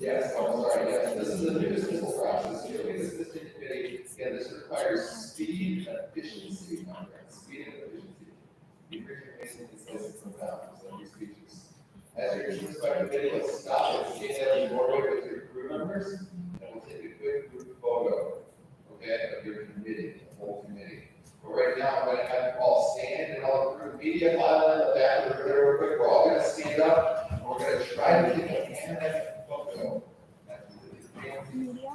Speaker 3: Yes, I'm sorry, yes, this is the new dismissal process. Usually this is committee, again, this requires speed and efficiency, my friends, speed and efficiency. You bring your amazing dismissal from bounds of your speeches. As your respective committee, let's stop and stand at the doorway with your crew members, and we'll take a quick group photo, okay, of your committee, the whole committee. But right now, I'm gonna have you all stand and all the media file in the back of the room real quick. We're all gonna stand up, and we're gonna try to take a hand photo.
Speaker 22: Media.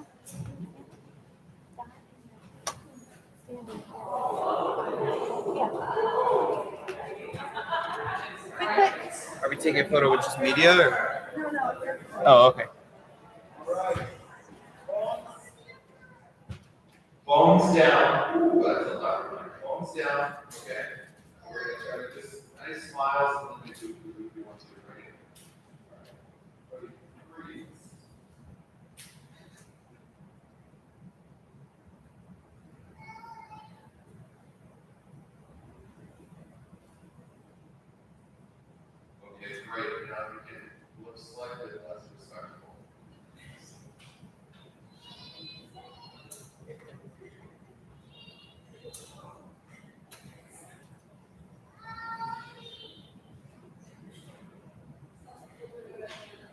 Speaker 4: Are we taking a photo with just media or?
Speaker 22: No.
Speaker 4: Oh, okay.
Speaker 3: Phones down. Ooh, that's a lot. Phones down. Okay. We're gonna try to just nice smiles and then we want to do it right. All right. Ready? Breathe. Okay, great. Now we can look slightly less respectful.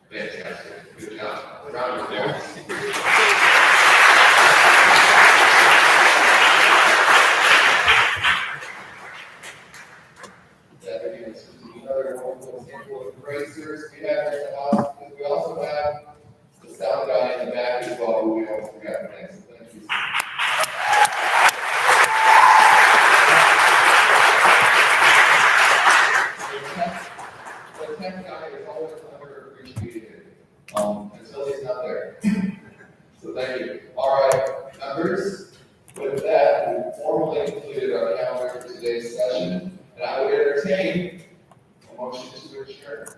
Speaker 3: Fantastic. Good job. Round of applause. That begins another wonderful example of great service we have here in the house. Because we also have the sound guy in the back as well, who we almost forgot to thank. So thank you. The tech guy is always underappreciated until he's not there. So thank you. All right, members, with that, we've formally completed our calendar for today's session, and I would entertain a motion to adjourn.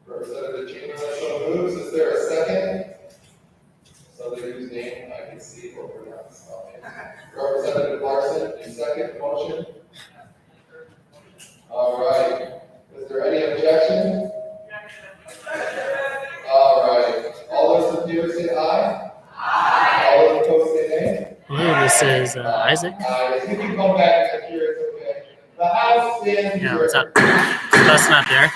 Speaker 3: Representative Chamberlain so moves. Is there a second? Somebody whose name I can see or pronounce. Representative Larson, you second the motion? All right. Is there any objection? All right. All those in favor say aye. Aye. All those opposed say nay.
Speaker 6: Hello, this is Isaac.
Speaker 3: If you come back and here, it's okay. The House stands.
Speaker 6: Yeah, what's up? That's not there.